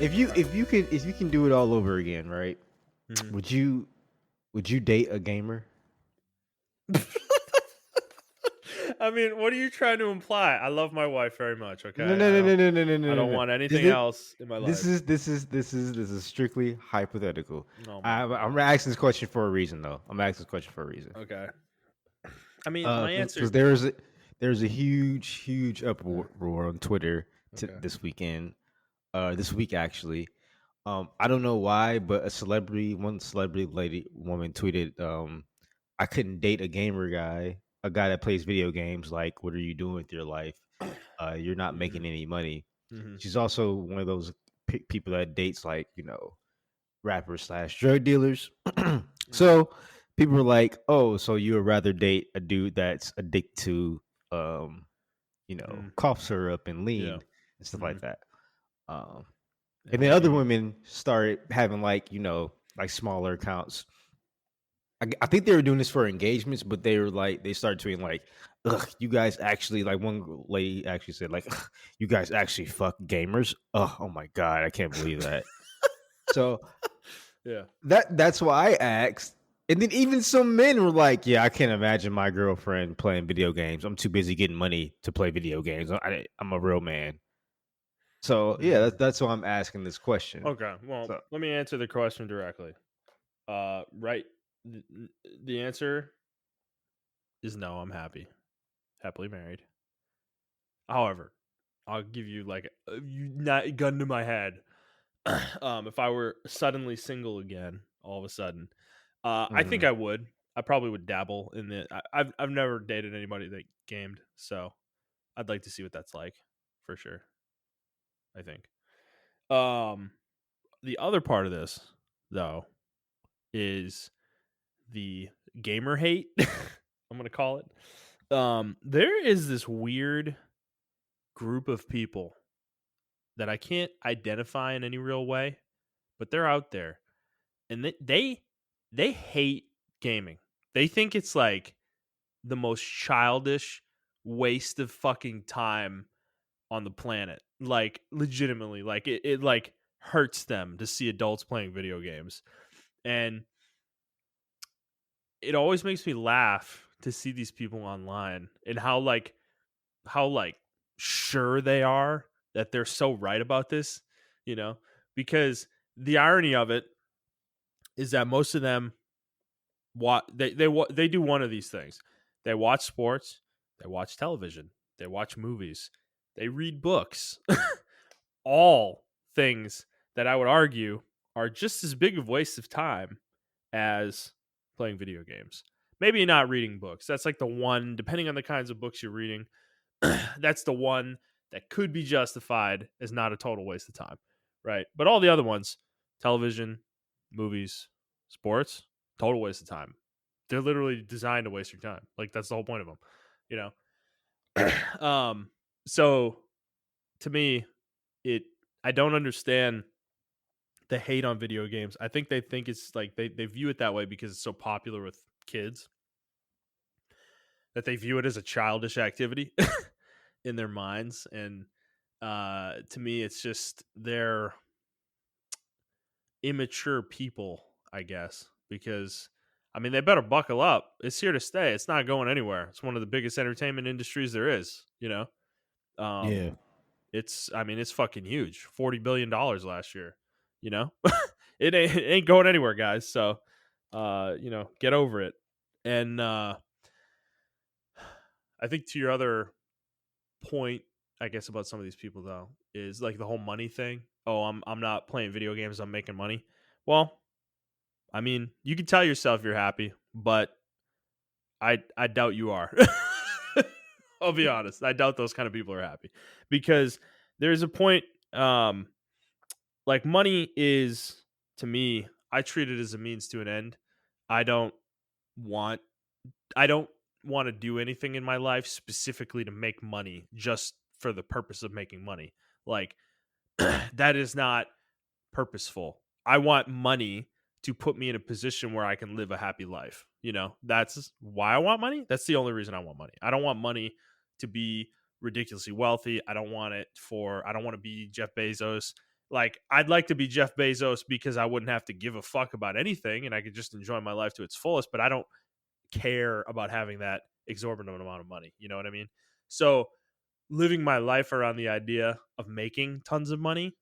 if you can do it all over again, right? Mhm. Would you date a gamer? I mean, what are you trying to imply? I love my wife very much. No, Okay, no, no, no, no, no, no, I no, don't no. want This anything is else in my this life. is this is this is this is strictly hypothetical. Oh my I'm god. asking this question for a reason, though. I'm asking this question for a reason. Okay. I mean, my answer. Because there's a huge Yeah. uproar on Twitter Okay. this weekend, this week actually. I don't know why, but one celebrity lady woman tweeted, I couldn't date a gamer guy, a guy that plays video games. Like, what are you doing with your life? You're not Mhm. making any money. Mhm. She's also one of those people that dates like rappers slash drug dealers. Mhm. So people were like, "Oh, so you would rather date a dude that's addicted to, um, Mhm. cough syrup and Yeah. lean and stuff like Mhm. that." Um, I and then other mean, women started having like like smaller accounts. I think they were doing this for engagements, but they were like they started tweeting like, "Ugh, you guys actually like." One lady actually said like, "Ugh, you guys actually fuck gamers." Oh my god, I can't believe that. So yeah. that's why I asked. And then even some men were like, "Yeah, I can't imagine my girlfriend playing video games. I'm too busy getting money to play video games. I'm a real man." So yeah, Mhm. that's why I'm asking this question. Okay. Well, So let me answer the question directly. Right. th- The answer is no. I'm happily married. However, I'll give you like not gun to my head. If I were suddenly single again, all of a sudden, I think mhm. I would. I probably would dabble in the. I've never dated anybody that gamed, so I'd like to see what that's like, for sure. I think. Um, the other part of this, though, is the gamer hate. I'm gonna call it. There is this weird group of people that I can't identify in any real way, but they're out there, and they hate gaming. They think it's like the most childish waste of fucking time on the planet. Like legitimately, like it like hurts them to see adults playing video games. And it always makes me laugh to see these people online and how sure they are that they're so right about this, you know? Because the irony of it is that most of them they do one of these things. They watch sports, they watch television, they watch movies, they read books. All things that I would argue are just as big of waste of time as playing video games. Maybe not reading books. That's like the one, depending on the kinds of books you're reading, that's the one that could be justified as not a total waste of time, right? But all the other ones, television, movies, sports, total waste of time. They're literally designed to waste your time. Like that's the whole point of them, you know. So to me, it I don't understand the hate on video games. I think it's like they view it that way because it's so popular with kids that they view it as a childish activity in their minds. And to me, it's just they're immature people, I guess, because I mean they better buckle up. It's here to stay. It's not going anywhere. It's one of the biggest entertainment industries there is. You know, um, Yeah. it's fucking huge. $40 billion last year. You know, it ain't going anywhere, guys. So, get over it. And I think to your other point, I guess about some of these people though, is like the whole money thing. Oh, I'm not playing video games. I'm making money. Well, I mean, you can tell yourself you're happy, but I doubt you are. I'll be honest. I doubt those kind of people are happy because there's a point. Like money is to me. I treat it as a means to an end. I don't want I don't want to do anything in my life specifically to make money just for the purpose of making money. Like that is not purposeful. I want money to put me in a position where I can live a happy life. You know, that's why I want money. That's the only reason I want money. I don't want money to be ridiculously wealthy. I don't want to be Jeff Bezos. Like, I'd like to be Jeff Bezos because I wouldn't have to give a fuck about anything and I could just enjoy my life to its fullest, but I don't care about having that exorbitant amount of money. You know what I mean? So living my life around the idea of making tons of money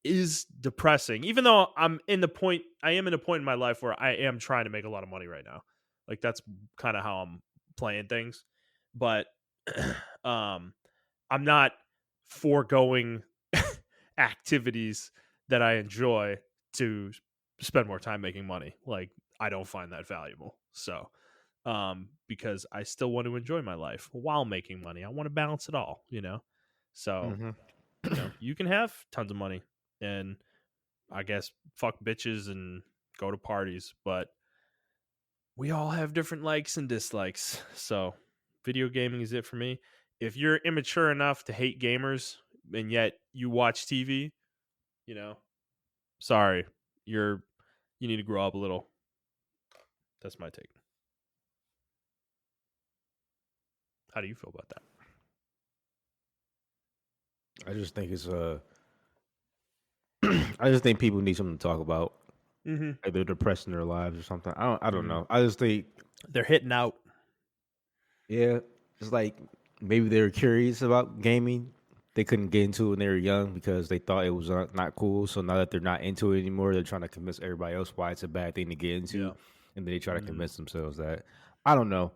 is depressing. Even though I am in a point in my life where I am trying to make a lot of money right now. Like, that's kind of how I'm playing things. But um I'm not foregoing activities that I enjoy to spend more time making money. Like, I don't find that valuable. So, because I still want to enjoy my life while making money. I want to balance it all, you know? So, Mm-hmm. you can have tons of money and I guess fuck bitches and go to parties, but we all have different likes and dislikes. So, video gaming is it for me. If you're immature enough to hate gamers and yet you watch TV, you know, sorry, you need to grow up a little. That's my take. How do you feel about that? I just think it's I just think people need something to talk about. Mm-hmm. Like they're depressed in their lives or something. I don't Mm-hmm. know. I just think, They're hitting out. yeah, it's like maybe they were curious about gaming. They couldn't get into it when they were young because they thought it was not cool. So now that they're not into it anymore, they're trying to convince everybody else why it's a bad thing to get into, Yeah. and then they try to Mm-hmm. convince themselves that. I don't know.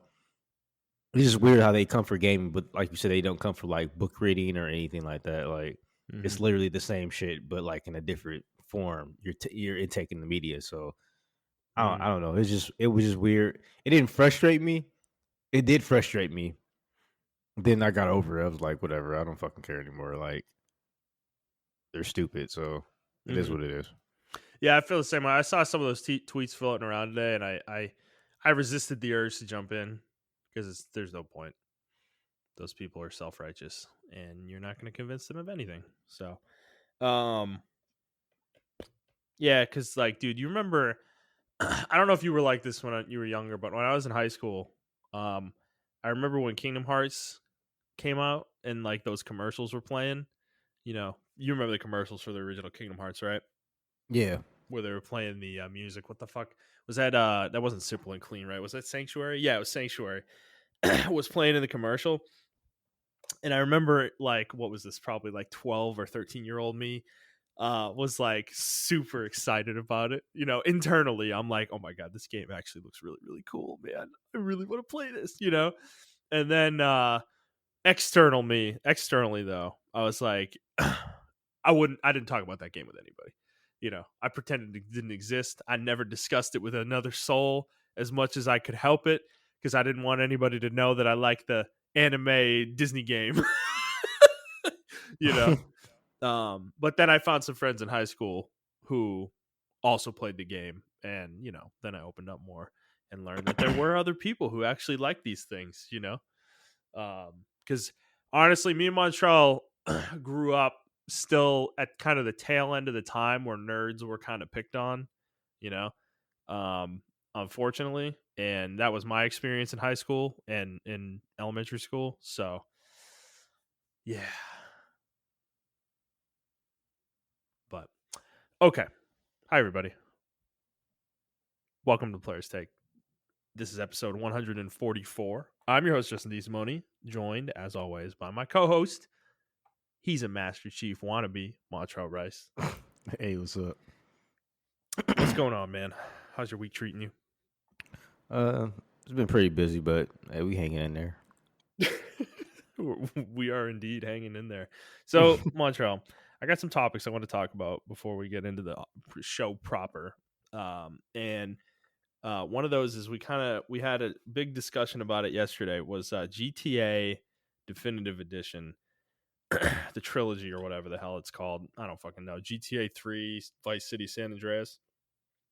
It's just weird how they come for gaming, but like you said, they don't come for like book reading or anything like that. Like Mm-hmm. it's literally the same shit, but like in a different form. You're intaking the media, so I Mm-hmm. don't know. It was just weird. It didn't frustrate me. It did frustrate me. Then I got over it. I was like, whatever. I don't fucking care anymore. Like they're stupid, so it is Mm-hmm. what it is. Yeah, I feel the same way. I saw some of those tweets floating around today, and I resisted the urge to jump in because there's no point. Those people are self righteous, and you're not going to convince them of anything. So, um, yeah, because like, dude, you remember? I don't know if you were like this when you were younger, but when I was in high school, um, I remember when Kingdom Hearts came out and like those commercials were playing. You know, you remember the commercials for the original Kingdom Hearts, right? Yeah. Where they were playing the music. What the fuck was that? That wasn't Simple and Clean, right? Was that Sanctuary? Yeah, it was Sanctuary. Was playing in the commercial, and I remember like what was this? Probably like 12 or 13-year-old me was like super excited about it. You know, internally, I'm like, oh my god, this game actually looks really really cool, man. I really want to play this. You know, and then externally though, I was like, I didn't talk about that game with anybody. You know, I pretended it didn't exist. I never discussed it with another soul as much as I could help it because I didn't want anybody to know that I like the anime Disney game. You know, but then I found some friends in high school who also played the game, and you know, then I opened up more and learned that there were other people who actually like these things. You know, because honestly, me and Montrell grew up still at kind of the tail end of the time where nerds were kind of picked on, you know, unfortunately. And that was my experience in high school and in elementary school. So, yeah. But, okay. Hi, everybody. Welcome to Players Take. This is episode 144. I'm your host, Justin DeSimone, joined, as always, by my co host. He's a Master Chief wannabe, Montrell Rice. Hey, what's up? What's going on, man? How's your week treating you? It's been pretty busy, but hey, we hanging in there. We are indeed hanging in there. So, Montrell, I got some topics I want to talk about before we get into the show proper. And one of those is we had a big discussion about it yesterday. Was GTA Definitive Edition, the trilogy or whatever the hell it's called. I don't fucking know. GTA 3, Vice City, San Andreas.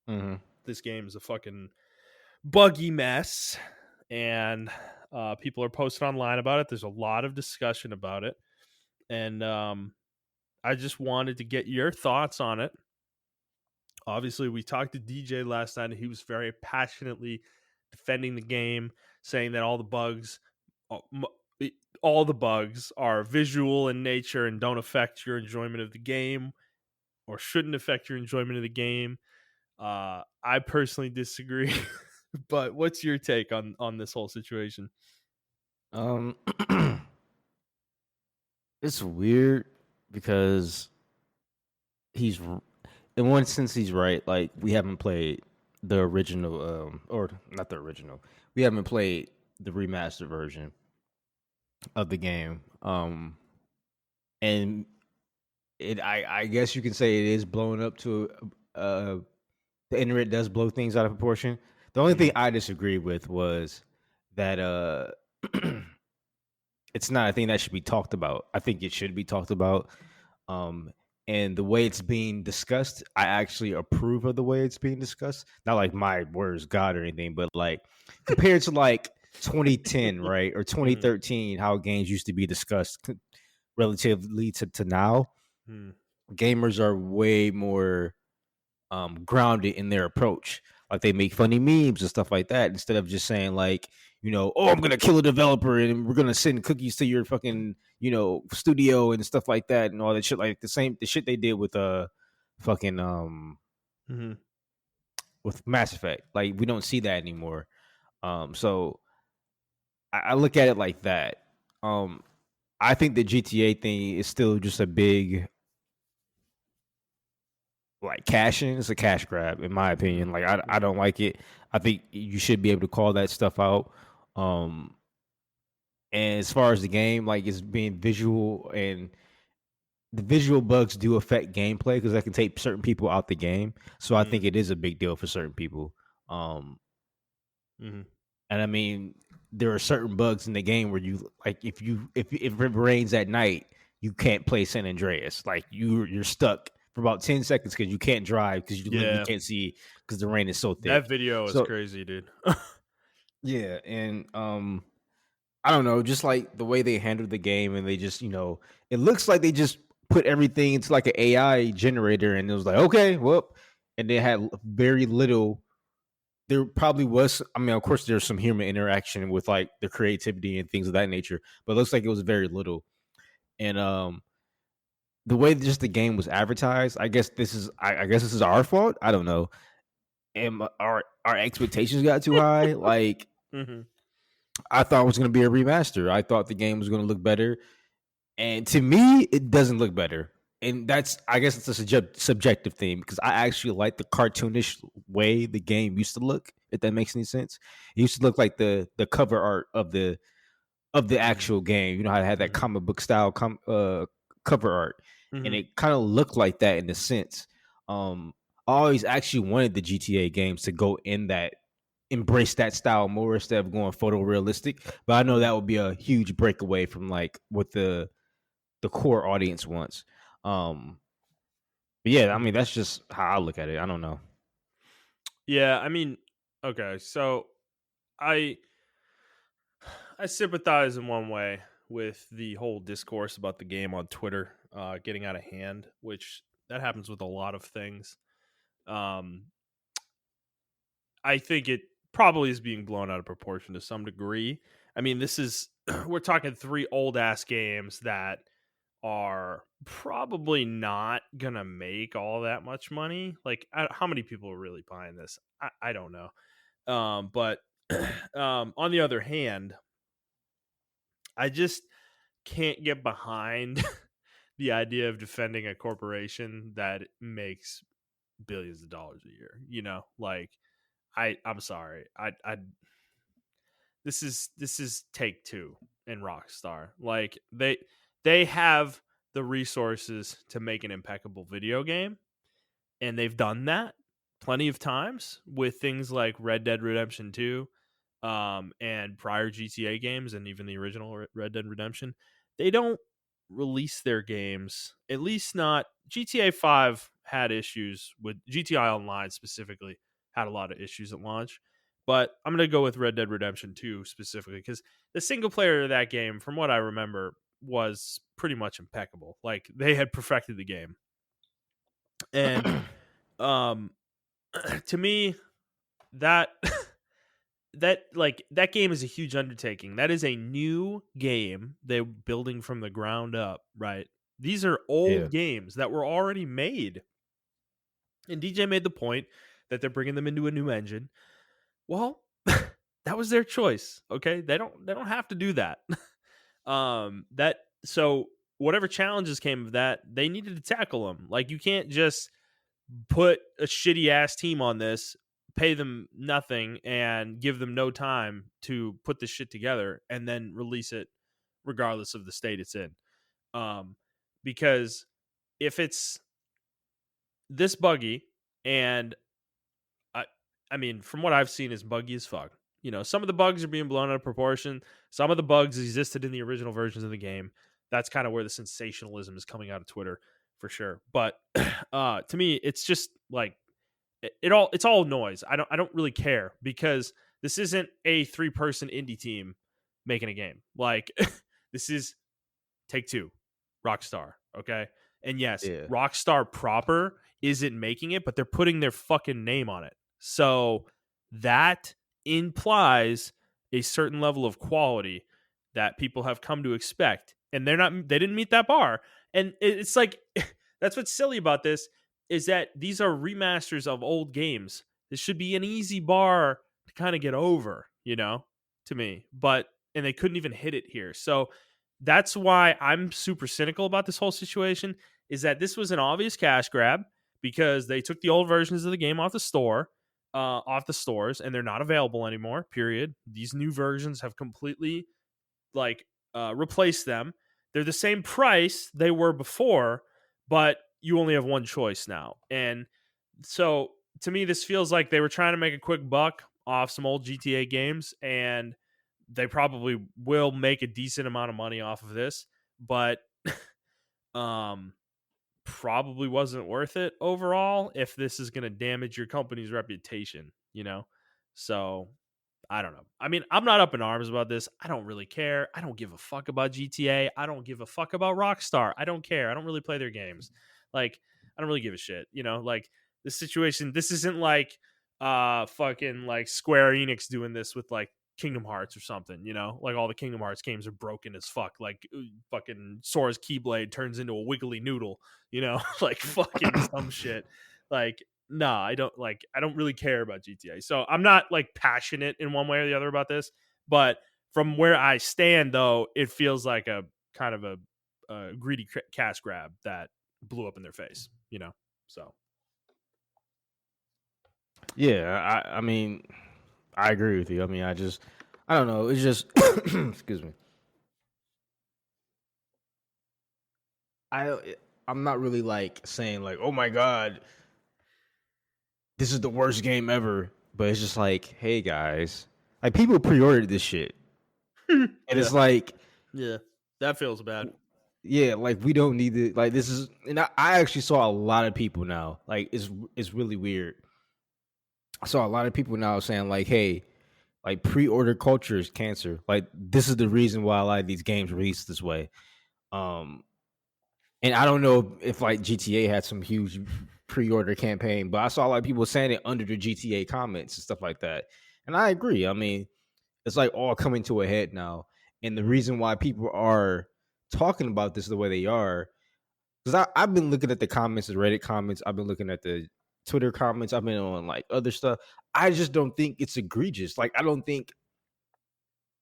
Mm-hmm. This game is a fucking buggy mess, and people are posting online about it. There's a lot of discussion about it, and I just wanted to get your thoughts on it. Obviously, we talked to DJ last night, and he was very passionately defending the game, saying that all the bugs, all the bugs are visual in nature and don't affect your enjoyment of the game, or shouldn't affect your enjoyment of the game. I personally disagree. But what's your take on this whole situation? Um, it's weird because he's in one sense he's right. Like we haven't played the original, or not the original. We haven't played the remastered version of the game. And I guess you can say it is blowing up to the internet does blow things out of proportion. The only thing Mhm. I disagree with was that it's not a thing that should be talked about. I think it should be talked about. Um, and the way it's being discussed, I actually approve of the way it's being discussed. Not like my words God or anything, but like compared to like 2010, right, or Mhm. 2013, how games used to be discussed relatively to now, Mhm. gamers are way more grounded in their approach. Like they make funny memes and stuff like that instead of just saying like, oh, I'm gonna kill a developer and we're gonna send cookies to your fucking, studio and stuff like that and all that shit. Like the shit they did with fucking Mhm. with Mass Effect. Like we don't see that anymore. So I look at it like that. Um, I think the GTA thing is still just a big like cash in. It's a cash grab, in my opinion. Like I Mhm. don't like it. I think you should be able to call that stuff out. Um, and as far as the game, like it's being visual, and the visual bugs do affect gameplay because that can take certain people out the game. So I think Mhm. it is a big deal for certain people. Um, Mhm. and I mean, there are certain bugs in the game where you like if it rains at night, you can't play San Andreas. Like you're stuck for about 10 seconds because you can't drive because you literally Yeah, can't see because the rain is so that thick. video is So crazy, dude. yeah, and I don't know, just like the way they handled the game, and they just it looks like they just put everything into like an AI generator, and it was like okay, well, and they had very little. There probably was. I mean, of course, there's some human interaction with like the creativity and things of that nature, but it looks like it was very little. And the way just the game was advertised, I guess this is. I guess this is our fault. I don't know. And our expectations got too high. Like Mhm. I thought it was going to be a remaster. I thought the game was going to look better, and to me, it doesn't look better. And that's, I guess, it's a subjective thing because I actually like the cartoonish way the game used to look. If that makes any sense, it used to look like the cover art of the Mhm. actual game. You know how it had that Mhm. comic book style cover art, and Mhm. it kind of looked like that in a sense. Um, I always actually wanted the GTA games to go in that embrace that style more instead of going photorealistic. But I know that Mhm. would be a huge breakaway from like what the core audience wants. Um, but yeah, I Mhm. mean that's just how I look at it. I don't know. Yeah, I mean, okay, so I I sympathize in one way with the whole discourse about the game on Twitter getting out of hand, which that happens with a lot of things. Um, I think it probably is being blown out of proportion to some degree. I mean, this is we're talking three old ass games that are probably not gonna make all that much money. Like, how many people are really buying this? I don't know. But on the other hand, I just can't get behind the idea of defending a corporation that makes billions of dollars a year. You know, like I'm sorry. I this is Take Two and Rockstar. Like they have the resources to make an impeccable video game, and they've done that plenty of times with things like Red Dead Redemption 2, and prior GTA games, and even the original Red Dead Redemption. They don't release their games, at least not GTA 5 had issues with GTI Online specifically, had a lot of issues at launch. But I'm going to go with Red Dead Redemption 2 specifically because the single player of that game, from what I remember, was pretty much impeccable. Like they had perfected the game. And um to me, that that game is a huge undertaking. That is a new game they're building from the ground up, right? These are Yeah. old games that were already made. And DJ made the point that they're bringing them into a new engine. Well, that was their choice, okay? They don't have to do that. That so whatever challenges came of that, they needed to tackle them. Like you can't just put a shitty ass team on this, pay them nothing, and give them no time to put this shit together and then release it regardless of the state it's in. Um, because if it's this buggy, and I, I mean, from what I've seen, is buggy as fuck. You know, some of the bugs are being blown out of proportion. Some of the bugs existed in the original versions of the game. That's kind of where the sensationalism is coming out of Twitter for sure. But to me, it's just like it's all noise. I don't really care because this isn't a 3-person indie team making a game. Like this is Take Two, Rockstar, okay? And yes, Yeah. Rockstar proper isn't making it, but they're putting their fucking name on it. So that implies a certain level of quality that people have come to expect. And they didn't meet that bar. And it's like that's what's silly about this is that these are remasters of old games. This should be an easy bar to kind of get over, to me. But and they couldn't even hit it here. So that's why I'm super cynical about this whole situation is that this was an obvious cash grab because they took the old versions of the game off the stores, and they're not available anymore, period. These new versions have completely replaced them. They're the same price they were before, but you only have one choice now. And so to me, this feels like they were trying to make a quick buck off some old GTA games, and they probably will make a decent amount of money off of this, but probably wasn't worth it overall if this is going to damage your company's reputation. So I don't know. I mean, I'm not up in arms about this. I don't really care. I don't give a fuck about GTA. I don't give a fuck about Rockstar. I don't care. I don't really play their games. Like, I don't really give a shit. Like this situation, this isn't like fucking like Square Enix doing this with like Kingdom Hearts or something, like all the Kingdom Hearts games are broken as fuck. Like fucking Sora's Keyblade turns into a wiggly noodle, like fucking some shit. Like, nah, I don't really care about GTA. So I'm not like passionate in one way or the other about this, but from where I stand though, it feels like a kind of a greedy cash grab that blew up in their face. So Yeah, I mean, I agree with you. I mean, I don't know. It's just, excuse me. I'm not really like saying like, oh my god, this is the worst game ever. But it's just like, hey guys, like people pre-ordered this shit, and it's like, yeah, that feels bad. yeah, like we don't need it. Like this is, and I actually saw a lot of people now. Like it's really weird. I saw a lot of people now saying like, hey, like pre-order culture is cancer. Like this is the reason why a lot of these games release this way. Um, and I don't know if like GTA had some huge pre-order campaign, but I saw a lot of people saying it under the GTA comments and stuff like that. And I agree. I mean, it's like all coming to a head now. And the reason why people are talking about this the way they are, because I've been looking at the comments, the Reddit comments, I've been looking at the Twitter comments, I've been on like other stuff. I just don't think it's egregious. Like I don't think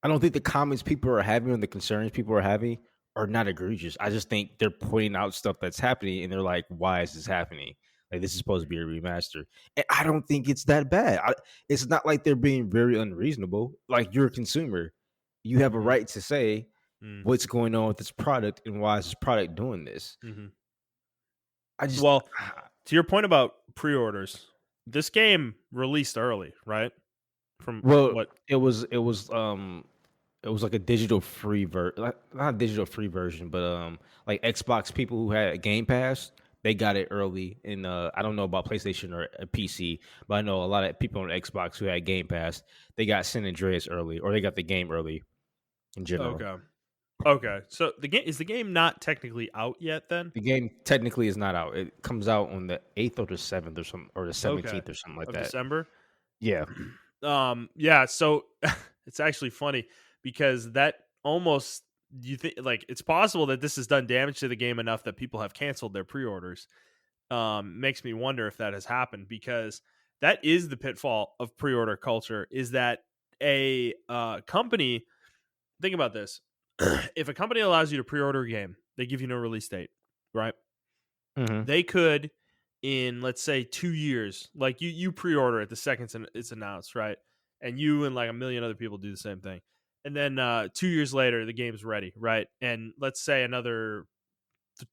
the comments people are having and the concerns people are having are not egregious. I just think they're pointing out stuff that's happening and they're like, why is this happening? Like this is supposed to be a remaster. And I don't think it's that bad. It's not like they're being very unreasonable. Like you're a consumer. You have a Mm-hmm. right to say Mm-hmm. what's going on with this product and why is this product doing this. Mm-hmm. I just Well, to your point about pre-orders, this game released early, right? From well, what? it was like a digital free not a digital free version, but like Xbox people who had Game Pass, they got it early. And I don't know about PlayStation or a PC, but I know a lot of people on Xbox who had Game Pass, they got San Andreas early, or they got the game early in general. Okay. So the game not technically out yet? Then The game technically is not out. It comes out on the 8th or the 7th or the okay 17th or something like of that. December. Yeah. Yeah, so it's actually funny because that almost you think like it's possible that this has done damage to the game enough that people have canceled their pre-orders. Makes me wonder if that has happened because that is the pitfall of pre-order culture is that a company think about this. If a company allows you to pre-order a game, they give you no release date, right? Hmm. They could in let's say 2 years, like you pre-order it the second it's announced, right? And you and like a million other people do the same thing. And then 2 years later the game's ready, right? And let's say another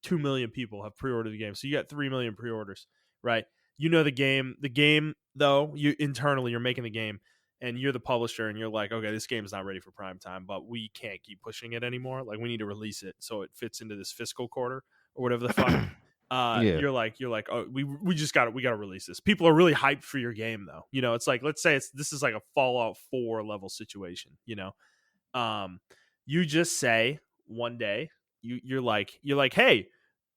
2 million people have pre-ordered the game. So you got 3 million pre-orders, right? You know the game though, you internally you're making the game and you're the publisher and you're like, okay, this game is not ready for prime time, but we can't keep pushing it anymore. Like we need to release it so it fits into this fiscal quarter or whatever the fuck. Yeah. You're like, oh, we just got we got to release this. People are really hyped for your game though. You know, it's like let's say this is like a Fallout 4 level situation. You know, um, you just say one day you're like, hey,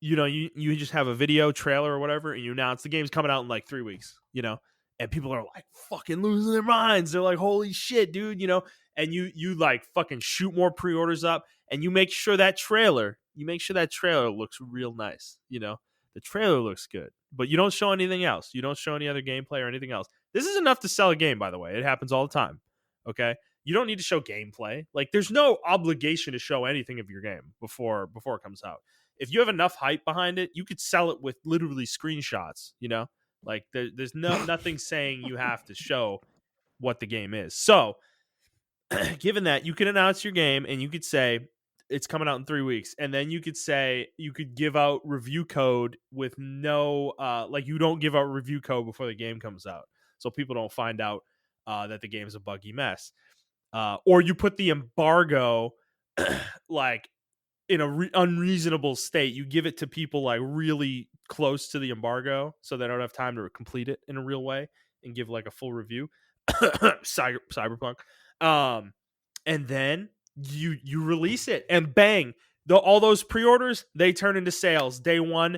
you know, you just have a video trailer or whatever, and you announce the game's coming out in like 3 weeks. You know, and people are like fucking losing their minds. They're like, holy shit, dude. You know, and you like fucking shoot more pre-orders up, and you make sure that trailer looks real nice. You know, the trailer looks good, but you don't show anything else. You don't show any other gameplay or anything else. This is enough to sell a game, by the way. It happens all the time. Okay. You don't need to show gameplay. Like there's no obligation to show anything of your game before it comes out. If you have enough hype behind it, you could sell it with literally screenshots, you know? Like there's nothing saying you have to show what the game is. So, given that, you can announce your game and you could say it's coming out in 3 weeks, and then you could say you could give out review code with no like you don't give out review code before the game comes out, so people don't find out that the game's a buggy mess. Or you put the embargo like in a unreasonable state. You give it to people like really close to the embargo, so they don't have time to complete it in a real way and give like a full review. Cyberpunk, and then you release it, and bang, all those pre-orders they turn into sales day one.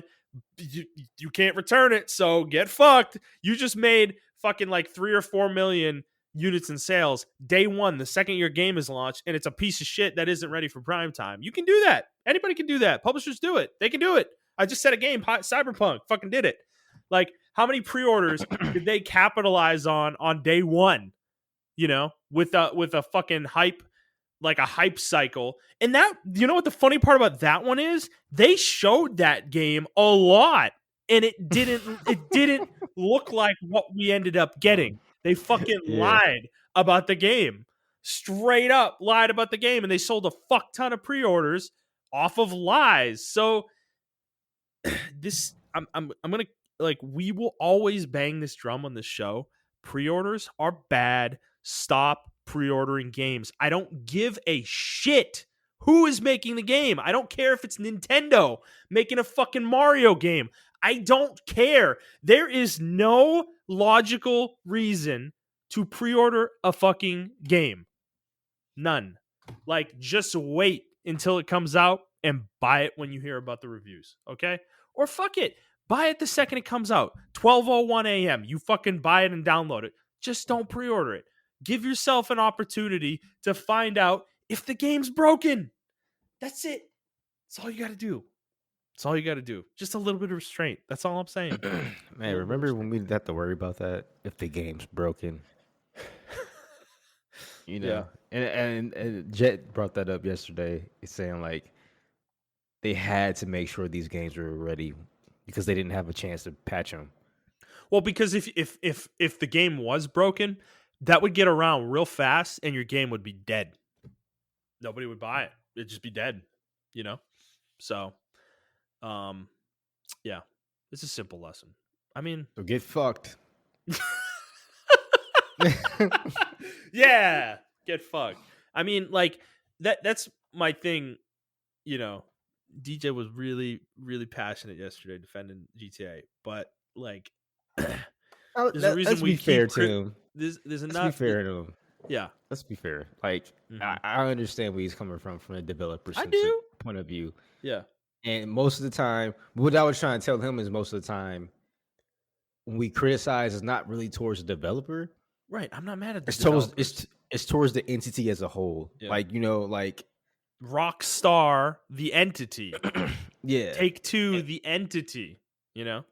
You can't return it, so get fucked. You just made fucking like 3 or 4 million units in sales day one, the second your game is launched, and it's a piece of shit that isn't ready for prime time. You can do that. Anybody can do that. Publishers do it. They can do it. I just said a game, Cyberpunk, fucking did it. Like, how many pre-orders did they capitalize on day one? You know, with a fucking hype, like a hype cycle. And that, you know what the funny part about that one is? They showed that game a lot, and it didn't look like what we ended up getting. They fucking Yeah. lied about the game. Straight up lied about the game, and they sold a fuck ton of pre-orders off of lies. So this I'm gonna like we will always bang this drum on this show. Pre-orders are bad. Stop pre-ordering games. I don't give a shit who is making the game. I don't care if it's Nintendo making a fucking Mario game. I don't care. There is no logical reason to pre-order a fucking game. None. Like, just wait until it comes out and buy it when you hear about the reviews, okay? Or fuck it. Buy it the second it comes out. 12:01 a.m. You fucking buy it and download it. Just don't pre-order it. Give yourself an opportunity to find out if the game's broken. That's it. That's all you got to do. That's all you got to do. Just a little bit of restraint. That's all I'm saying. Man, remember when we didn't have to worry about that if the game's broken? You Yeah. know, and Jet brought that up yesterday. He's saying like they had to make sure these games were ready because they didn't have a chance to patch them. Well, because if the game was broken, that would get around real fast and your game would be dead. Nobody would buy it. It'd just be dead, you know? So, yeah. It's a simple lesson. I mean, So get fucked. yeah, get fucked. I mean, like that's my thing, you know. DJ was really really passionate yesterday defending GTA, but like there's a reason Let's we be fair keep to him. there's Let's be enough fair to him. yeah. Let's be fair. Like Mhm. I understand where he's coming from a developer I do. point of view. Yeah. And most of the time, what I was trying to tell him is most of the time when we criticize is not really towards the developer. Right. I'm not mad at the It's towards developers. it's towards the entity as a whole. Yeah. Like, you know, like Rockstar, the entity. yeah. Take Two, the entity. You know.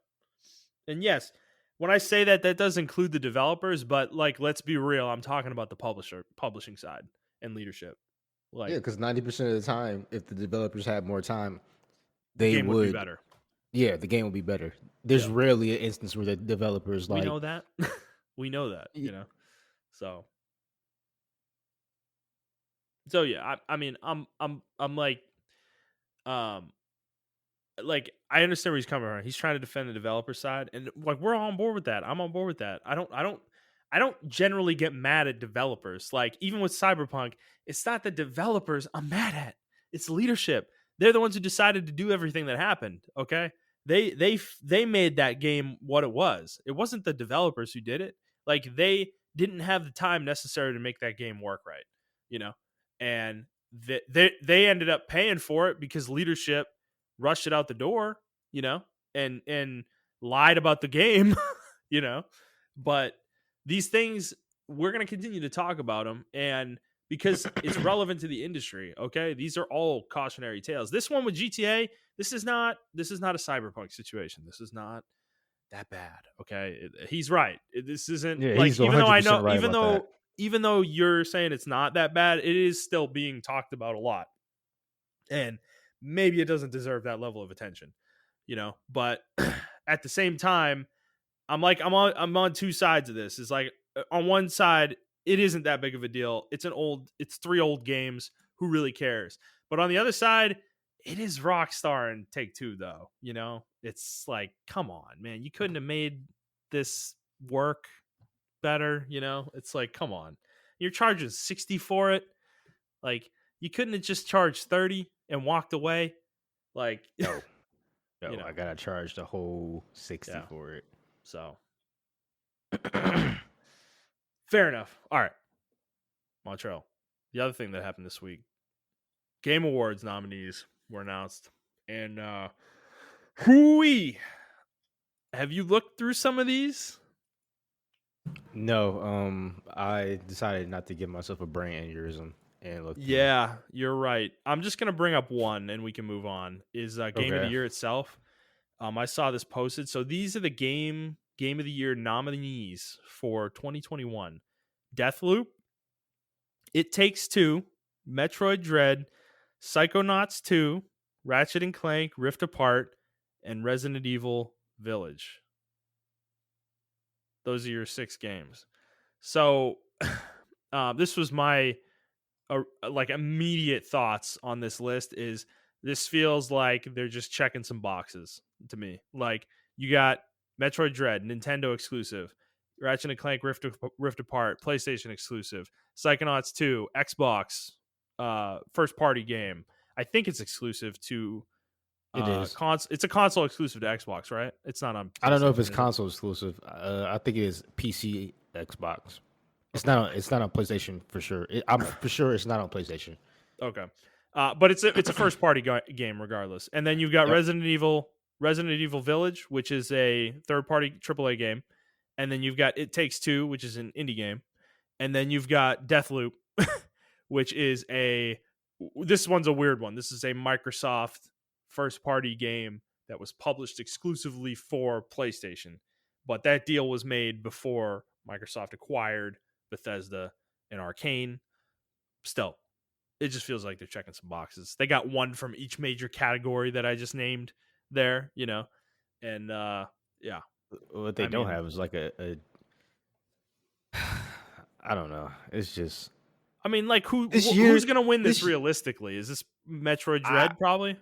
And yes, when I say that, that does include the developers, but like, let's be real. I'm talking about the publishing side, and leadership. Yeah, Like, because 90% of the time, if the developers had more time, the they game would be would. better. Yeah, the game would be better. There's Yeah, rarely an instance where the developers we like. know that. We know that. y- So yeah. I mean, I'm um like, I understand where he's coming from. He's trying to defend the developer side, and like, we're on board with that. I'm on board with that. I don't generally get mad at developers. Like, even with Cyberpunk, it's not the developers I'm mad at. It's leadership. They're the ones who decided to do everything that happened. Okay, they made that game what it was. It wasn't the developers who did it. Like, they didn't have the time necessary to make that game work right. You know, and they ended up paying for it because leadership rushed it out the door, you know, and lied about the game, you know. But these things, we're going to continue to talk about them, and because it's relevant to the industry. Okay, these are all cautionary tales. This one with GTA, this is not a Cyberpunk situation. This is not that bad. Okay, he's right. This isn't Yeah, like, he's 100% right about that. even though you're saying it's not that bad, it is still being talked about a lot, and maybe it doesn't deserve that level of attention, you know. But at the same time, I'm on two sides of this. It's like, on one side, it isn't that big of a deal. It's three old games. Who really cares? But on the other side, it is Rockstar and Take Two, though. You know, it's like, come on, man, you couldn't have made this work better. You know, it's like, come on, you're charging 60 for it. Like, you couldn't have just charged 30 and walked away. Like, No, you no, I know, gotta charge the whole 60 yeah. for it. So fair enough. All right, Montrell. The other thing that happened this week, Game Awards nominees were announced, and hooey, have you looked through some of these? No, I decided not to give myself a brain aneurysm and look through. Yeah, you're right. I'm just gonna bring up one, and we can move on. Is Game of the Okay. Year itself? I saw this posted. So these are the Game of the Year nominees for 2021: Deathloop, It Takes Two, Metroid Dread, Psychonauts 2, Ratchet and Clank Rift Apart, and Resident Evil Village. Those are your 6 games. So this was my like immediate thoughts on this list. Is this feels like they're just checking some boxes to me. Like, you got Metroid Dread, Nintendo exclusive; Ratchet and Clank Rift Apart, PlayStation exclusive; Psychonauts 2, Xbox first party game. I think it's exclusive to It is. it's a console exclusive to Xbox, right? It's not on I don't know if it's PlayStation, is it? console exclusive. I think it is PC, Xbox. It's not. It's not on PlayStation for sure. I'm for sure it's not on PlayStation. Okay. But it's a first party game regardless. And then you've got Yep. Resident Evil Village, which is a third party AAA game. And then you've got It Takes Two, which is an indie game. And then you've got Deathloop, which is this one's a weird one. This is a Microsoft first party game that was published exclusively for PlayStation. But that deal was made before Microsoft acquired Bethesda and Arcane. Still, it just feels like they're checking some boxes. They got one from each major category that I just named there, you know. And yeah, What they I don't mean, have is like a I don't know. It's just like, this who's year. gonna win this This realistically? Is this Metroid I Dread? Probably.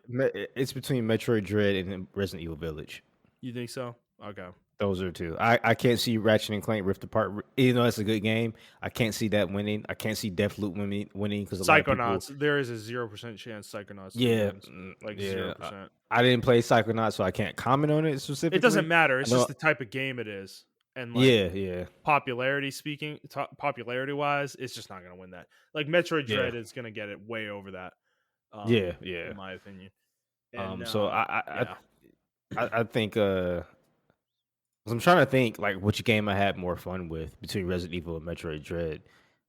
it's between Metroid Dread and Resident Evil Village. You think so? Okay. Those are two. I can't see Ratchet and Clank Rift Apart. Even though it's a good game, I can't see that winning. I can't see Deathloop winning because a lot of people. Psychonauts. There is a 0% chance Psychonauts 2 Yeah, wins. Like, yeah. 0%. I didn't play Psychonauts, so I can't comment on it It doesn't specifically. matter. I It's know. just the type of game it is, and like, Yeah, yeah, popularity wise, it's just not going to win that. Like, Metroid yeah, Dread is going to get it way over that, yeah, yeah. in my opinion. And So yeah, I think I'm trying to think like which game I had more fun with between Resident Evil and Metroid Dread.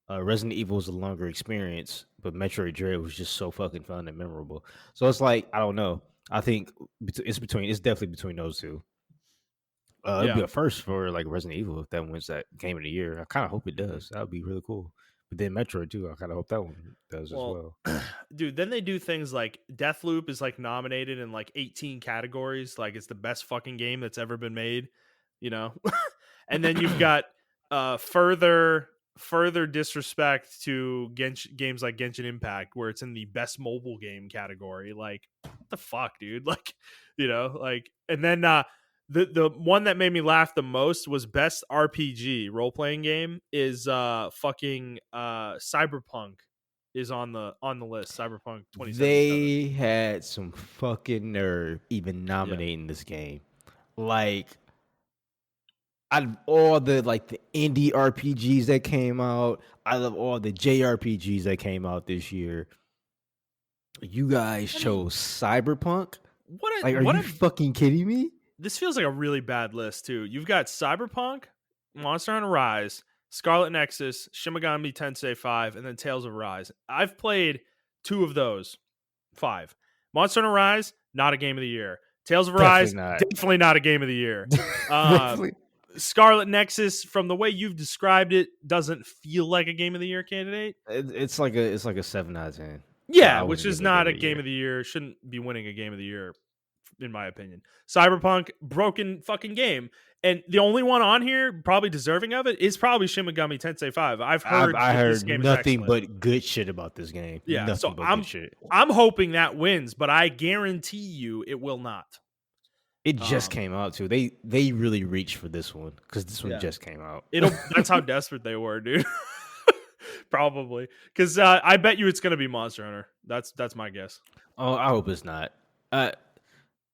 Resident Evil was a longer experience, but Metroid Dread was just so fucking fun and memorable. So it's like I don't know. I think it's definitely between those two. It'd be Yeah. a first for like Resident Evil if that wins that game of the year. I kind of hope it Mhm. does. That would be really cool. But then Metroid too. I kind of hope that one does as Well, well. dude, then they do things like Deathloop is like nominated in like 18 categories, like it's the best fucking game that's ever been made, you know. And then you've got further disrespect to games like Genshin Impact, where it's in the best mobile game category. Like, what the fuck, dude? Like, like, and then the one that made me laugh the most was best RPG role playing game is fucking Cyberpunk is on the list. Cyberpunk 2077. They had some fucking nerve even Yeah. nominating this game. Like out of all the like the indie RPGs that came out, out of all the JRPGs that came out this year, you guys I mean, chose Cyberpunk? what a Like, are what you a fucking kidding me? this feels like a really bad list too. You've got Cyberpunk, Monster Hunter Rise, Scarlet Nexus, Shin Megami Tensei 5, and then Tales of Rise. I've played 2 of those 5. Monster Hunter Rise, not a game of the year. Tales of Definitely Rise, not. definitely not a game of the year. Um, Definitely. Scarlet Nexus, from the way you've described it, doesn't feel like a game of the year candidate. It's like a 7 out of 10. Yeah, I which wouldn't is give it a game not of a the game year. of the year. Shouldn't be winning a game of the year, in my opinion. Cyberpunk, broken fucking game. And the only one on here probably deserving of it is probably Shin Megami Tensei 5. I've heard I that this heard game is nothing excellent. but good shit about this game. Yeah, so Nothing but good I'm shit. I'm hoping that wins, but I guarantee you it will not. It just Um, came out too. They really reached for this one because this one yeah. just came out. That's how desperate they were, dude. Probably. Cuz I bet you it's going to be Monster Hunter. That's my guess. Oh, I hope it's not. Uh,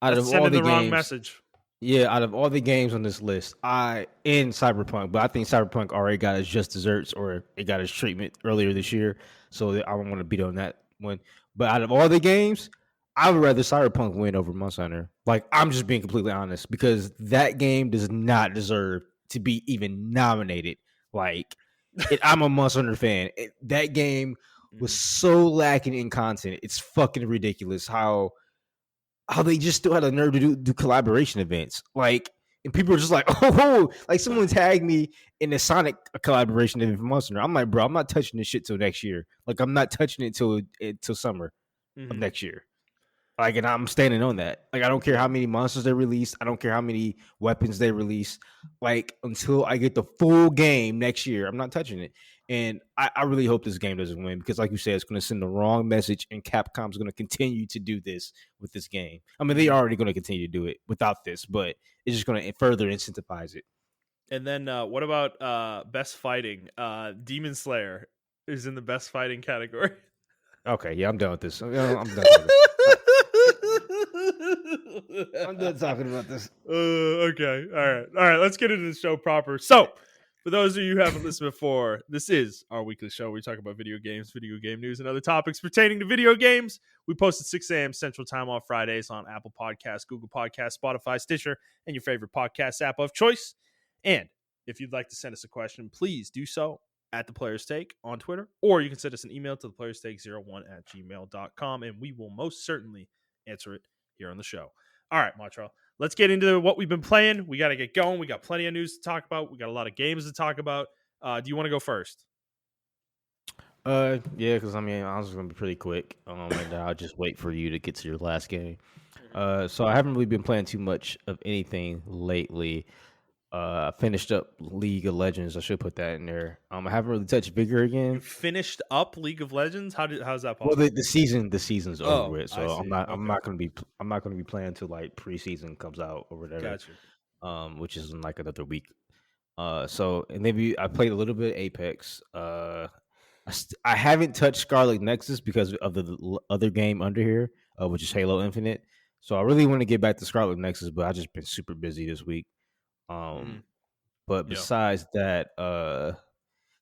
out That's of all sending the the wrong games, message. yeah, out of all the games on this list, I in Cyberpunk, but I think Cyberpunk already got its just desserts or it got its treatment earlier this year, so I don't want to beat on that one. But out of all the games, I would rather Cyberpunk win over Monster Hunter. Like I'm just being completely honest because that game does not deserve to be even nominated. Like I'm a Monster Hunter fan. That game was Mhm. so lacking in content. It's fucking ridiculous how they just still had a nerve to do collaboration events. Like, and people are just like, oh, like someone tagged me in a Sonic collaboration event for Monster Hunter. I'm like, bro, I'm not touching this shit till next year. Like, I'm not touching it till summer of Mhm. next year. Like, and I'm standing on that. Like, I don't care how many monsters they release. I don't care how many weapons they release. Like, until I get the full game next year, I'm not touching it. And I really hope this game doesn't win because, like you said, it's going to send the wrong message, and Capcom's going to continue to do this with this game. I mean, they're Mhm. already going to continue to do it without this, but it's just going to further incentivize it. And then what about best fighting? Demon Slayer is in the best fighting category. Okay, yeah, I'm done with this. I'm done talking. I'm done talking about this. Okay. All right. Let's get into the show proper. So, for those of you who haven't listened before, this is our weekly show where we talk about video games, video game news, and other topics pertaining to video games. We post at 6 a.m. Central Time on Fridays on Apple Podcasts, Google Podcasts, Spotify, Stitcher, and your favorite podcast app of choice. And if you'd like to send us a question, please do so at the Players Take on Twitter, or you can send us an email to theplayerstake01@gmail.com, and we will most certainly answer it here on the show. All right, Montrell, let's get into what we've been playing. We got to get going. We got plenty of news to talk about. We got a lot of games to talk about. Do you want to go first? Yeah, because I mean, I was gonna be pretty quick. And I'll just wait for you to get to your last game. So I haven't really been playing too much of anything lately. I finished up League of Legends. I should put that in there. I haven't really touched Vigor You again. finished up League of Legends. How's that Well, possible? the season's over Oh, with, I so see. Okay, I'm not gonna be playing until like preseason comes out or whatever. gotcha. Which is in like another week. So and maybe I played a little bit of Apex. I haven't touched Scarlet Nexus because of the other game under here, which is Halo Infinite. So I really want to get back to Scarlet Nexus, but I just been super busy this week. Mm, But yeah. besides that,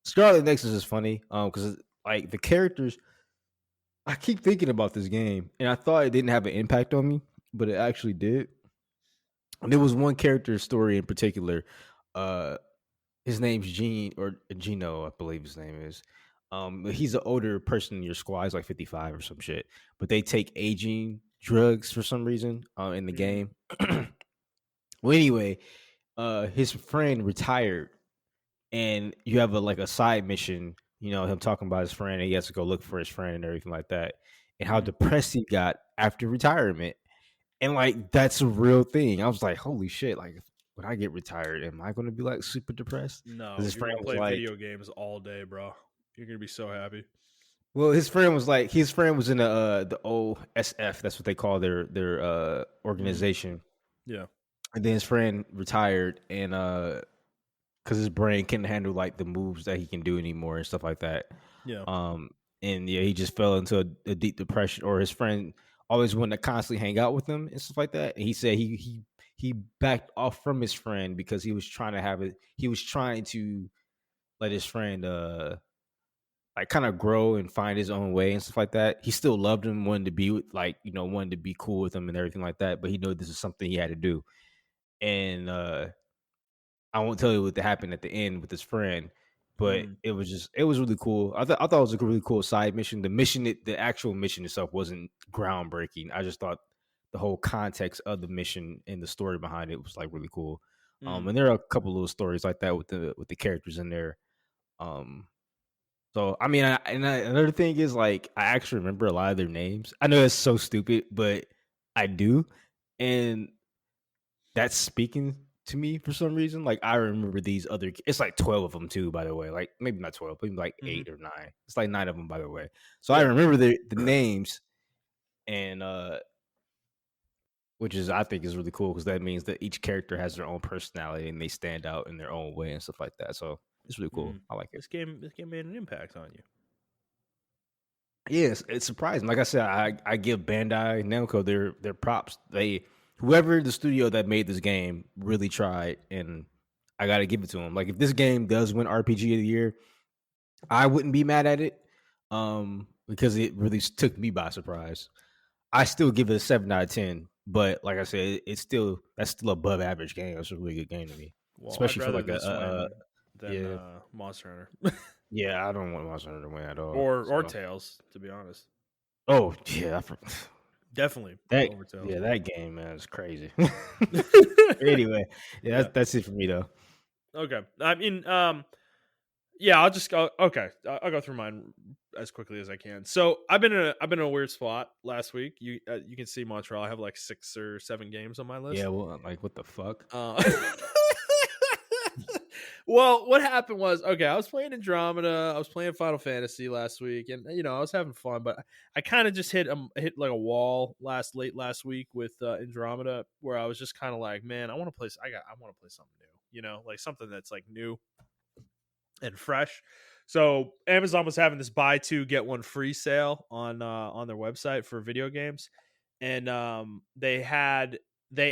Scarlet Nexus is funny, because like the characters, I keep thinking about this game, and I thought it didn't have an impact on me, but it actually did. And there was one character story in particular. Uh, his name's Gene or Gino, I believe his name is. He's an older person in your squad. He's like 55 or some shit. But they take aging drugs for some reason in the Mm, game. Well, anyway, his friend retired, and you have a side mission. You know, him talking about his friend, and he has to go look for his friend and everything like that, and how mm. depressed he got after retirement. And like that's a real thing. I was like, holy shit! Like when I get retired, am I going to be like super depressed? Because No, his you're friend gonna was play like, video games all day, bro. You're gonna be so happy. well, his friend was in the OSF. That's what they call their Mm, organization. yeah, And then his friend retired, and because his brain couldn't handle like the moves that he can do anymore and stuff like that. yeah. Um, and yeah, he just fell into a deep depression. Or his friend always wanted to constantly hang out with him and stuff like that. And he said he backed off from his friend because he was trying to have it. He was trying to let his friend like kind of grow and find his own way and stuff like that. He still loved him, wanted to be with wanted to be cool with him and everything like that. But he knew this is something he had to do. And I won't tell you what happened at the end with his friend, but Mm, it was really cool. I thought it was a really cool side mission. The actual mission itself wasn't groundbreaking. I just thought the whole context of the mission and the story behind it was like really cool. mm, And there are a couple little stories like that with the characters in there. Um, so I mean, another thing is like I actually remember a lot of their names. I know it's so stupid, but I do, and that's speaking to me for some reason. Like I remember these other. It's like 12 of them too, by the way. Like maybe not 12, maybe like hmm. 8 or 9. It's like 9 of them, by the way. So I Yeah. remember the names, and which is I think is really cool because that means that each character has their own personality and they stand out in their own way and stuff like that. So it's really cool. Mm. I like it. This game made an impact on you. Yes, it's surprising. Like I said, I give Bandai Namco their props. They whoever the studio that made this game really tried, and I got to give it to them. Like if this game does win RPG of the year, I wouldn't be mad at it, because it really took me by surprise. I still give it a 7 out of 10, but like I said, that's still above average game. It's a really good game to me, Well, I'd especially for rather like this win than yeah Monster Hunter yeah. I don't want Monster Hunter to win at all. or So Tails, to be honest. oh yeah, Definitely that over Tails. yeah, that game, man, is crazy. Anyway, yeah, Yeah. that's it for me though. Okay. I mean, yeah, I'll just go. Okay, I'll go through mine as quickly as I can. So I've been in a weird spot last week. You can see Montreal. I have like 6 or 7 games on my Yeah, list. well, like what the fuck? Uh, well, what happened was, okay, I was playing Andromeda, I was playing Final Fantasy last week, and I was having fun, but I kind of just hit like a wall late last week with Andromeda, where I was just kind of like, man, I want to play. I want to play something new, like something that's like new and fresh. So Amazon was having this buy two get one free sale on their website for video games, and they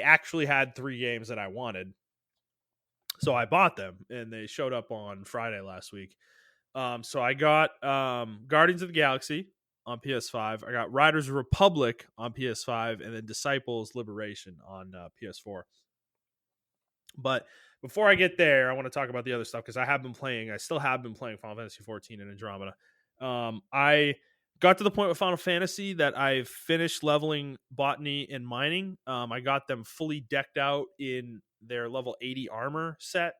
actually had 3 games that I wanted, so I bought them, and they showed up on Friday last week. So I got Guardians of the Galaxy on PS5. I got Riders Republic on PS5, and then Disciples Liberation on PS4. But before I get there, I want to talk about the other stuff because I still have been playing Final Fantasy 14 and Andromeda. I got to the point with Final Fantasy that I've finished leveling botany and mining. I got them fully decked out in their level 80 armor set.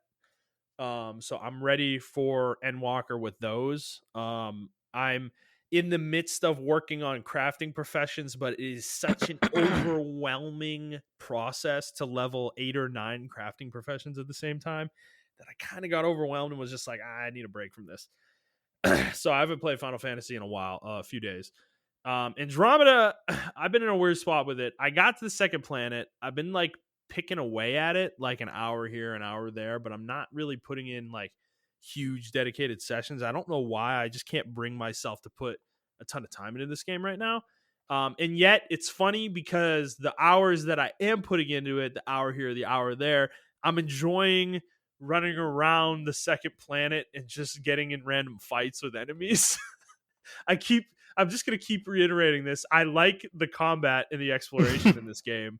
So I'm ready for Endwalker with those. I'm in the midst of working on crafting professions, but it is such an overwhelming process to level 8 or 9 crafting professions at the same time that I kind of got overwhelmed and was just like, I need a break from this. So I haven't played Final Fantasy in a few days. Andromeda, I've been in a weird spot with it. I got to the second planet. I've been like picking away at it, like an hour here, an hour there, but I'm not really putting in like huge dedicated sessions. I don't know why. I just can't bring myself to put a ton of time into this game right now. And yet it's funny because the hours that I am putting into it, the hour here, the hour there, I'm enjoying running around the second planet and just getting in random fights with enemies. I'm just going to keep reiterating this. I like the combat and the exploration in this game.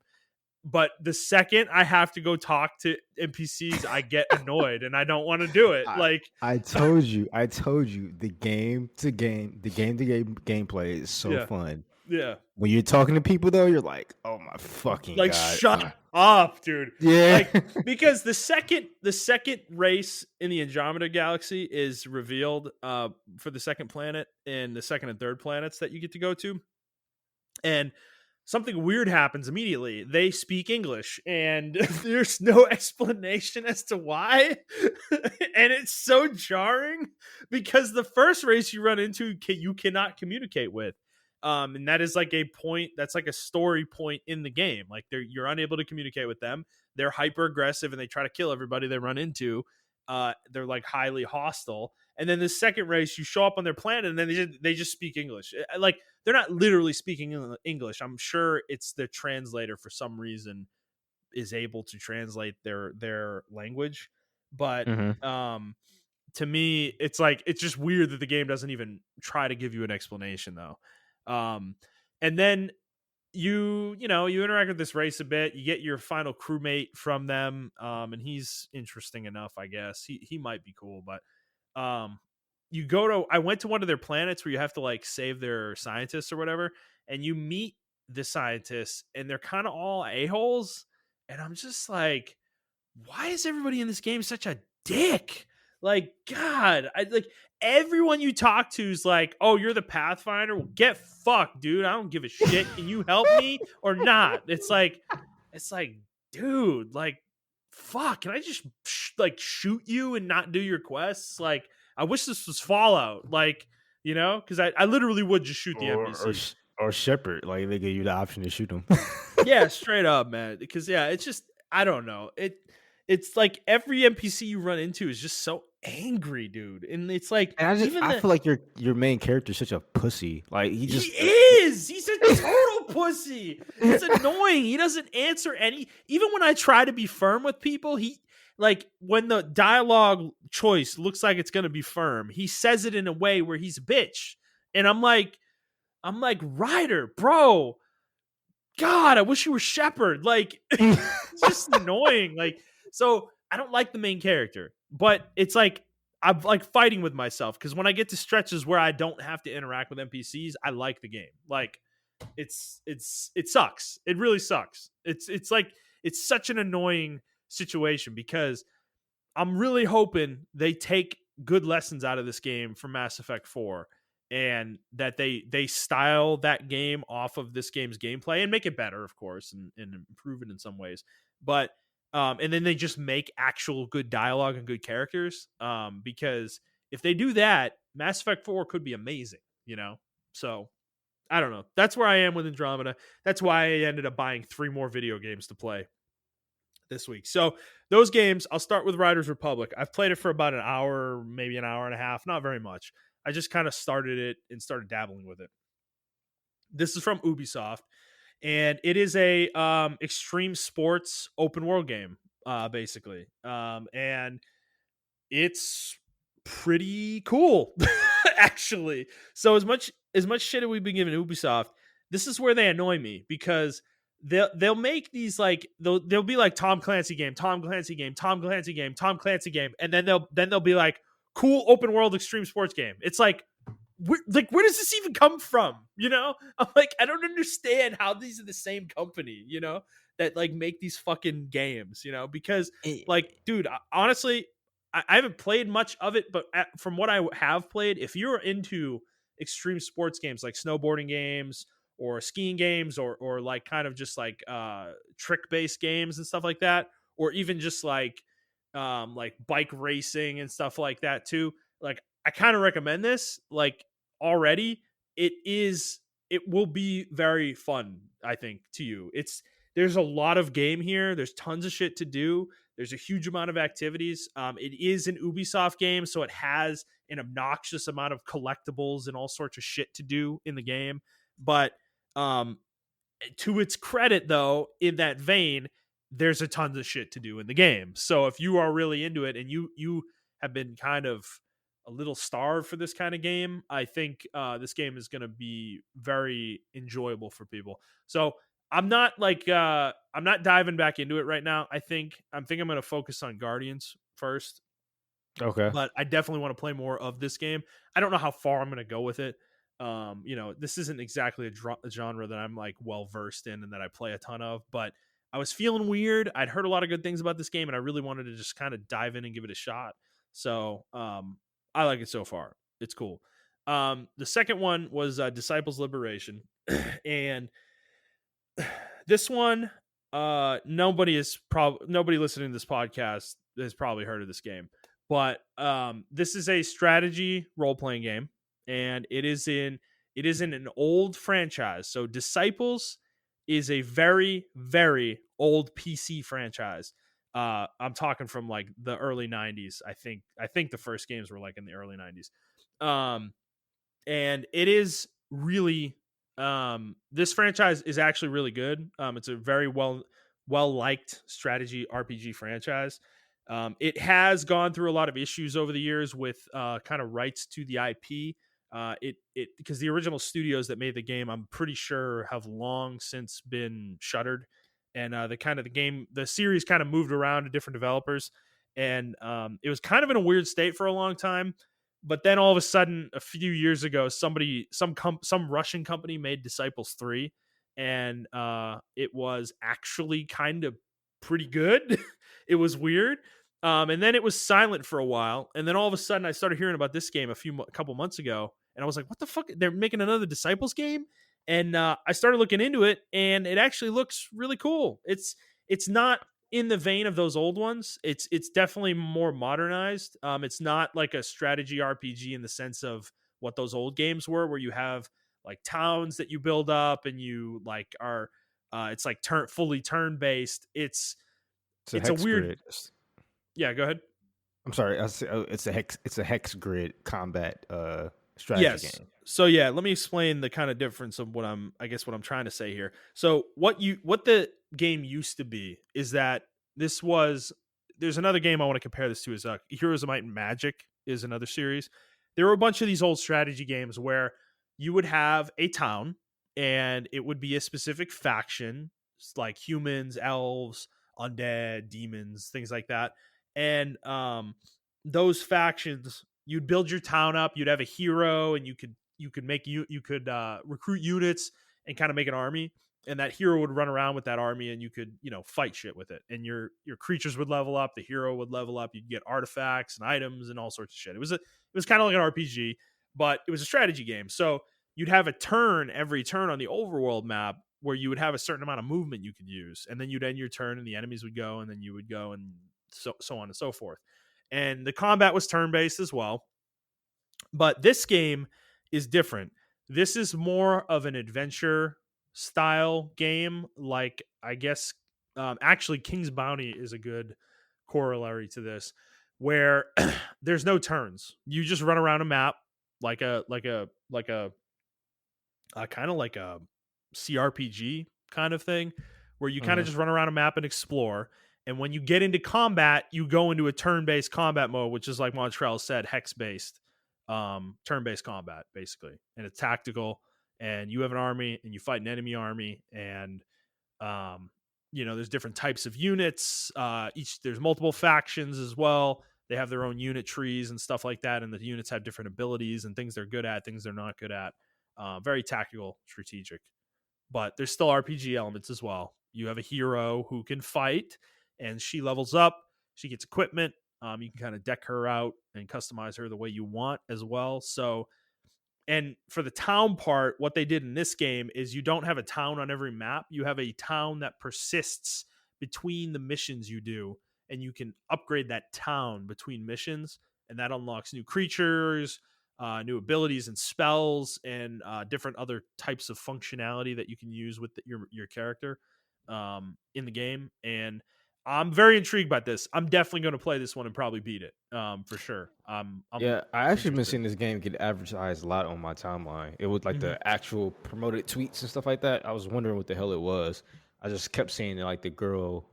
But the second I have to go talk to NPCs, I get annoyed and I don't want to do it. I Like, I told you the game to game gameplay is so yeah, fun. yeah. When you're talking to people though, you're like, "Oh my fucking Like, god." shut up, dude. Yeah. Like, because the second race in the Andromeda galaxy is revealed for the second planet and the second and third planets that you get to go to. And something weird happens immediately. They speak English and there's no explanation as to why. And it's so jarring because the first race you run into you cannot communicate with. And that is like a point, that's like a story point in the game. Like you're unable to communicate with them. They're hyper aggressive and they try to kill everybody they run into. They're like highly hostile. And then the second race, you show up on their planet and then they just speak English. Like, they're not literally speaking English. I'm sure it's the translator for some reason is able to translate their language. But Mhm. to me, it's like it's just weird that the game doesn't even try to give you an explanation though. And then you interact with this race a bit. You get your final crewmate from them, and he's interesting enough, I guess. He might be cool, but um I went to one of their planets where you have to like save their scientists or whatever, and you meet the scientists and they're kind of all a-holes, and I'm just like, why is everybody in this game such a dick? Like, God, I like everyone you talk to is like, oh, you're the Pathfinder. Well, get fucked, dude. I don't give a shit. Can you help me or not? It's like, dude, like, fuck. Can I just like shoot you and not do your quests? Like, I wish this was Fallout. Like, because I literally would just shoot the NPC. Or Shepherd, like they give you the option to shoot them. Yeah, straight up, man. Because yeah, it's just I don't know. It's like every NPC you run into is just so angry, dude. And it's like And even I the feel like your main character is such a pussy. Like he he just is. He's a total pussy. It's annoying. He doesn't answer any. Even when I try to be firm with people, he like when the dialogue choice looks like it's gonna be firm, he says it in a way where he's a bitch. And I'm like, Ryder, bro. God, I wish you were Shepherd. Like, it's just annoying. Like, so I don't like the main character, but it's like I'm like fighting with myself because when I get to stretches where I don't have to interact with NPCs, I like the game. Like, it sucks. It really sucks. It's like it's such an annoying situation because I'm really hoping they take good lessons out of this game from Mass Effect 4 and that they style that game off of this game's gameplay and make it better, of course, and improve it in some ways. But and then they just make actual good dialogue and good characters. Because if they do that, Mass Effect 4 could be amazing. So I don't know. That's where I am with Andromeda. That's why I ended up buying 3 more video games to play this week. So those games, I'll start with Riders Republic. I've played it for about an hour, maybe an hour and a half, not very much. I just kind of started it and started dabbling with it. This is from Ubisoft, and it is a extreme sports open world game, basically. And it's pretty cool, actually. So as much shit that we've been giving Ubisoft, this is where they annoy me because they'll make these like they'll be like Tom Clancy game, Tom Clancy game, Tom Clancy game, Tom Clancy game, and then they'll be like cool open world extreme sports game. It's like where does this even come from? I'm like, I don't understand how these are the same company, that like make these fucking games, because like, dude, honestly, I haven't played much of it, but from what I have played, if you're into extreme sports games like snowboarding games or skiing games or like kind of just like trick based games and stuff like that, or even just like bike racing and stuff like that too, like I kind of recommend this. Like already, it will be very fun, I think, to you. There's a lot of game here. There's tons of shit to do. There's a huge amount of activities. It is an Ubisoft game, so it has an obnoxious amount of collectibles and all sorts of shit to do in the game. But to its credit, though, in that vein, there's a tons of shit to do in the game. So if you are really into it and you have been kind of a little starved for this kind of game, I think this game is going to be very enjoyable for people. So I'm not like I'm not diving back into it right now. I'm going to focus on Guardians first, Okay. but I definitely want to play more of this game. I don't know how far I'm going to go with it. This isn't exactly a genre that I'm like well versed in and that I play a ton of, but I was feeling weird. I'd heard a lot of good things about this game, and I really wanted to just kind of dive in and give it a shot. So I like it so far. It's cool. The second one was Disciples Liberation, and this one, nobody listening to this podcast has probably heard of this game, but this is a strategy role playing game, and it is in an old franchise. So Disciples is a very very old PC franchise. I'm talking from like the early '90s. I think the first games were like in the early '90s. Um, and it is really this franchise is actually really good. It's a very well liked strategy RPG franchise. It has gone through a lot of issues over the years with kind of rights to the IP. It because the original studios that made the game, I'm pretty sure, have long since been shuttered, and the series kind of moved around to different developers, and it was kind of in a weird state for a long time. But then all of a sudden, a few years ago, some Russian company made Disciples 3, and it was actually kind of pretty good. It was weird. And then it was silent for a while, and then all of a sudden, I started hearing about this game a couple months ago, and I was like, "What the fuck? They're making another Disciples game?" And I started looking into it, and it actually looks really cool. It's not in the vein of those old ones. It's definitely more modernized. It's not like a strategy RPG in the sense of what those old games were, where you have like towns that you build up and you like are it's like fully turn based. It's a It's a hex weird. grid. Yeah, go ahead. I'm sorry. It's a hex grid combat strategy Yes. game. So yeah, let me explain the kind of difference of what I'm trying to say here. So what the game used to be is that this was there's another game I want to compare this to is Heroes of Might and Magic is another series. There were a bunch of these old strategy games where you would have a town and it would be a specific faction, like humans, elves, undead, demons, things like that. And those factions, you'd build your town up, you'd have a hero, and you could recruit units and kind of make an army, and that hero would run around with that army, and you could fight shit with it, and your creatures would level up, the hero would level up, you'd get artifacts and items and all sorts of shit. It was kind of like an RPG, but it was a strategy game. So you'd have a turn every turn on the overworld map where you would have a certain amount of movement you could use, and then you'd end your turn and the enemies would go, and then you would go, and so on and so forth. And the combat was turn based as well. But this game is different. This is more of an adventure style game. Like, I guess, actually, King's Bounty is a good corollary to this, where there's no turns. You just run around a map like a kind of like a CRPG kind of thing, where you kind of Hmm. just run around a map and explore. And when you get into combat, you go into a turn-based combat mode, which is like Montrell said, hex-based, turn-based combat, basically. And it's tactical, and you have an army, and you fight an enemy army, and um, there's different types of units. There's multiple factions as well. They have their own unit trees and stuff like that, and the units have different abilities and things they're good at, things they're not good at. Very tactical, strategic, but there's still RPG elements as well. You have a hero who can fight, and she levels up. She gets equipment. You can kind of deck her out and customize her the way you want as well. So, and for the town part, what they did in this game is you don't have a town on every map. You have a town that persists between the missions you do, and you can upgrade that town between missions, and that unlocks new creatures, new abilities and spells, and different other types of functionality that you can use with your character in the game. And I'm very intrigued by this. I'm definitely going to play this one and probably beat it for sure. I'm Yeah, I actually been interested. seeing this game get advertised a lot on my timeline. It was like Mm-hmm. the actual promoted tweets and stuff like that. I was wondering what the hell it was. I just kept seeing like the girl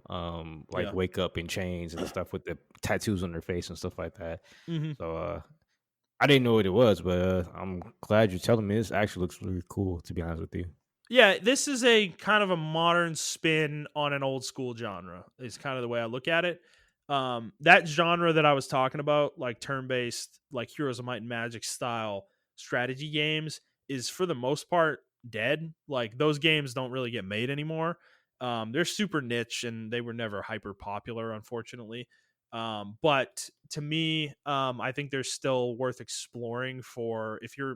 like Yeah. wake up in chains and stuff with the tattoos on her face and stuff like that. Mm-hmm. So I didn't know what it was, but I'm glad you're telling me. This actually looks really cool, to be honest with you. Yeah, this is a kind of a modern spin on an old school genre. Is kind of the way I look at it. That genre that I was talking about, like turn-based, like Heroes of Might and Magic style strategy games, is for the most part dead. Like those games don't really get made anymore. They're super niche and they were never hyper popular, unfortunately. But to me, I think they're still worth exploring for if you're,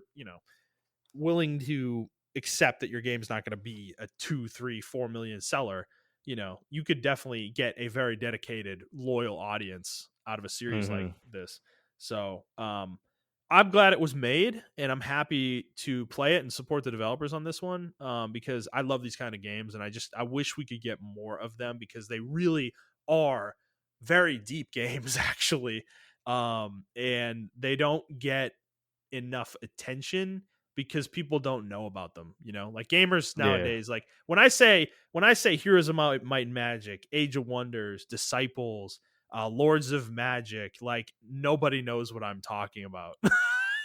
willing to accept that your game's not going to be a 2, 3, 4 million seller. You could definitely get a very dedicated, loyal audience out of a series like Hmm. this. So, I'm glad it was made, and I'm happy to play it and support the developers on this one, because I love these kind of games, and I wish we could get more of them because they really are very deep games, actually, and they don't get enough attention because people don't know about them. Like gamers Yeah. nowadays, like when I say Heroes of Might and Magic, Age of Wonders, Disciples, Lords of Magic, like nobody knows what I'm talking about.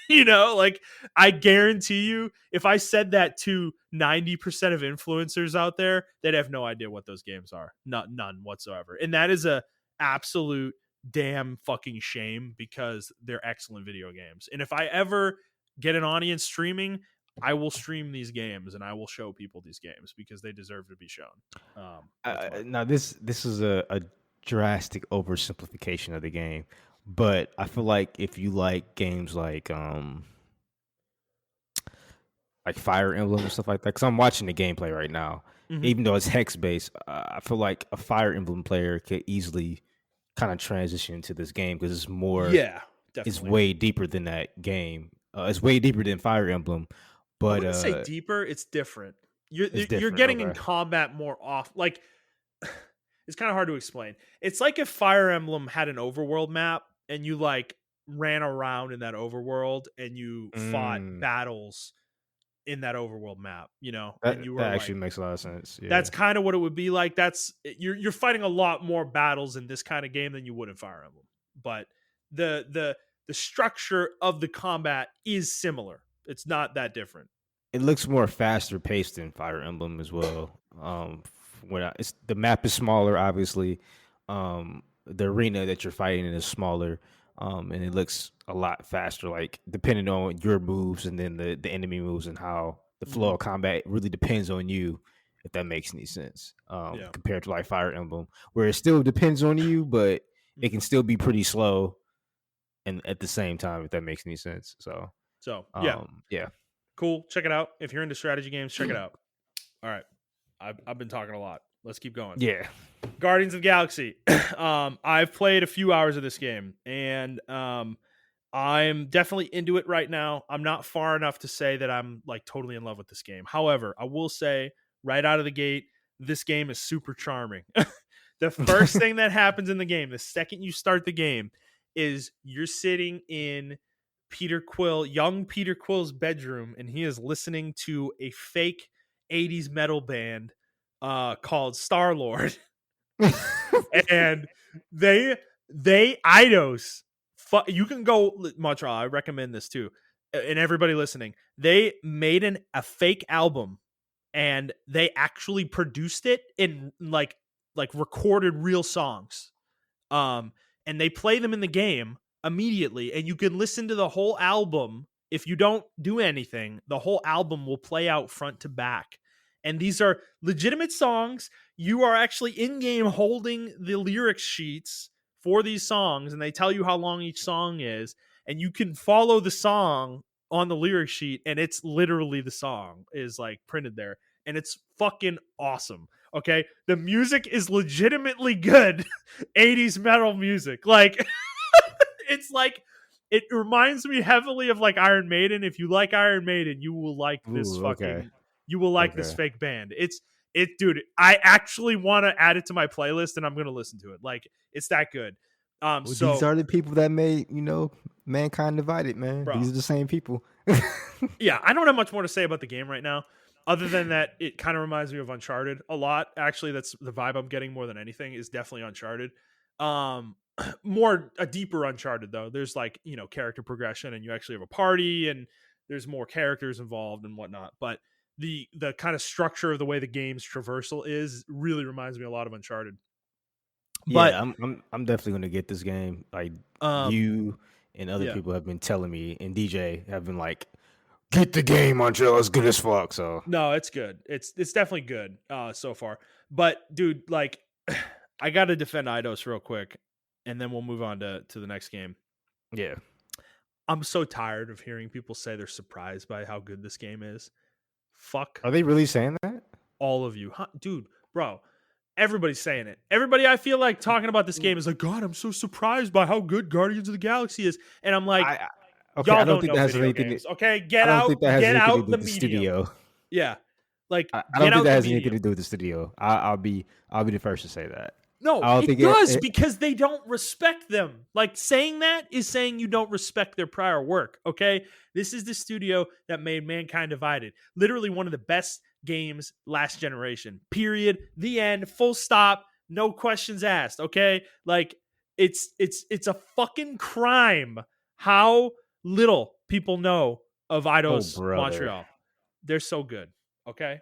Like I guarantee you, if I said that to 90% of influencers out there, they'd have no idea what those games are. None whatsoever. And that is a absolute damn fucking shame because they're excellent video games. And if I ever get an audience streaming, I will stream these games and I will show people these games because they deserve to be shown. That's my Now this is a drastic oversimplification of the game, but I feel like if you like games like Fire Emblem and stuff like that, because I'm watching the gameplay right now, Mhm. even though it's hex based, I feel like a Fire Emblem player could easily kind of transition into this game because Yeah, it's definitely. way deeper than that game. It's way deeper than Fire Emblem, I but wouldn't say deeper. It's different. You're it's you're different. getting in Okay. combat more off. Like it's kind of hard to explain. It's like if Fire Emblem had an overworld map and you like ran around in that overworld and you fought Mm, battles in that overworld map, and that you were that like actually makes a lot of sense. that's Yeah. kind of what it would be like. You're fighting a lot more battles in this kind of game than you would in Fire Emblem. But the structure of the combat is similar. It's not that different. It looks more faster paced than Fire Emblem as well. It's the map is smaller, obviously. The arena that you're fighting in is smaller, and it looks a lot faster. Like depending on your moves and then the enemy moves and how the flow Hmm. of combat really depends on you. If that makes any sense, Yeah. compared to like Fire Emblem, where it still depends on you, but it can Hmm. still be pretty slow, and at the same time, if that makes any sense. So, So yeah, yeah, cool. Check it out. If you're into strategy games, check it out. All right. I've been talking a lot. Let's keep going. yeah. Guardians of the Galaxy. I've played a few hours of this game, and I'm definitely into it right now. I'm not far enough to say that I'm like totally in love with this game. However, I will say right out of the gate, this game is super charming. The first thing that happens in the game, the second you start the game, is you're sitting in young Peter Quill's bedroom, and he is listening to a fake 80s metal band called Star Lord. And they Eidos, you can go Montreal. I recommend this too, and everybody listening. They made a fake album, and they actually produced it in like recorded real songs. Um, and they play them in the game immediately, and you can listen to the whole album. If you don't do anything, the whole album will play out front to back. And these are legitimate songs. You are actually in game holding the lyric sheets for these songs, and they tell you how long each song is, and you can follow the song on the lyric sheet, and it's literally the song is like printed there, and it's fucking awesome. Okay, the music is legitimately good. 80s metal music. Like it's like it reminds me heavily of like Iron Maiden. If you like Iron Maiden, Ooh, okay, you will like this okay. fake band. Dude, I actually want to add it to my playlist and I'm going to listen to it. Like it's that good. Well, these So, are the people that made mankind divided, man. bro. These are the same people. Yeah, I don't have much more to say about the game right now other than that it kind of reminds me of Uncharted a lot. Actually, that's the vibe I'm getting more than anything is definitely Uncharted. Um more a deeper Uncharted though. There's like, character progression and you actually have a party and there's more characters involved and whatnot. But the kind of structure of the way the game's traversal is really reminds me a lot of Uncharted. But Yeah, I'm definitely gonna get this game. Like um you and other yeah. people have been telling me, and DJ have been like, "Get the game, Montrell. It's good as fuck." So No, it's good. It's definitely good so far. But dude, like I got to defend Eidos real quick and then we'll move on to the next game. yeah, I'm so tired of hearing people say they're surprised by how good this game is. Fuck are they really saying that? all of you. Huh? Dude, bro, everybody's saying it. Everybody I feel like talking about this game is like, God, I'm so surprised by how good Guardians of the Galaxy is. And I'm like, Okay. I y'all don't don't think know that has video anything. games. Okay, I don't think that has get anything to out do the with the medium. studio. Yeah. Like I don't get think out that the has anything to medium. do with the studio. I'll be the first to say that. No, I don't it think does because they don't respect them. Like saying that is saying you don't respect their prior work. Okay. This is the studio that made Mankind Divided. Literally one of the best games last generation. Period. The end. Full stop. No questions asked. Okay. Like it's a fucking crime how little people know of Oh Eidos brother, Montreal. They're so good. Okay.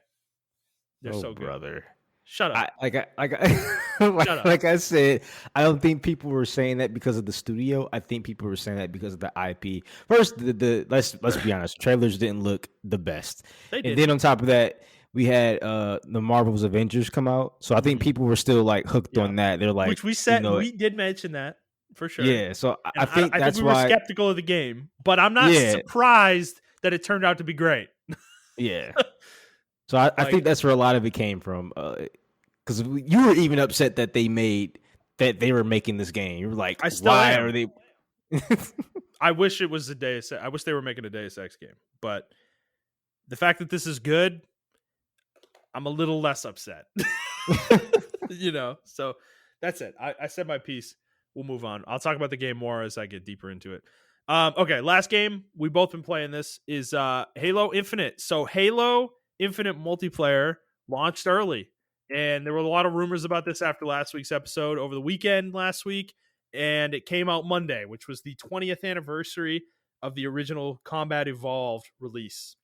They're oh so good. brother. Shut up. Shut up. Like I said, I don't think people were saying that because of the studio. I think people were saying that because of the IP. First, the let's be honest, trailers didn't look the best, They and then didn't. on top of that, we had the Marvel's Avengers come out. So I think Mhm. people were still like hooked Yeah. on that. They're like, Which we said we did mention that for sure. yeah. So I And think I think that's we were why, skeptical of the game, but I'm not yeah, surprised that it turned out to be great. yeah. So I Like think that's where a lot of it came from. Because you were even upset that they were making this game. You were like, I still why are am. they? I wish it was a Deus Ex. I wish they were making a Deus Ex game. But the fact that this is good, I'm a little less upset. So that's it. I said my piece. We'll move on. I'll talk about the game more as I get deeper into it. Okay, last game we both been playing this is Halo Infinite. So Halo Infinite multiplayer launched early, and there were a lot of rumors about this after last week's episode over the weekend last week, and it came out Monday, which was the 20th anniversary of the original Combat Evolved release.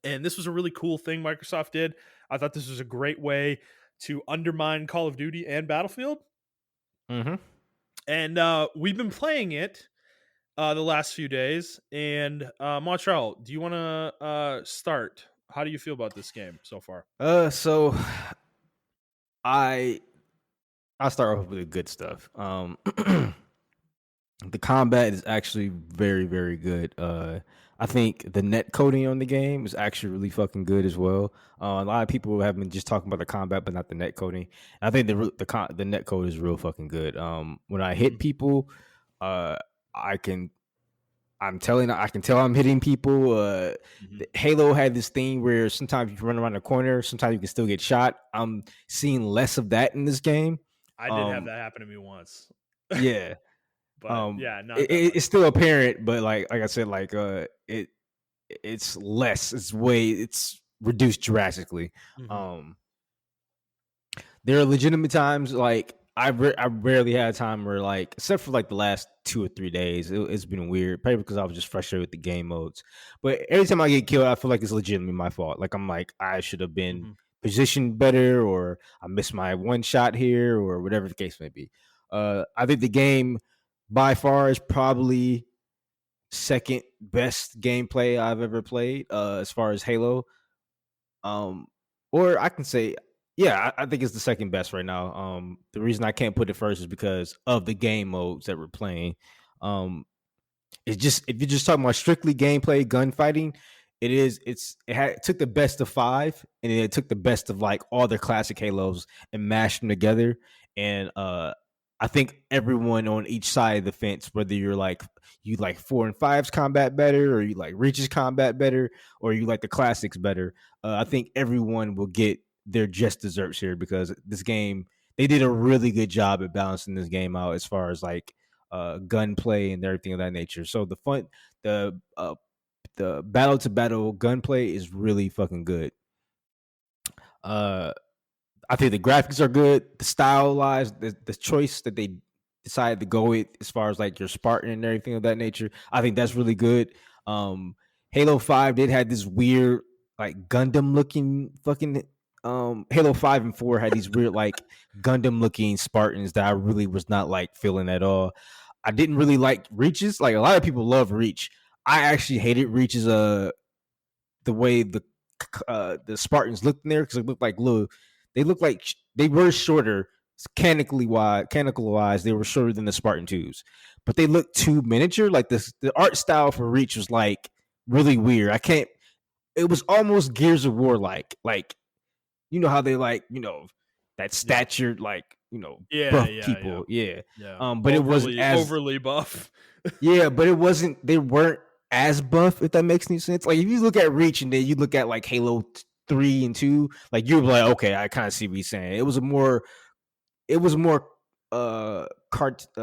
And this was a really cool thing Microsoft did. I thought this was a great way to undermine Call of Duty and Battlefield. Mm-hmm. And we've been playing it the last few days. And Montreal, do you want to start? How do you feel about this game so far? So I I'll start off with the good stuff. The combat is actually very, very good. I think the net coding on the game is actually really fucking good as well. A lot of people have been just talking about the combat, but not the net coding. I think the net code is real fucking good. When I hit people, uh, I can I can tell I'm hitting people. Halo had this thing where sometimes you can run around the corner, sometimes you can still get shot. I'm seeing less of that in this game. I did have Um, that happen to me once. yeah. But yeah, not that It's much. still apparent, but like I said, like it's less. It's reduced drastically. Mhm. Um, there are legitimate times like I rarely had a time where like except for like the last 2 or 3 days, it's been weird. Probably because I was just frustrated with the game modes. But every time I get killed, I feel like it's legitimately my fault. Like I'm like I should have been Mhm. positioned better, or I missed my one shot here, or whatever the case may be. I think the game by far is probably second best gameplay I've ever played as far as Halo. Um, or I can say, yeah, I think it's the second best right now. The reason I can't put it first is because of the game modes that we're playing. Um, it's just if you're just talking about strictly gameplay, gunfighting, it took the best of five and it took the best of like all the classic Halos and mashed them together. And I think everyone on each side of the fence, whether you like 4 and 5's combat better, or you like Reach's combat better, or you like the classics better, I think everyone will get their just desserts here because this game they did a really good job at balancing this game out as far as like gunplay and everything of that nature. So the battle to battle gunplay is really fucking good. Uh, I think the graphics are good. The stylized, the choice that they decided to go with as far as like your Spartan and everything of that nature, I think that's really good. Um, Halo 5 did have this weird. like Gundam looking fucking Halo 5 and 4 had these weird like Gundam looking Spartans that I really was not like feeling at all. I didn't really like Reach's. Like a lot of people love Reach. I actually hated Reach's the way the Spartans looked in there because it looked like little. They looked like they were shorter canonical wise. They were shorter than the Spartan twos, but they looked too miniature. Like the art style for Reach was like really weird. I can't. It was almost Gears of War like you know how they like that Yeah. statured like Yeah, buff yeah, yeah. people, yeah. Yeah. But it wasn't as Overly buff. yeah, but it wasn't. They weren't as buff. If that makes any sense. Like if you look at Reach and then you look at like Halo 3 and 2, like you're like, okay, I kind of see what he's saying. It was more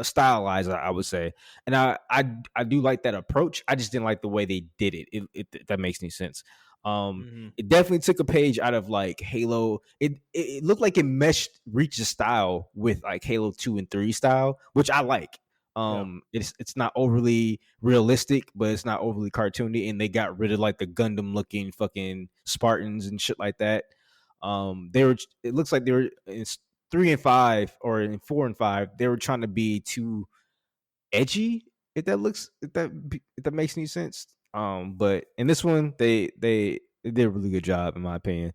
stylized, I would say, and I do like that approach. I just didn't like the way they did it. If that makes any sense. Mm-hmm. It definitely took a page out of like Halo. It looked like it meshed Reach's style with like Halo 2 and 3 style, which I like. Yeah. It's not overly realistic, but it's not overly cartoony, and they got rid of like the Gundam looking fucking Spartans and shit like that. They were. It looks like they were. It's 3 and 5 or in 4 and 5. They were trying to be too edgy. If that makes any sense. But in this one, they did a really good job in my opinion.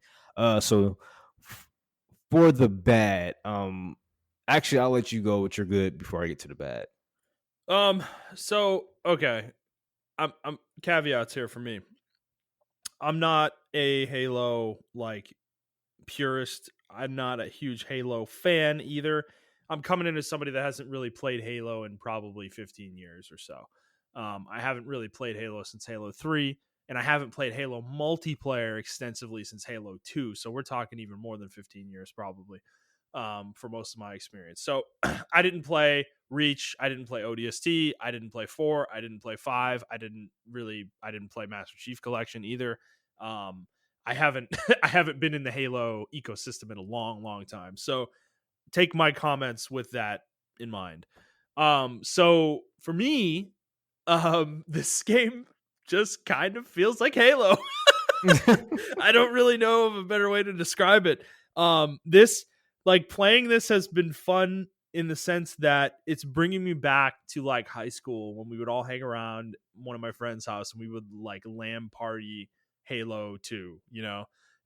So for the bad, actually, I'll let you go with your good before I get to the bad. So okay. I'm caveats here for me. I'm not a Halo like purist. I'm not a huge Halo fan either. I'm coming in as somebody that hasn't really played Halo in probably 15 years or so. I haven't really played Halo since Halo 3, and I haven't played Halo multiplayer extensively since Halo 2. So we're talking even more than 15 years probably for most of my experience. So I didn't play Reach. I didn't play ODST. I didn't play 4. I didn't play 5. I didn't play Master Chief Collection either. I haven't I haven't been in the Halo ecosystem in a long, long time. So take my comments with that in mind. So for me, this game just kind of feels like Halo. I don't really know of a better way to describe it. This like playing this has been fun in the sense that it's bringing me back to like high school when we would all hang around one of my friends' house and we would like LAN party Halo 2,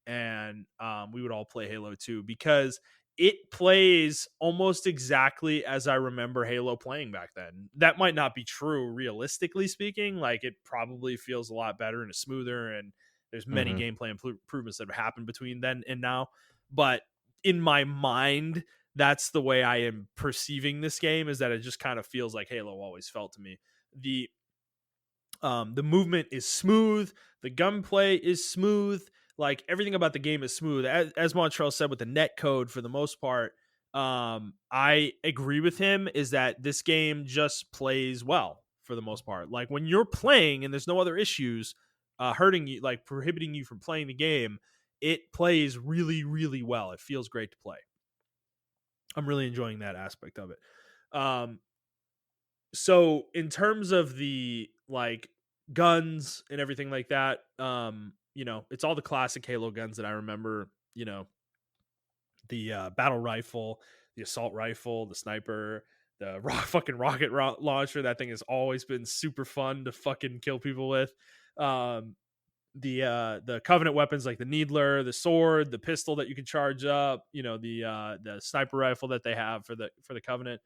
and we would all play Halo 2 because it plays almost exactly as I remember Halo playing back then. That might not be true realistically speaking. Like it probably feels a lot better and smoother, and there's many Mm-hmm. gameplay improvements that have happened between then and now. But in my mind, that's the way I am perceiving this game, is that it just kind of feels like Halo always felt to me. The movement is smooth, the gunplay is smooth, like everything about the game is smooth. As Montrell said with the net code for the most part, I agree with him, is that this game just plays well for the most part. Like when you're playing and there's no other issues hurting you, like prohibiting you from playing the game, it plays really, really well. It feels great to play. I'm really enjoying that aspect of it. Um, so in terms of the like guns and everything like that, it's all the classic Halo guns that I remember. The battle rifle, the assault rifle, the sniper, the fucking rocket launcher. That thing has always been super fun to fucking kill people with. Um, the Covenant weapons like the Needler, the sword, the pistol that you can charge up, the sniper rifle that they have for the Covenant.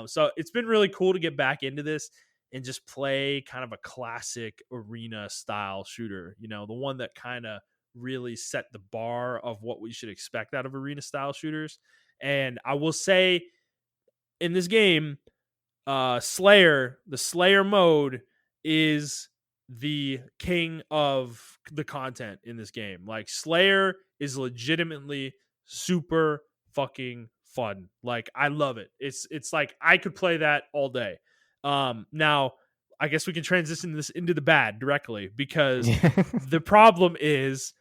So it's been really cool to get back into this and just play kind of a classic arena style shooter, the one that kind of really set the bar of what we should expect out of arena style shooters. And I will say in this game, the Slayer mode is the king of the content in this game. Like Slayer is legitimately super fucking fun. Like I love it. It's like I could play that all day. Now I guess we can transition this into the bad directly, because Yeah. the problem is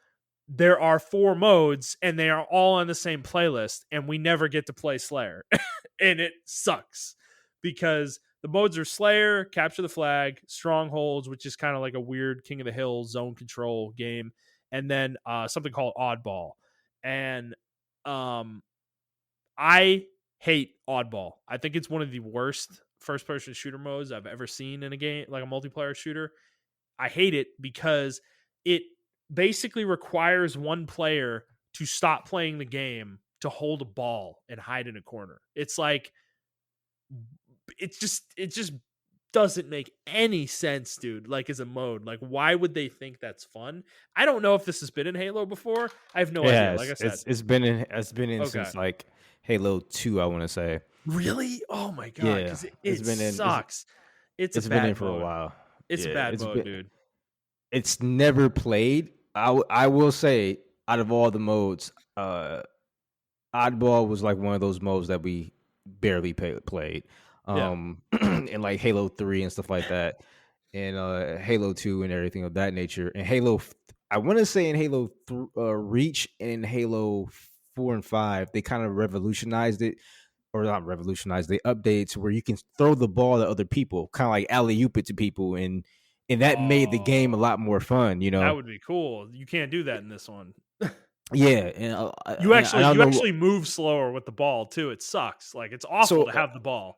there are 4 modes and they are all on the same playlist and we never get to play Slayer. And it sucks because the modes are Slayer, Capture the Flag, Strongholds, which is kind of like a weird King of the Hill zone control game, and then something called Oddball. And I hate Oddball. I think it's one of the worst first person shooter modes I've ever seen in a game, like a multiplayer shooter. I hate it because it basically requires one player to stop playing the game to hold a ball and hide in a corner. It's like it just doesn't make any sense, dude. Like as a mode, like why would they think that's fun? I don't know if this has been in Halo before. I have no It idea. Like has. I said, It's been in okay, since like Halo 2, I want to say. really? Oh my god, Yeah, because it sucks. It's a it's been in bad for a mode. while. It's a Yeah, bad mode, dude. it's never played. I will say, out of all the modes, Oddball was like one of those modes that we barely played. Yeah. In like Halo 3 and stuff like that, and Halo 2 and everything of that nature. And I want to say in Reach and Halo 4 and 5, they kind of revolutionized it, or not revolutionized. They updated to where you can throw the ball at other people, kind of like alley oop it to people, and that made the game a Oh, lot more fun. that would be cool. You can't do that in this one. Yeah, and I don't You know. actually move slower with the ball too. It sucks. Like it's awful So to have the ball.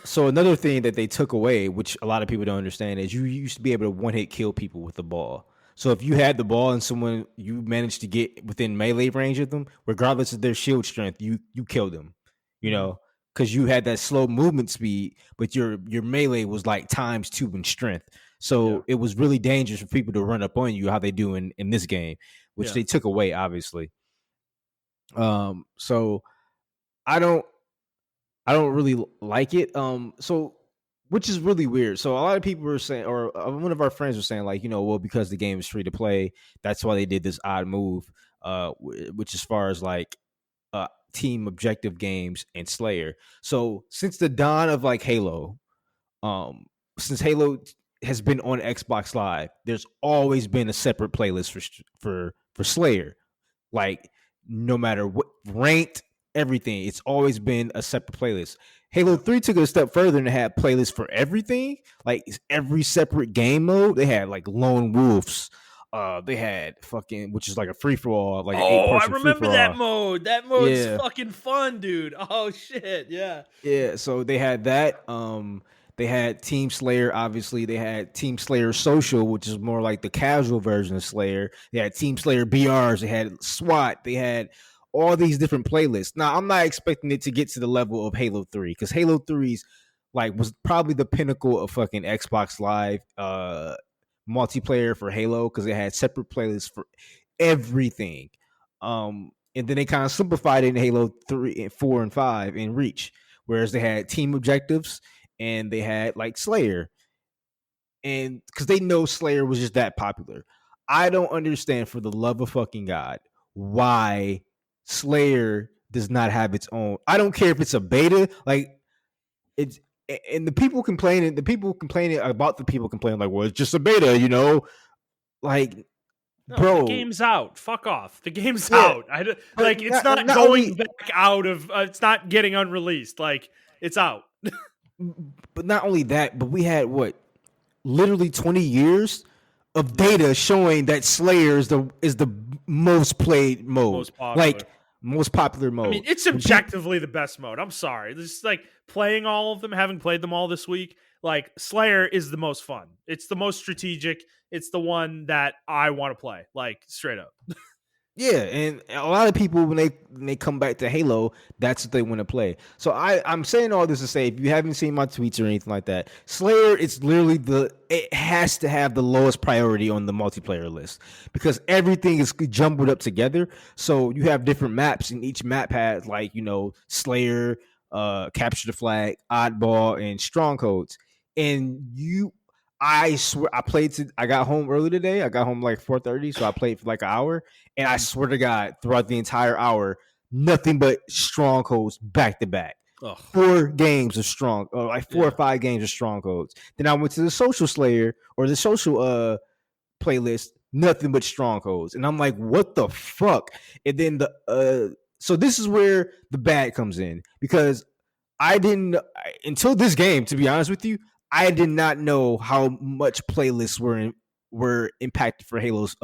So another thing that they took away, which a lot of people don't understand, is you used to be able to one hit kill people with the ball. So if you had the ball and someone you managed to get within melee range of them, regardless of their shield strength, you killed them. You Mhm. know, because you had that slow movement speed, but your melee was like times 2 in strength. Yeah. So it was really dangerous for people to run up on you, how they do in this game, which Yeah. they took away, obviously. So I don't I don't really like it. So which is really weird. So a lot of people were saying, or one of our friends was saying, like, well, because the game is free to play, that's why they did this odd move. Which as far as like team objective games and Slayer. So since the dawn of like Halo, um, since Halo has been on Xbox Live, there's always been a separate playlist for Slayer. Like no matter what ranked, everything, it's always been a separate playlist. Halo Yeah. 3 took it a step further and had playlists for everything, like every separate game mode. They had like Lone Wolves. They had fucking, which is like a free for all, like an eight Oh, I person free remember for that all. mode. That mode's Yeah, fucking fun, dude. Oh shit. Yeah. yeah. So they had that. They had Team Slayer. Obviously, they had Team Slayer Social, which is more like the casual version of Slayer. They had Team Slayer BRs. They had SWAT. They had all these different playlists. Now, I'm not expecting it to get to the level of Halo 3 because Halo 3's like was probably the pinnacle of fucking Xbox Live multiplayer for Halo because it had separate playlists for everything. And then they kind of simplified it in Halo 3 and 4 and 5 in Reach, whereas they had team objectives and they had like Slayer. And because they know Slayer was just that popular. I don't understand, for the love of fucking God, why Slayer does not have its own. I don't care if it's a beta, like it's, and the people complaining about the people complaining, like, well, it's just a beta, like, No, the bro, game's out. Fuck off. The game's yeah, out. but Like it's not not going only, back out of. It's not getting unreleased. Like it's out. but not only that, but we had what, literally 20 years of data showing that Slayer is the most played mode, Most popular. like most popular I mean, mode. it's When people, objectively the best mode. I'm sorry. This is like playing all of them, having played them all this week. Like Slayer is the most fun. It's the most strategic. It's the one that I want to play. Like straight up. yeah, and a lot of people when they come back to Halo, that's what they want to play. So I'm saying all this to say, if you haven't seen my tweets or anything like that, Slayer, it's literally it has to have the lowest priority on the multiplayer list because everything is jumbled up together. So you have different maps, and each map has like Slayer, Capture the Flag, Oddball, and Strongholds, and I swear I got home early today. I got home like 4:30, so I played for like an hour. And I swear to God, throughout the entire hour, nothing but strongholds back to back. Ugh. 4 games of strong, or like 4 or 5 games of strongholds. Then I went to the social Slayer or the social playlist, nothing but strongholds. And I'm like, what the fuck? And then so this is where the bad comes in because I didn't until this game, to be honest with you, I did not know how much playlists were impacted for Halo's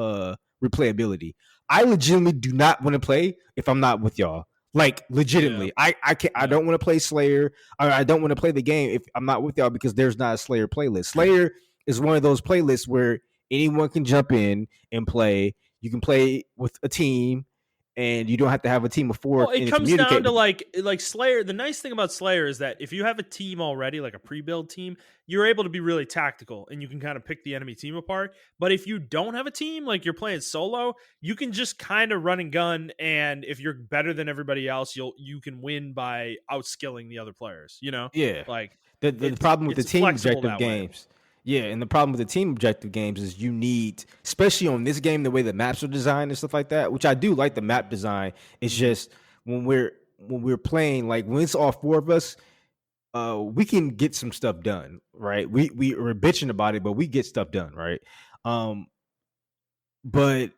replayability. I legitimately do not want to play if I'm not with y'all. Like Yeah. legitimately, I can't. I Yeah. don't want to play Slayer. Or I don't want to play the game if I'm not with y'all because there's not a Slayer playlist. Slayer is one of those playlists where anyone can jump in and play. You can play with a team, and you don't have to have a team of four Well, it and comes down communicate. to like Slayer. The nice thing about Slayer is that if you have a team already, like a pre-build team, you're able to be really tactical and you can kind of pick the enemy team apart. But if you don't have a team, like you're playing solo, you can just kind of run and gun. And if you're better than everybody else, you can win by outskilling the other players. You know, Yeah. like The problem with the it's team flexible objective that way. games. Yeah, and the problem with the team objective games is you need, especially on this game, the way the maps are designed and stuff like that, which I do like the map design. It's Mm-hmm. just when we're playing, like when it's all four of us, we can get some stuff done, right? We are bitching about it, but we get stuff done, right? Um, but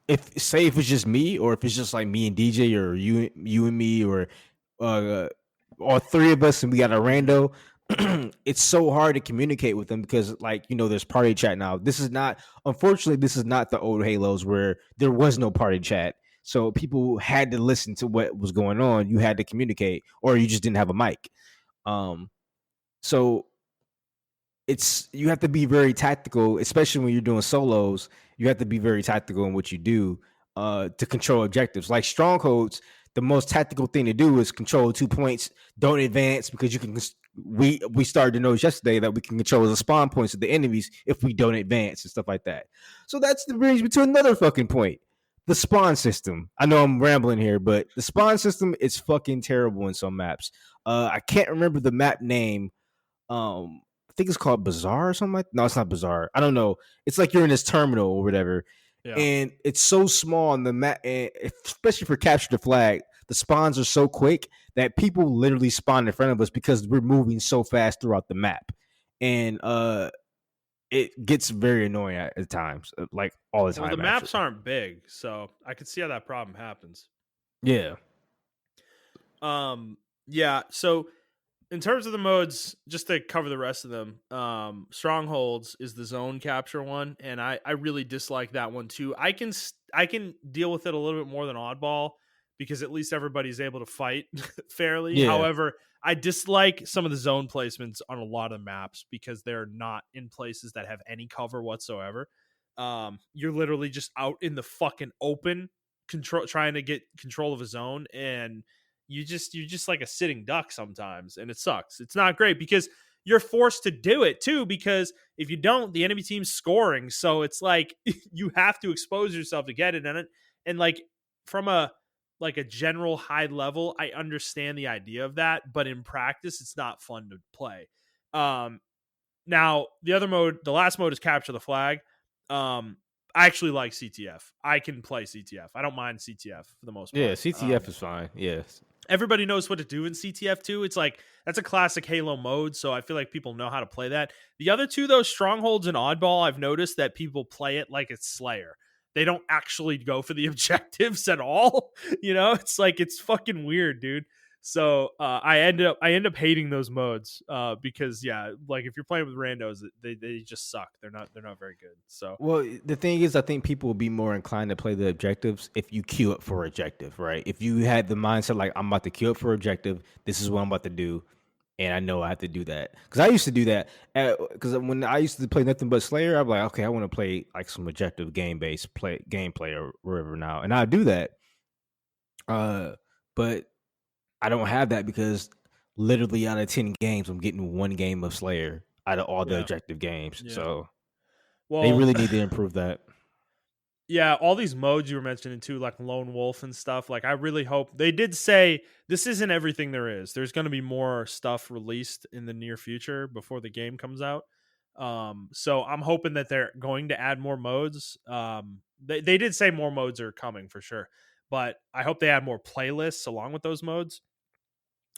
if it's just me, or if it's just like me and DJ, or you and me, or uh all three of us and we got a Mm-hmm. rando, it's so hard to communicate with them because, like, there's party chat now. Unfortunately, this is not the old Halos where there was no party chat. So people had to listen to what was going on. You had to communicate, or you just didn't have a mic. Um, so you have to be very tactical, especially when you're doing solos. You have to be very tactical in what you do to control objectives. Like strongholds, the most tactical thing to do is control 2 points. Don't advance because you can. We started to notice yesterday that we can control the spawn points of the enemies if we don't advance and stuff like that. So that's the brings me to another fucking point. The spawn system. I know I'm rambling here, but the spawn system is fucking terrible in some maps. I can't remember the map name. I think it's called Bazaar or something like. No, it's not Bazaar. I don't know. It's like you're in this terminal or whatever, Yeah. and it's so small on the map, especially for capture the flag. The spawns are so quick that people literally spawn in front of us because we're moving so fast throughout the map, and it gets very annoying at times, like all the Well, the time maps actually. aren't big, so I could see how that problem happens. Yeah, Um, yeah. So in terms of the modes, just to cover the rest of them, strongholds is the zone capture one, and I really dislike that one too. I can deal with it a little bit more than oddball because at least everybody's able to fight fairly. yeah, However, I dislike some of the zone placements on a lot of maps because they're not in places that have any cover whatsoever. You're literally just out in the fucking open, control trying to get control of a zone, and you're just like a sitting duck sometimes, and it sucks. It's not great because you're forced to do it too, because if you don't, the enemy team's scoring. So it's like you have to expose yourself to get it in it. And like from a general high level, I understand the idea of that, but in practice, it's not fun to play. Um Now the last mode is capture the flag. I actually like CTF. I can play CTF. I don't mind CTF for the most yeah. part. CTF is fine. Yes. Everybody knows what to do in CTF too. It's like that's a classic Halo mode, so I feel like people know how to play that. The other two, though, Strongholds and Oddball, I've noticed that people play it like it's Slayer. They don't actually go for the objectives at all. It's like it's fucking weird, dude. So I end up hating those modes because yeah, like if you're playing with randos, they just suck. They're not very good. So Well, the thing is, I think people will be more inclined to play the objectives if you queue up for objective, right? If you had the mindset like I'm about to queue up for objective, this is what I'm about to do, and I know I have to do that because I used to do that. Because when I used to play nothing but Slayer, I'm like, okay, I want to play like some objective game-based gameplay or whatever now, and I do that. But I don't have that because literally out of 10 games, I'm getting one game of Slayer out of all the yeah, objective games. yeah. So they Well, really need to improve that. yeah, all these modes you were mentioning too, like Lone Wolf and stuff. Like, I really hope they did say this isn't everything there is. There's going to be more stuff released in the near future before the game comes out. So I'm hoping that they're going to add more modes. They did say more modes are coming for sure, but I hope they add more playlists along with those modes.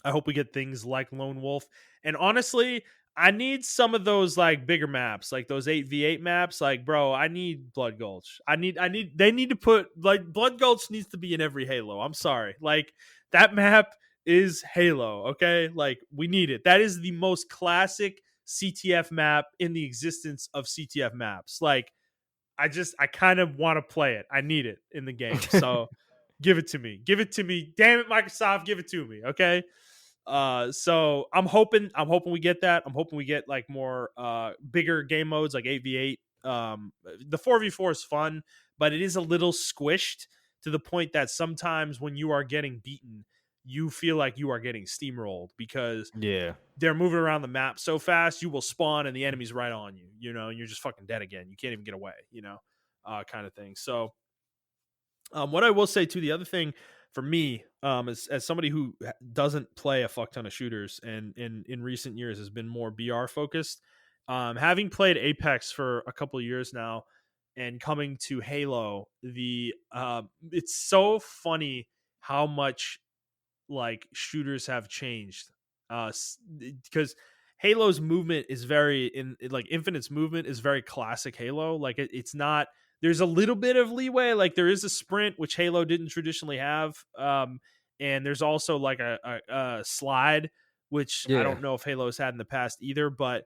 I hope we get things like Lone Wolf. And honestly, I need some of those like bigger maps, like those 8v8 maps. Like, bro, I need Blood Gulch. They need to put like Blood Gulch needs to be in every Halo. I'm sorry. Like, that map is Halo, okay? Like, we need it. That is the most classic CTF map in the existence of CTF maps. Like, I kind of want to play it. I need it in the game. So give it to me. Give it to me. Damn it, Microsoft, give it to me. Okay. So I'm hoping we get that. I'm hoping we get like more bigger game modes like 8v8. The 4v4 is fun, but it is a little squished to the point that sometimes when you are getting beaten, you feel like you are getting steamrolled because Yeah. they're moving around the map so fast, you will spawn and the enemy's right on you, and you're just fucking dead again. You can't even get away, kind of thing. So, what I will say too, the other thing for me, as somebody who doesn't play a fuck ton of shooters and in recent years has been more BR focused, having played Apex for a couple of years now and coming to Halo, it's so funny how much like shooters have changed because Halo's movement is very like Infinite's movement is very classic Halo. Like it's not, there's a little bit of leeway, like there is a sprint which Halo didn't traditionally have, and there's also like a slide which I Yeah. don't know if Halo's had in the past either, but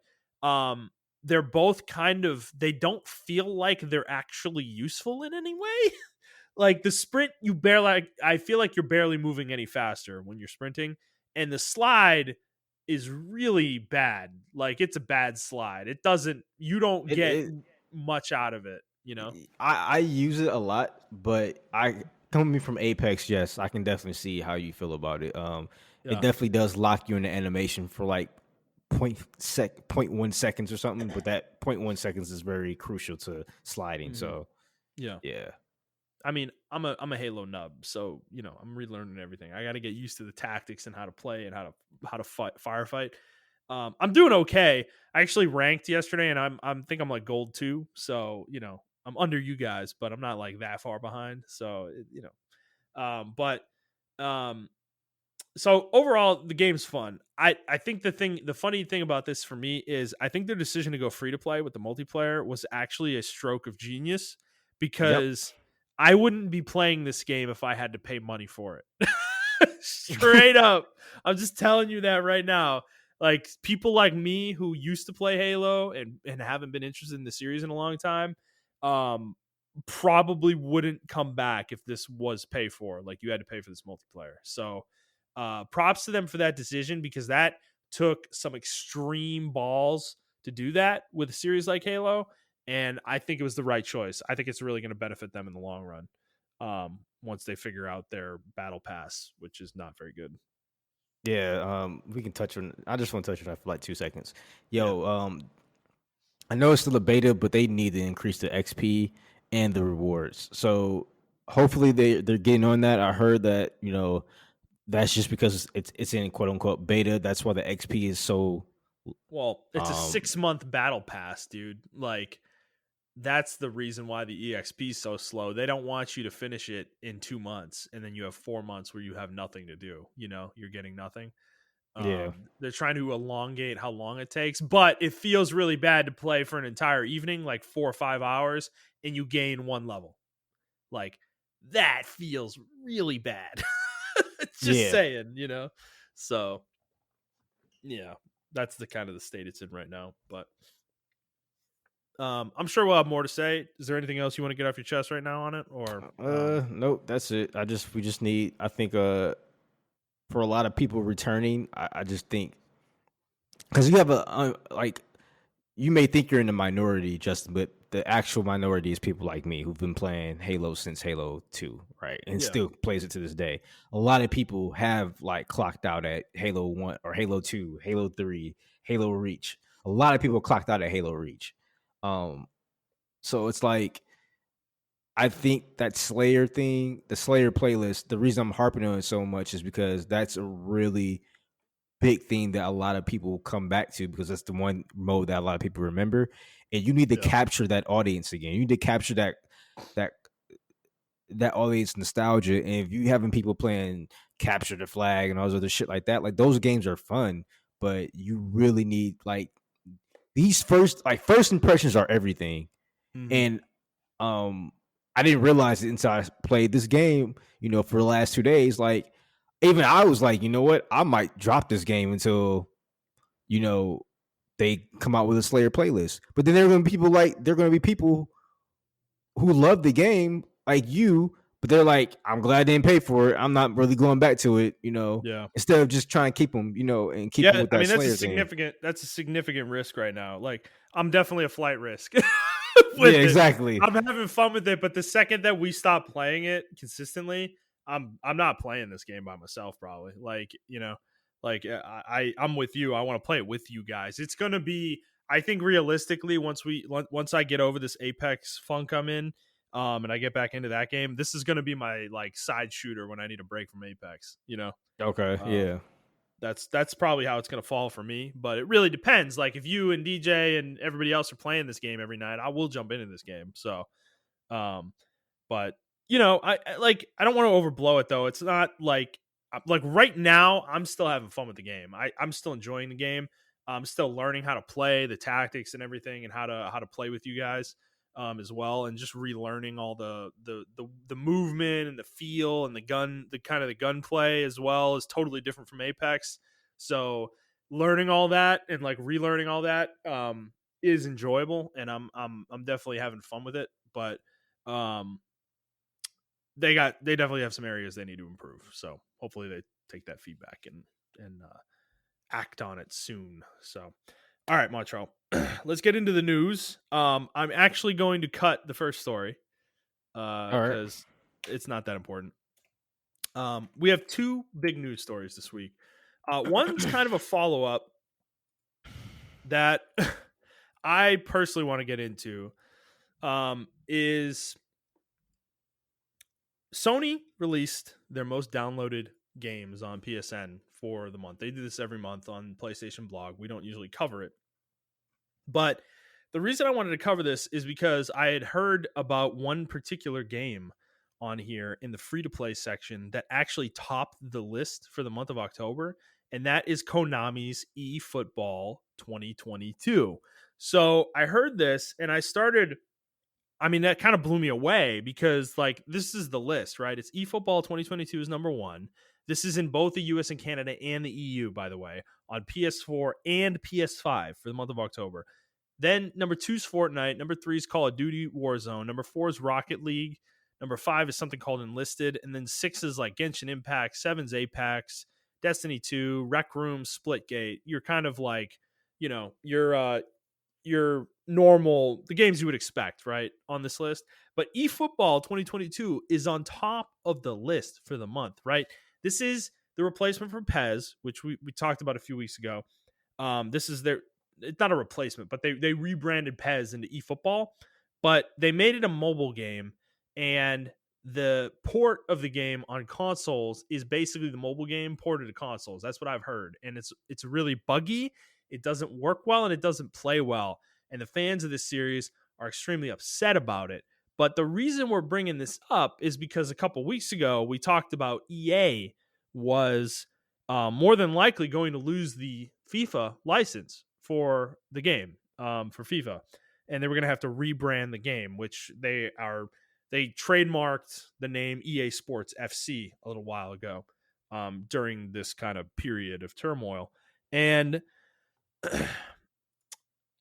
they're both kind of, they don't feel like they're actually useful in any way. Like the sprint, I feel like you're barely moving any faster when you're sprinting, and the slide is really bad. Like it's a bad slide. You don't It, get it much out of it. I use it a lot, but I coming from Apex, yes, I can definitely see how you feel about it. It Yeah. definitely does lock you in the animation for like point 1 seconds or something, but that point 1 seconds is very crucial to sliding. Mhm. So Yeah. yeah. I mean, I'm a Halo nub, so I'm relearning everything. I got to get used to the tactics and how to play and how to firefight. I'm doing okay. I actually ranked yesterday, and I'm think I'm like gold 2, so I'm under you guys, but I'm not like that far behind. So but um, so overall the game's fun. I think the funny thing about this for me is I think their decision to go free to play with the multiplayer was actually a stroke of genius Yep. because I wouldn't be playing this game if I had to pay money for it. Straight up. I'm just telling you that right now. Like people like me who used to play Halo and haven't been interested in the series in a long time, um, probably wouldn't come back if this was pay for. Like you had to pay for this multiplayer. So props to them for that decision because that took some extreme balls to do that with a series like Halo. And I think it was the right choice. I think it's really going to benefit them in the long run once they figure out their battle pass, which is not very good. Yeah, we can touch on. I just want to touch on that for like 2 seconds. Yeah. Yo, I know it's still a beta, but they need to increase the XP and the rewards. So hopefully they're getting on that. I heard that that's just because it's in quote unquote beta. That's why the XP is so Well, it's a um 6-month battle pass, dude. Like, that's the reason why the EXP is so slow. They don't want you to finish it in 2 months and then you have 4 months where you have nothing to do. You're getting nothing. yeah. They're trying to elongate how long it takes, but it feels really bad to play for an entire evening, like 4 or 5 hours, and you gain 1 level. Like that feels really bad. Just Yeah. saying. So yeah, that's the kind of the state it's in right now. But I'm sure we'll have more to say. Is there anything else you want to get off your chest right now on it, or Nope, that's it. We just need, I think for a lot of people returning, I just think because you have like you may think you're in the minority, Justin, but the actual minority is people like me who've been playing Halo since Halo 2, right? And yeah, still plays it to this day. A lot of people have like clocked out at Halo 1 or Halo 2, Halo 3, Halo Reach. A lot of people clocked out at Halo Reach. Um, so it's like I think that Slayer thing, the Slayer playlist, the reason I'm harping on it so much is because that's a really big thing that a lot of people come back to because that's the one mode that a lot of people remember. And you need to yeah, capture that audience again. You need to capture that that audience nostalgia. And if you having people playing capture the flag and all those other shit like that, like those games are fun, but you really need like these first impressions are everything. hmm, And I didn't realize it until I played this game, for the last 2 days. Like, even I was like, you know what? I might drop this game until, you know, they come out with a Slayer playlist. But then there are gonna be people who love the game like you, but they're like, I'm glad I didn't pay for it. I'm not really going back to it, Yeah. instead of just trying to keep them, and keep them Yeah, with I that mean Slayer thing. that's a significant risk right now. Like I'm definitely a flight risk Yeah, with it. exactly. I'm having fun with it, but the second that we stop playing it consistently, I'm not playing this game by myself probably. Like, I'm with you. I want to play it with you guys. It's going to be I think realistically once I get over this Apex funk I'm in and I get back into that game, this is going to be my like side shooter when I need a break from Apex. Okay, Um yeah. that's probably how it's going to fall for me, but it really depends. Like if you and DJ and everybody else are playing this game every night, I will jump into this game. So, um, but I don't want to overblow it though. It's not like right now I'm still having fun with the game. I'm still enjoying the game. I'm still learning how to play the tactics and everything, and how to play with you guys as well, and just relearning all the movement and the feel and the kind of the gunplay as well is totally different from Apex. So learning all that and like relearning all that is enjoyable, and I'm definitely having fun with it. But um, they definitely have some areas they need to improve. So hopefully they take that feedback and act on it soon. So all right, Montrell, let's get into the news. I'm actually going to cut the first story All right. because it's not that important. We have two big news stories this week. One's kind of a follow up that I personally want to get into. Is Sony released their most downloaded games on PSN for the month. They do this every month on PlayStation Blog. We don't usually cover it. But the reason I wanted to cover this is because I had heard about one particular game on here in the free to play section that actually topped the list for the month of October, and that is Konami's eFootball 2022. So I heard this and that kind of blew me away because like this is the list, right? It's eFootball 2022 is number 1. This is in both the US and Canada and the EU, by the way, on PS4 and PS5 for the month of October. Then number 2 is Fortnite, number 3 is Call of Duty Warzone, number 4 is Rocket League, number 5 is something called Enlisted, and then 6 is like Genshin Impact, 7's Apex, Destiny 2, Rec Room, Splitgate. You're kind of like, your normal the games you would expect, right, on this list. But eFootball 2022 is on top of the list for the month, right? This is the replacement for PES, which we talked about a few weeks ago. This is their it's not a replacement, but they rebranded PES into eFootball, but they made it a mobile game, and the port of the game on consoles is basically the mobile game ported to consoles. That's what I've heard, and it's really buggy. It doesn't work well and it doesn't play well. And the fans of this series are extremely upset about it. But the reason we're bringing this up is because a couple weeks ago we talked about EA was more than likely going to lose the FIFA license for the game, for FIFA, and they were going to have to rebrand the game, which they trademarked the name EA Sports FC a little while ago, during this kind of period of turmoil. And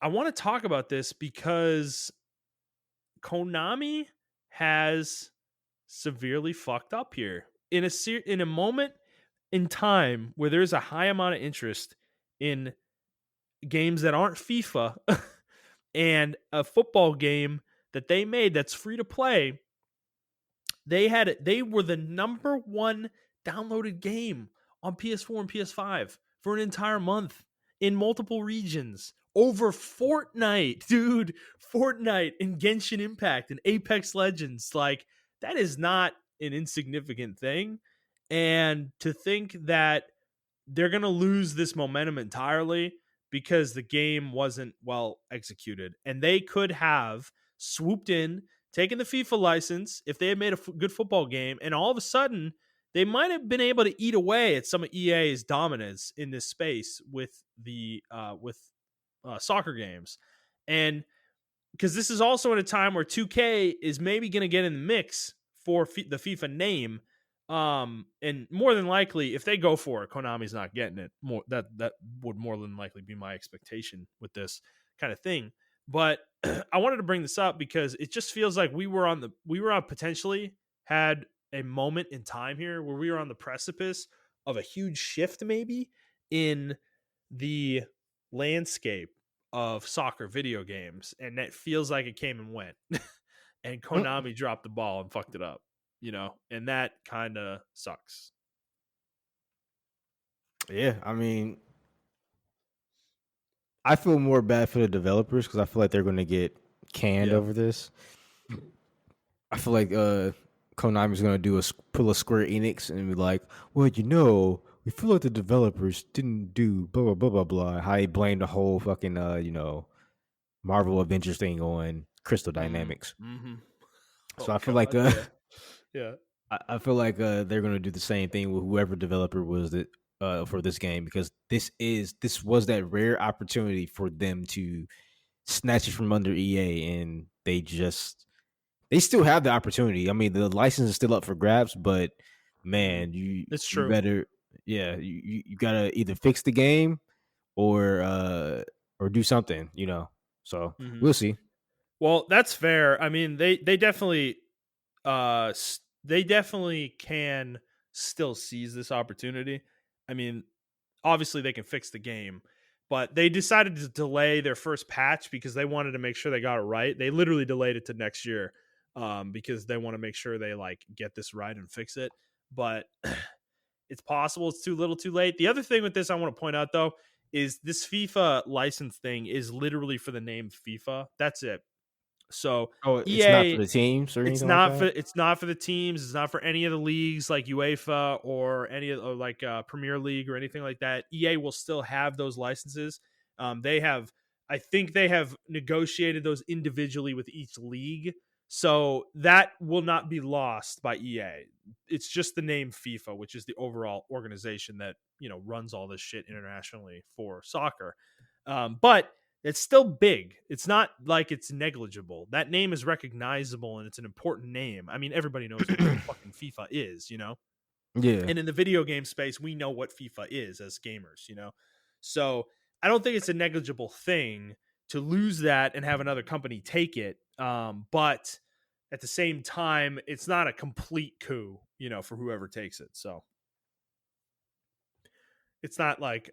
I want to talk about this because Konami has severely fucked up here in a moment in time where there's a high amount of interest in games that aren't FIFA and a football game that they made that's free to play. They were the number 1 downloaded game on PS4 and PS5 for an entire month in multiple regions over Fortnite, dude. Fortnite and Genshin Impact and Apex Legends. Like, that is not an insignificant thing. And to think that they're going to lose this momentum entirely because the game wasn't well executed, and they could have swooped in, taken the FIFA license if they had made a good football game, and all of a sudden they might have been able to eat away at some of EA's dominance in this space with the soccer games. And because this is also in a time where 2K is maybe going to get in the mix for the FIFA name. And more than likely, if they go for it, Konami's not getting it. That would more than likely be my expectation with this kind of thing. But I wanted to bring this up because it just feels like we were on potentially had a moment in time here where we were on the precipice of a huge shift maybe in the landscape of soccer video games, and that feels like it came and went. And Mm, Konami dropped the ball and fucked it up, and that kind of sucks. yeah, I mean, I feel more bad for the developers because I feel like they're going to get canned Yeah. over this. I feel like Konami's going to pull a Square Enix and be like, well, we feel like the developers didn't do blah blah blah blah blah. How he blamed the whole fucking Marvel Avengers thing on Crystal Dynamics. Mm-hmm. So Oh I feel like God, yeah, yeah. I feel like they're going to do the same thing with whoever developer was it for this game, because this was that rare opportunity for them to snatch it from under EA, and they still have the opportunity. I mean, the license is still up for grabs, but Mm-hmm. man, It's you true. better, yeah, you gotta either fix the game or do something, So Mm-hmm. we'll see. Well, that's fair. I mean, they definitely they definitely can still seize this opportunity. I mean, obviously they can fix the game, but they decided to delay their first patch because they wanted to make sure they got it right. They literally delayed it to next year because they want to make sure they like get this right and fix it. But it's possible it's too little, too late. The other thing with this I want to point out though is this FIFA license thing is literally for the name FIFA. That's it. So Oh, it's not for EA, the teams or it's anything like not for that. it's not for the teams. It's not for any of the leagues like UEFA or Premier League or anything like that. EA will still have those licenses. They have, I think, they have negotiated those individually with each league, so that will not be lost by EA. It's just the name FIFA, which is the overall organization that runs all this shit internationally for soccer. But it's still big. It's not like it's negligible. That name is recognizable and it's an important name. I mean, everybody knows what fucking FIFA is. Yeah, And in the video game space, we know what FIFA is as gamers. So I don't think it's a negligible thing to lose that and have another company take it. But at the same time, it's not a complete coup, for whoever takes it. So it's not like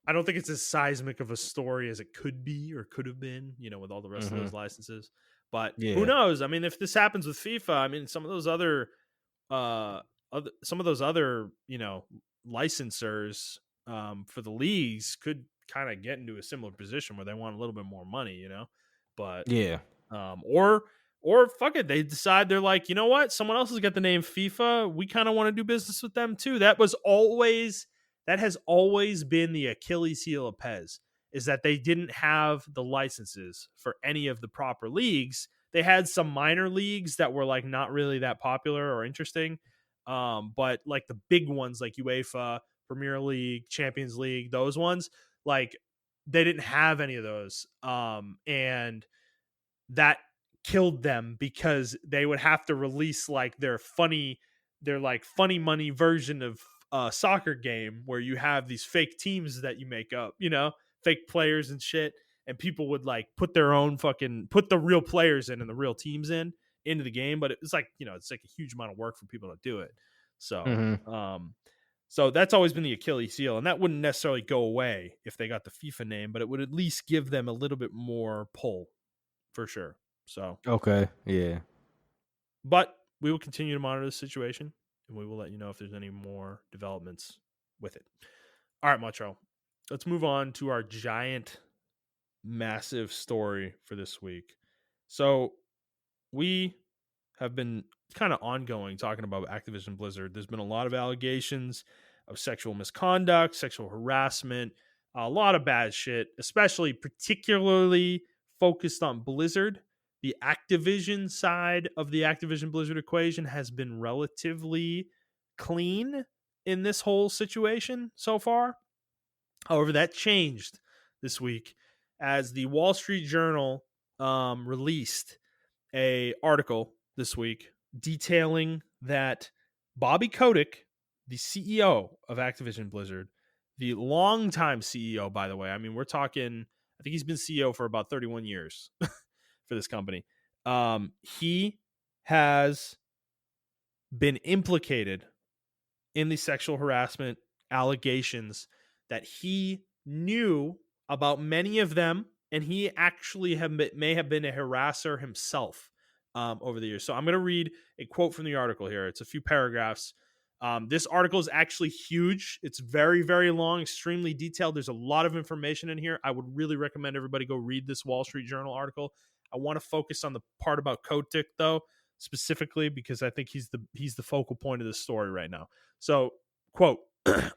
I don't think it's as seismic of a story as it could be or could have been, with all the rest of hmm those licenses. But who yeah, knows? I mean, if this happens with FIFA, I mean, uh, some of those other, licensors for the leagues could kind of get into a similar position where they want a little bit more money. But yeah, um, or or fuck it, they decide they're like, you know what? Someone else has got the name FIFA. We kind of want to do business with them too. That has always been the Achilles heel of PES is that they didn't have the licenses for any of the proper leagues. They had some minor leagues that were like not really that popular or interesting. But like the big ones like UEFA, Premier League, Champions League, those ones, like they didn't have any of those. And that killed them because they would have to release like their like funny money version of a soccer game where you have these fake teams that you make up, fake players and shit, and people would like put their own fucking put the real players in and the real teams into the game, but it's like it's like a huge amount of work for people to do it. So hmm so that's always been the Achilles heel, and that wouldn't necessarily go away if they got the FIFA name, but it would at least give them a little bit more pull for sure. So, okay, yeah, but we will continue to monitor the situation and we will let you know if there's any more developments with it. All right, Montreal. Let's move on to our giant, massive story for this week. So, we have been kind of ongoing talking about Activision Blizzard. There's been a lot of allegations of sexual misconduct, sexual harassment, a lot of bad shit, especially particularly focused on Blizzard. The Activision side of the Activision Blizzard equation has been relatively clean in this whole situation so far. However, that changed this week as the Wall Street Journal released a article this week detailing that Bobby Kotick, the CEO of Activision Blizzard, the longtime CEO, by the way. I mean, we're talking I think he's been CEO for about 31 years for this company. He has been implicated in the sexual harassment allegations that he knew about many of them, and he actually may have been a harasser himself over the years. So I'm going to read a quote from the article here. It's a few paragraphs. This article is actually huge. It's very, very long, extremely detailed. There's a lot of information in here. I would really recommend everybody go read this Wall Street Journal article. I want to focus on the part about Kotick, though, specifically because I think he's the focal point of this story right now. So, quote,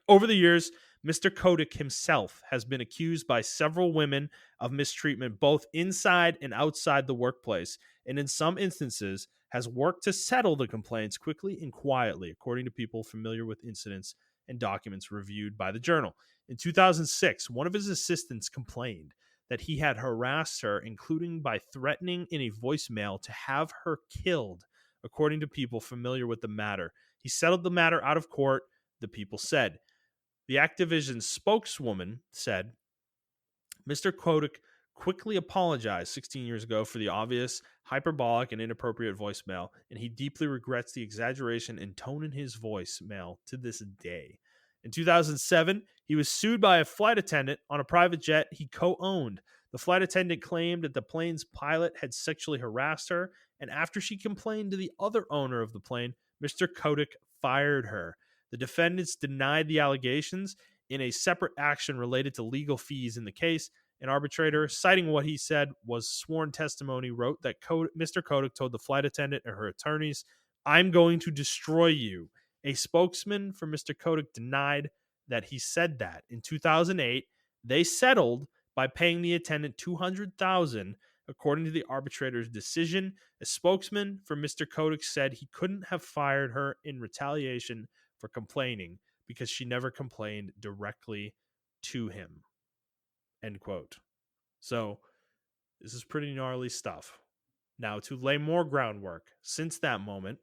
over the years, Mr. Kotick himself has been accused by several women of mistreatment both inside and outside the workplace, and in some instances has worked to settle the complaints quickly and quietly, according to people familiar with incidents and documents reviewed by the journal. In 2006, one of his assistants complained that he had harassed her, including by threatening in a voicemail to have her killed, according to people familiar with the matter. He settled the matter out of court, the people said. The Activision spokeswoman said, Mr. Kotick quickly apologized 16 years ago for the obvious, hyperbolic, and inappropriate voicemail, and he deeply regrets the exaggeration and tone in his voicemail to this day. In 2007, he was sued by a flight attendant on a private jet he co-owned. The flight attendant claimed that the plane's pilot had sexually harassed her, and after she complained to the other owner of the plane, Mr. Kotick fired her. The defendants denied the allegations in a separate action related to legal fees in the case. An arbitrator, citing what he said was sworn testimony, wrote that Mr. Kotick told the flight attendant and her attorneys, "I'm going to destroy you." A spokesman for Mr. Kotick denied that he said that. In 2008, they settled by paying the attendant $200,000. According to the arbitrator's decision, a spokesman for Mr. Kotick said he couldn't have fired her in retaliation for complaining because she never complained directly to him. End quote. So this is pretty gnarly stuff. Now, to lay more groundwork, since that moment,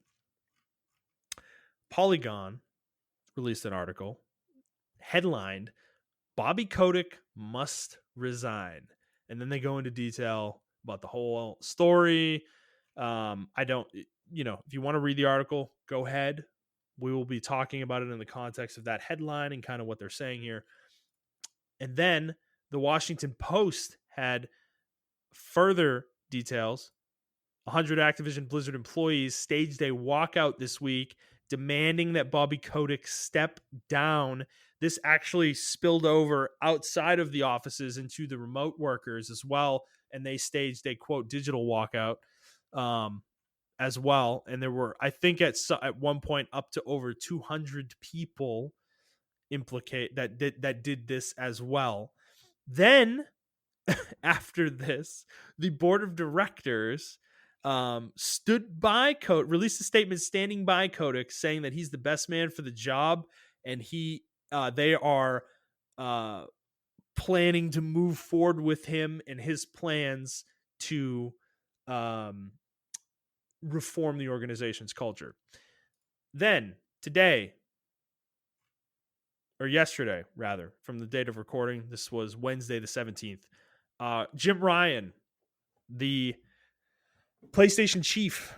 Polygon released an article headlined, Bobby Kotick must resign. And then they go into detail about the whole story. I don't, if you want to read the article, go ahead. We will be talking about it in the context of that headline and kind of what they're saying here. And then the Washington Post had further details. 100 Activision Blizzard employees staged a walkout this week demanding that Bobby Kotick step down. This actually spilled over outside of the offices into the remote workers as well, and they staged a, quote, digital walkout as well. And there were, I think at one point, up to over 200 people that did this as well. Then after this, the board of directors stood by released a statement standing by Kotick, saying that he's the best man for the job, and they are planning to move forward with him and his plans to reform the organization's culture. Then today, or yesterday rather, from the date of recording, this was Wednesday the 17th, Jim Ryan, the PlayStation chief,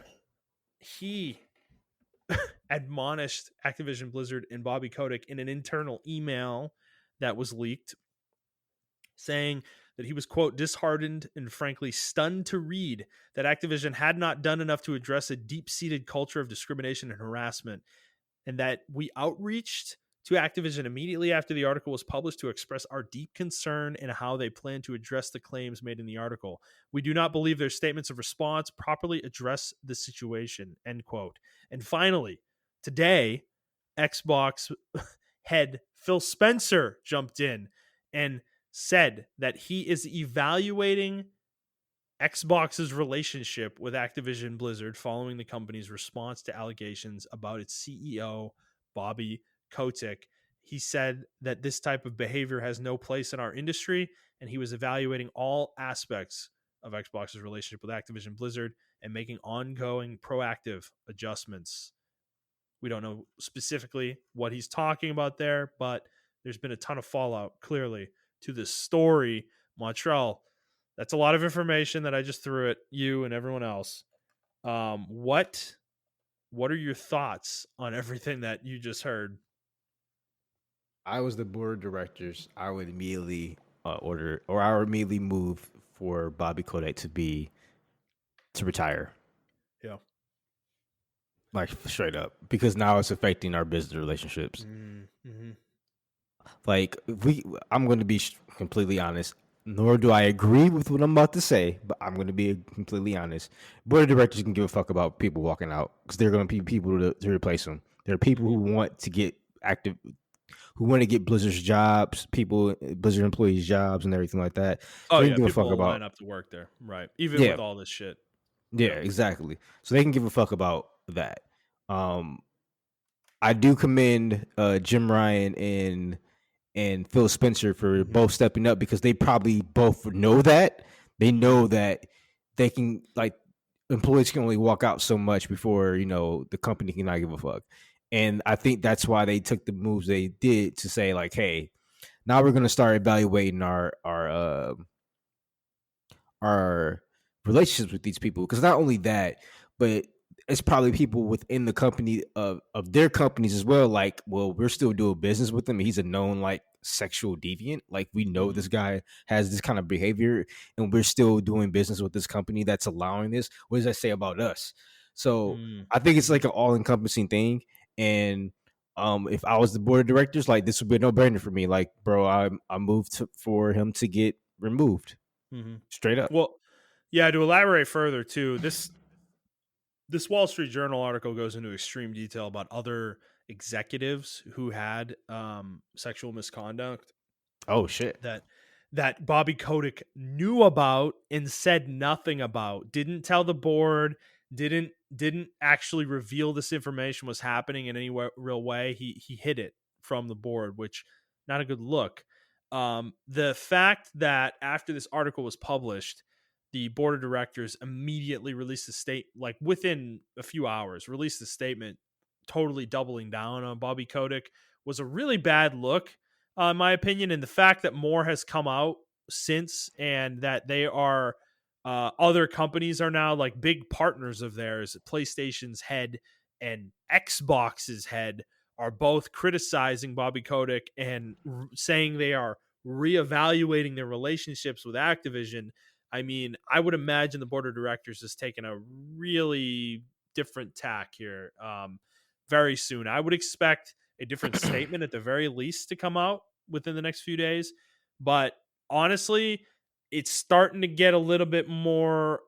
he admonished Activision Blizzard and Bobby Kotick in an internal email that was leaked, saying that he was, quote, disheartened and frankly stunned to read that Activision had not done enough to address a deep-seated culture of discrimination and harassment, and that we outreached to Activision immediately after the article was published to express our deep concern in how they plan to address the claims made in the article. We do not believe their statements of response properly address the situation, end quote. And finally, today, Xbox head Phil Spencer jumped in and said that he is evaluating Xbox's relationship with Activision Blizzard following the company's response to allegations about its CEO, Bobby Kotick. He said that this type of behavior has no place in our industry, and he was evaluating all aspects of Xbox's relationship with Activision Blizzard and making ongoing proactive adjustments. We don't know specifically what he's talking about there, but there's been a ton of fallout, clearly, to this story. Montrell, that's a lot of information that I just threw at you and everyone else. What are your thoughts on everything that you just heard? I was the board of directors, I would immediately order, or I would immediately move for Bobby Kotick to retire, Yeah. like straight up, because now it's affecting our business relationships. Mm-hmm. Like I'm going to be completely honest. Nor do I agree with what I'm about to say, but I'm going to be completely honest. Board of directors can give a fuck about people walking out because they're going to be people to replace them. There are people Mm-hmm. who want to get active, who want to get Blizzard's jobs, people, Blizzard employees' jobs, and everything like that. Oh So they can yeah, give a people fuck will about, line up to work there, right? Even yeah, with all this shit. yeah, Yep. exactly. So they can give a fuck about that. Um, I do commend Jim Ryan and Phil Spencer for Mm-hmm. both stepping up because they probably both know that. They Mm-hmm. know that they can, like, employees can only walk out so much before, the company cannot give a fuck. And I think that's why they took the moves they did to say, like, hey, now we're going to start evaluating our relationships with these people, because not only that, but it's probably people within the company of their companies as well. Like, well, we're still doing business with him. He's a known, like, sexual deviant. Like, we know Mm-hmm. this guy has this kind of behavior, and we're still doing business with this company that's allowing this. What does that say about us? So I think it's Mm-hmm. like an all encompassing thing. And if I was the board of directors, like, this would be a no brainer for me. Like, bro, I moved for him to get removed Mm-hmm. straight up. Well, yeah. To elaborate further, too, this Wall Street Journal article goes into extreme detail about other executives who had sexual misconduct Oh shit. that Bobby Kotick knew about and said nothing about. Didn't tell the board. Didn't actually reveal this information was happening in any real way. He hid it from the board, which not a good look. The fact that after this article was published, the board of directors immediately released a state, like within a few hours, released a statement, totally doubling down on Bobby Kotick, was a really bad look, in my opinion. And the fact that more has come out since, and that they are other companies are now like big partners of theirs. PlayStation's head and Xbox's head are both criticizing Bobby Kotick and saying they are reevaluating their relationships with Activision. I mean, I would imagine the board of directors is taking a really different tack here very soon. I would expect a different statement at the very least to come out within the next few days. But honestly, it's starting to get a little bit more.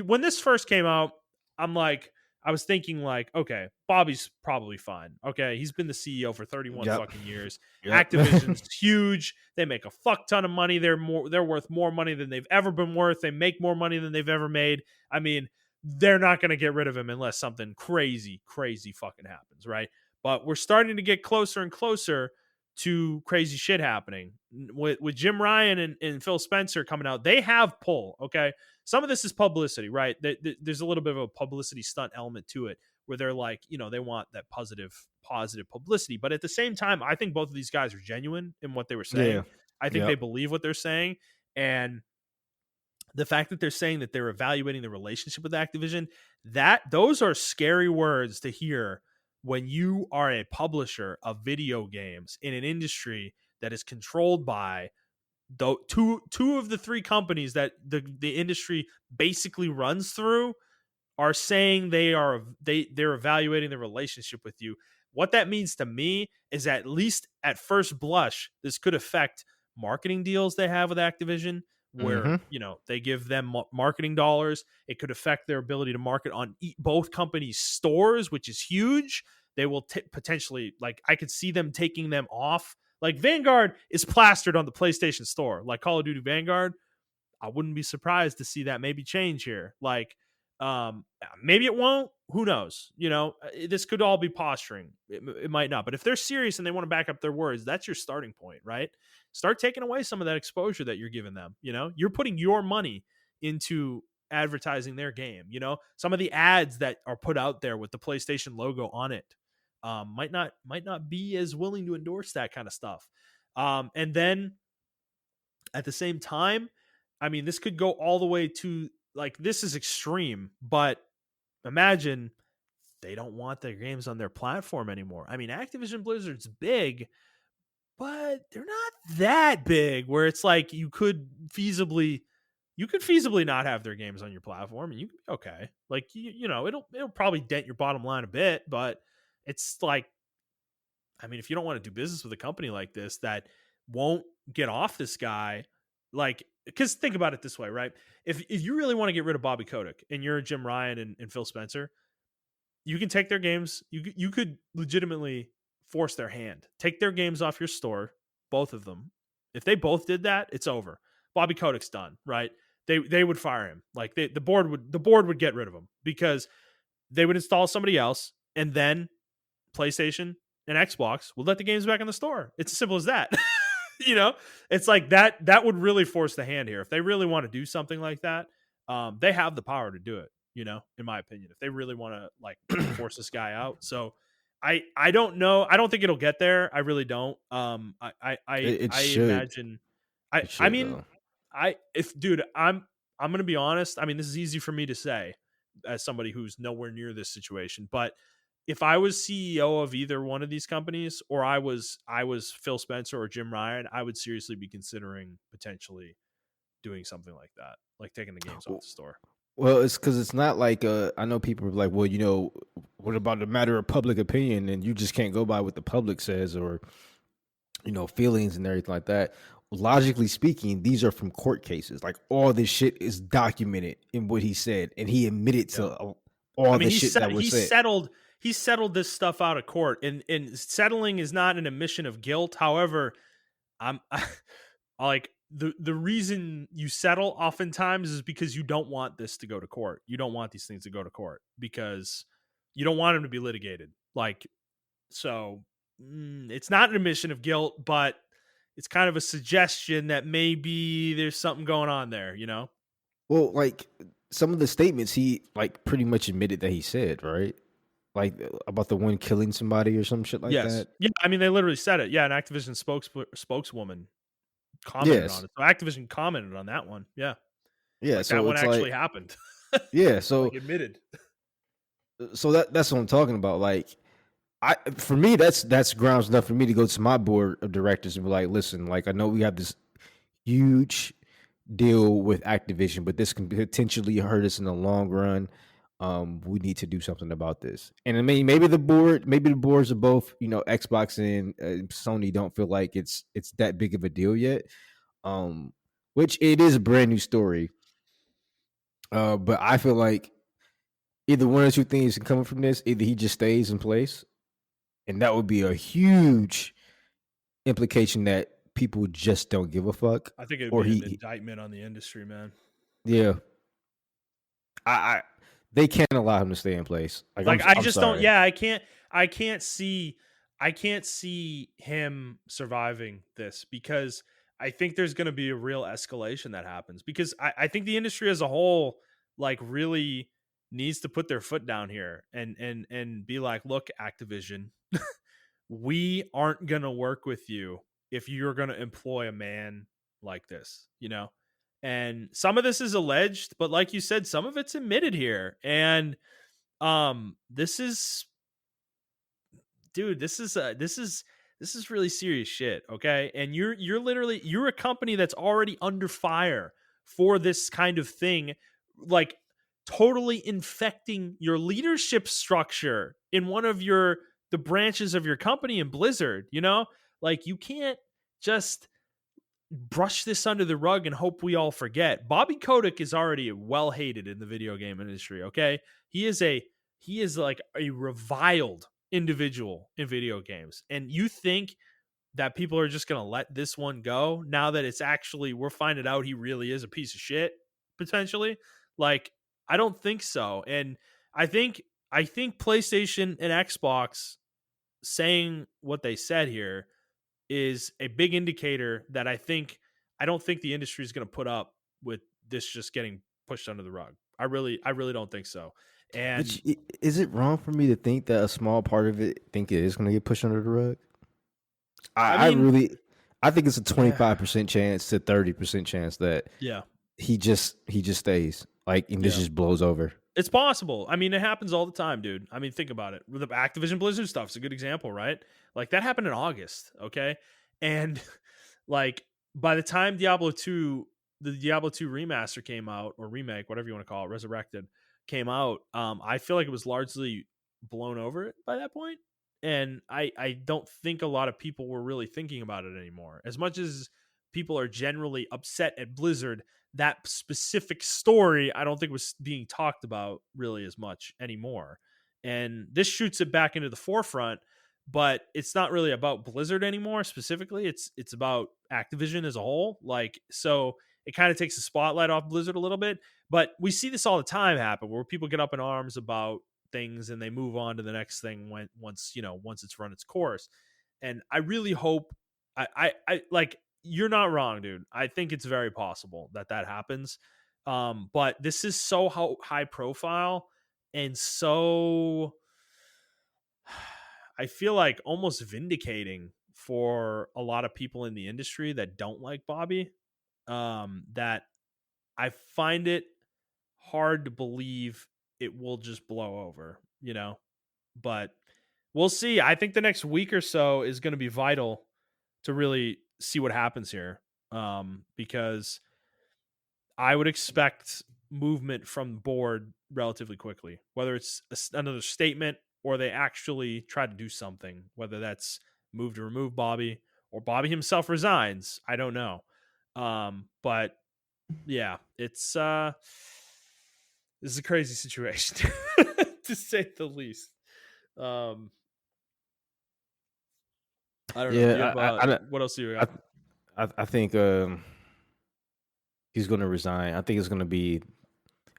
When this first came out, I was thinking like, okay, Bobby's probably fine. Okay, he's been the CEO for 31 Yep. fucking years. Yep. Activision's huge. They make a fuck ton of money. They're worth more money than they've ever been worth. They make more money than they've ever made. I mean, they're not going to get rid of him unless something crazy, crazy fucking happens, right? But we're starting to get closer and closer to crazy shit happening with Jim Ryan and Phil Spencer coming out. They have pull. Okay, some of this is publicity, right? There's a little bit of a publicity stunt element to it, where they're like, they want that positive publicity. But at the same time, I think both of these guys are genuine in what they were Yeah. saying. I think they Yep. believe what they're saying, and the fact that they're saying that they're evaluating the relationship with Activision, that those are scary words to hear when you are a publisher of video games in an industry that is controlled by two of the three companies that the industry basically runs through, are saying they're evaluating the relationship with you. What that means to me is, at least at first blush, this could affect marketing deals they have with Activision, where Mm-hmm. they give them marketing dollars. It could affect their ability to market on both companies' stores, which is huge. They will potentially, like, I could see them taking them off. Like, Vanguard is plastered on the PlayStation Store, like Call of Duty Vanguard. I wouldn't be surprised to see that maybe change here. Like, maybe it won't. Who knows? This could all be posturing. It might not. But if they're serious and they want to back up their words, that's your starting point, right? Start taking away some of that exposure that you're giving them. You're putting your money into advertising their game. Some of the ads that are put out there with the PlayStation logo on it might not be as willing to endorse that kind of stuff. And then At the same time, I mean, this could go all the way to like this is extreme, but imagine they don't want their games on their platform anymore. I mean, Activision Blizzard's big, but they're not that big where it's like you could feasibly not have their games on your platform and you can be okay. Like you know, it'll probably dent your bottom line a bit, but it's like I mean, if you don't want to do business with a company like this that won't get off this guy, like, because think about it this way, right? If you really want to get rid of Bobby Kotick and you're Jim Ryan and Phil Spencer, you can take their games. You could legitimately force their hand, take their games off your store, both of them. If they both did that, it's over. Bobby Kotick's done, right? They would fire him. Like the board would get rid of him because they would install somebody else, and then PlayStation and Xbox would let the games back in the store. It's as simple as that. You know, it's like that would really force the hand here. If they really want to do something like that, they have the power to do it, you know, in my opinion, if they really want to like force this guy out. So I don't know. I don't think it'll get there. I really don't. It I should. imagine It I should mean though. if dude, I'm gonna be honest. I mean, this is easy for me to say as somebody who's nowhere near this situation, but if I was CEO of either one of these companies, or I was Phil Spencer or Jim Ryan, I would seriously be considering potentially doing something like that, like taking the games off the store. Well, it's because it's not like I know people are like, well, you know, what about the matter of public opinion, and you just can't go by what the public says, or you know, feelings and everything like that. Logically speaking, these are from court cases. Like all this shit is documented in what he said, and he admitted Yep. to I all mean, the shit that was said. he settled this stuff out of court, and settling is not an admission of guilt. However, I'm like the reason you settle oftentimes is because you don't want this to go to court. You don't want these things to go to court because you don't want them to be litigated. Like so, it's not an admission of guilt, but it's kind of a suggestion that maybe there's something going on there. You know? Well, like some of the statements he like pretty much admitted that he said, right? Like about the one killing somebody or some shit like Yes. that. Yeah. I mean, they literally said it. Yeah, an Activision spokeswoman commented on Yes. it. So Activision commented on that one. Yeah. Yeah. Like that So one it's actually like, happened. yeah. Like admitted. So that's what I'm talking about. Like, for me, that's grounds enough for me to go to my board of directors and be like, listen, like I know we have this huge deal with Activision, but this can potentially hurt us in the long run. We need to do something about this. And I mean, maybe the boards of both, you know, Xbox and Sony don't feel like it's that big of a deal yet. Which it is a brand new story. But I feel like either one or two things can come from this. Either he just stays in place, and that would be a huge implication that people just don't give a fuck, I think it would or be an he indictment on the industry, man. yeah, I they can't allow him to stay in place. Like Like I I'm just don't. sorry. Yeah, I can't see him surviving this because I think there's going to be a real escalation that happens because I think the industry as a whole like really needs to put their foot down here and be like, look, Activision, we aren't going to work with you if you're going to employ a man like this, you know? And some of this is alleged, but like you said, some of it's admitted here. And this is dude, this is really serious shit, okay? And you're a company that's already under fire for this kind of thing, like totally infecting your leadership structure in one of the branches of your company in Blizzard, you know? Like you can't just brush this under the rug and hope we all forget. Bobby Kotick is already well hated in the video game industry, okay? He is like a reviled individual in video games. And you think that people are just going to let this one go now that it's actually we're finding out he really is a piece of shit potentially? Like I don't think so. And I think PlayStation and Xbox saying what they said here is a big indicator that I don't think the industry is going to put up with this just getting pushed under the rug. I really don't think so. And Which is it wrong for me to think that a small part of it think it is going to get pushed under the rug? I I mean, really I think it's a Yeah. 25% chance to 30% chance that Yeah. he just stays. Like, and this Yeah. just blows over. It's possible. I mean, it happens all the time, dude. I mean, think about it. The Activision Blizzard stuff is a good example, right? Like that happened in August, okay? And like by the time the Diablo 2 remaster came out, or remake, whatever you want to call it, resurrected, came out, I feel like it was largely blown over it by that point. And I don't think a lot of people were really thinking about it anymore. As much as people are generally upset at Blizzard, that specific story I don't think was being talked about really as much anymore. And this shoots it back into the forefront, but it's not really about Blizzard anymore specifically. It's about Activision as a whole. Like, so it kind of takes the spotlight off Blizzard a little bit. But we see this all the time happen where people get up in arms about things and they move on to the next thing once it's run its course. And I really hope I like, you're not wrong, dude. I think it's very possible that that happens. But this is so high profile and so I feel like almost vindicating for a lot of people in the industry that don't like Bobby. That I find it hard to believe it will just blow over, but we'll see. I think the next week or so is going to be vital to really see what happens here. Because I would expect movement from the board relatively quickly, whether it's another statement or they actually try to do something, whether that's move to remove Bobby or Bobby himself resigns. I don't know. But yeah, this is a crazy situation to say the least. Um, I don't know. Do you Yeah, have what else do you I, got? I think he's going to resign. I think it's going to be,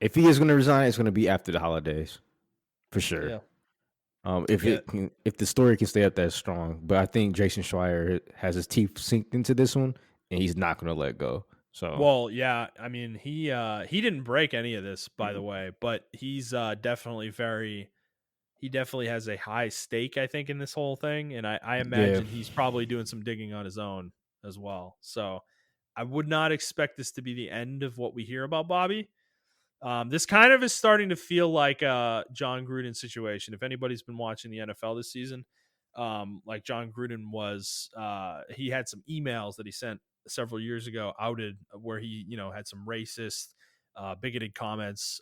if he is going to resign, it's going to be after the holidays for sure. Yeah. Yeah. If the story can stay up that strong, but I think Jason Schreier has his teeth sinked into this one, and he's not going to let go. So Well, yeah, I mean, he didn't break any of this, by the way, but he's he definitely has a high stake, I think, in this whole thing, and I yeah, imagine he's probably doing some digging on his own as well. So I would not expect this to be the end of what we hear about Bobby. This kind of is starting to feel like a John Gruden situation. If anybody's been watching the NFL this season, like John Gruden was, he had some emails that he sent several years ago outed where he, had some racist, bigoted comments,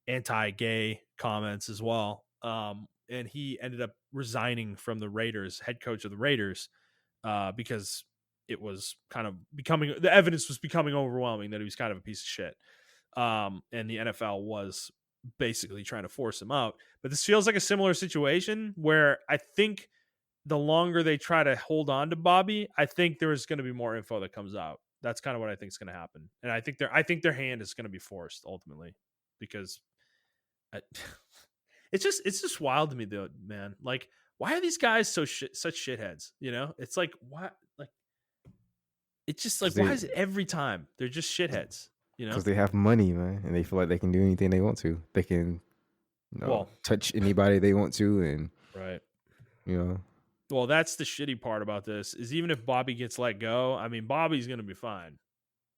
anti-gay comments as well. And he ended up resigning from the Raiders, head coach of the Raiders, because it was kind of the evidence was becoming overwhelming that he was kind of a piece of shit. And the NFL was basically trying to force him out. But this feels like a similar situation where I think the longer they try to hold on to Bobby, I think there is going to be more info that comes out. That's kind of what I think is going to happen, and I think their hand is going to be forced ultimately because I, it's just wild to me though, man. Like, why are these guys such shitheads? It's like what like it's just like because why is it every time they're just shitheads? they have money, man, and they feel like they can do anything they want to. They can, Well, touch anybody they want to, and right. you know, Well, that's the shitty part about this is even if Bobby gets let go, I mean, Bobby's going to be fine.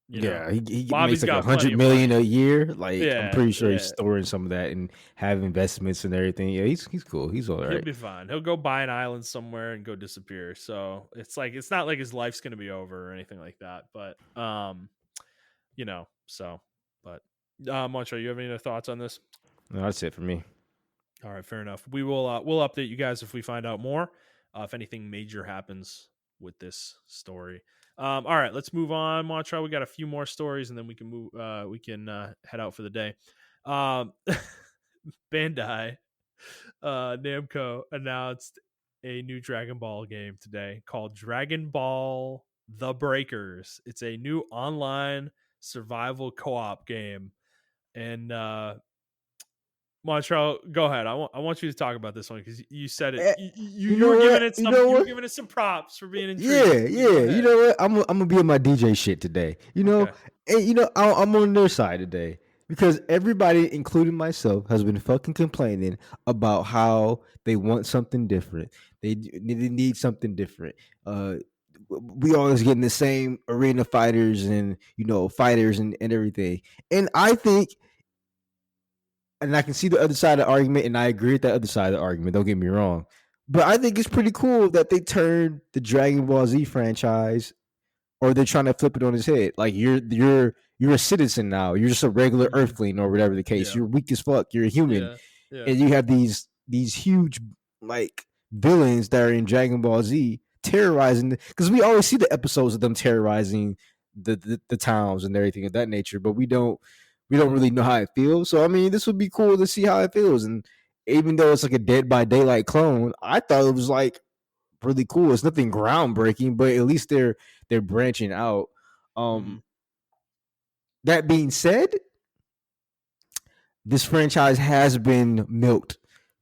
yeah, he makes Bobby's like got plenty 100 of million money. a year. Like, I'm Yeah, pretty sure he's yeah. storing some of that and have investments and everything. Yeah, he's cool. He's all He'll right. be fine. He'll go buy an island somewhere and go disappear. So it's not like his life's going to be over or anything like that. But, so, but, Montrell, you have any other thoughts on this? No, that's it for me. All right, fair enough. We'll update you guys if we find out more, if anything major happens with this story. All right, let's move on, Montreal. We got a few more stories, and then we can move. We can head out for the day. Um, Bandai Namco announced a new Dragon Ball game today called Dragon Ball: The Breakers. It's a new online survival co-op game, and Montreal, go ahead. I want you to talk about this one because you said it. Eh, You you you know were giving what? it You some know you were what? giving it some props for being Yeah, intriguing. So go yeah. You ahead. know what? I'm gonna be on my DJ shit today. Okay. And I'm on their side today because everybody, including myself, has been fucking complaining about how they want something different. They need something different. we always getting the same arena fighters and fighters and everything. And I think, and I can see the other side of the argument, and I agree with that other side of the argument. Don't get me wrong, but I think it's pretty cool that they turned the Dragon Ball Z franchise, or they're trying to flip it on his head. Like you're a citizen now. You're just a regular Hmm. Earthling or whatever the case. Yeah. You're weak as fuck. You're a human, Yeah. Yeah. and you have these huge like villains that are in Dragon Ball Z terrorizing. Because we always see the episodes of them terrorizing the towns and everything of that nature, but we don't really know how it feels. So I mean, this would be cool to see how it feels. And even though it's like a Dead by Daylight clone, I thought it was like really cool. It's nothing groundbreaking, but at least they're branching out. Hmm. Um, that being said, this franchise has been milked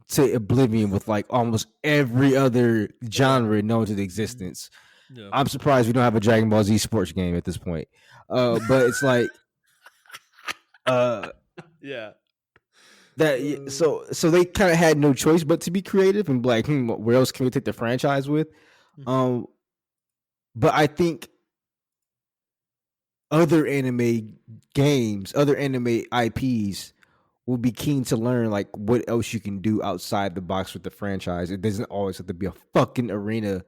to oblivion with like almost every other Yeah. genre known to the Hmm. existence. Yeah. I'm surprised we don't have a Dragon Ball Z sports game at this point. But it's like uh Yeah. that so they kind of had no choice but to be creative and be like, where else can we take the franchise with? Hmm. Um, but I think other anime games, other anime IPs will be keen to learn like what else you can do outside the box with the franchise. It doesn't always have to be a fucking arena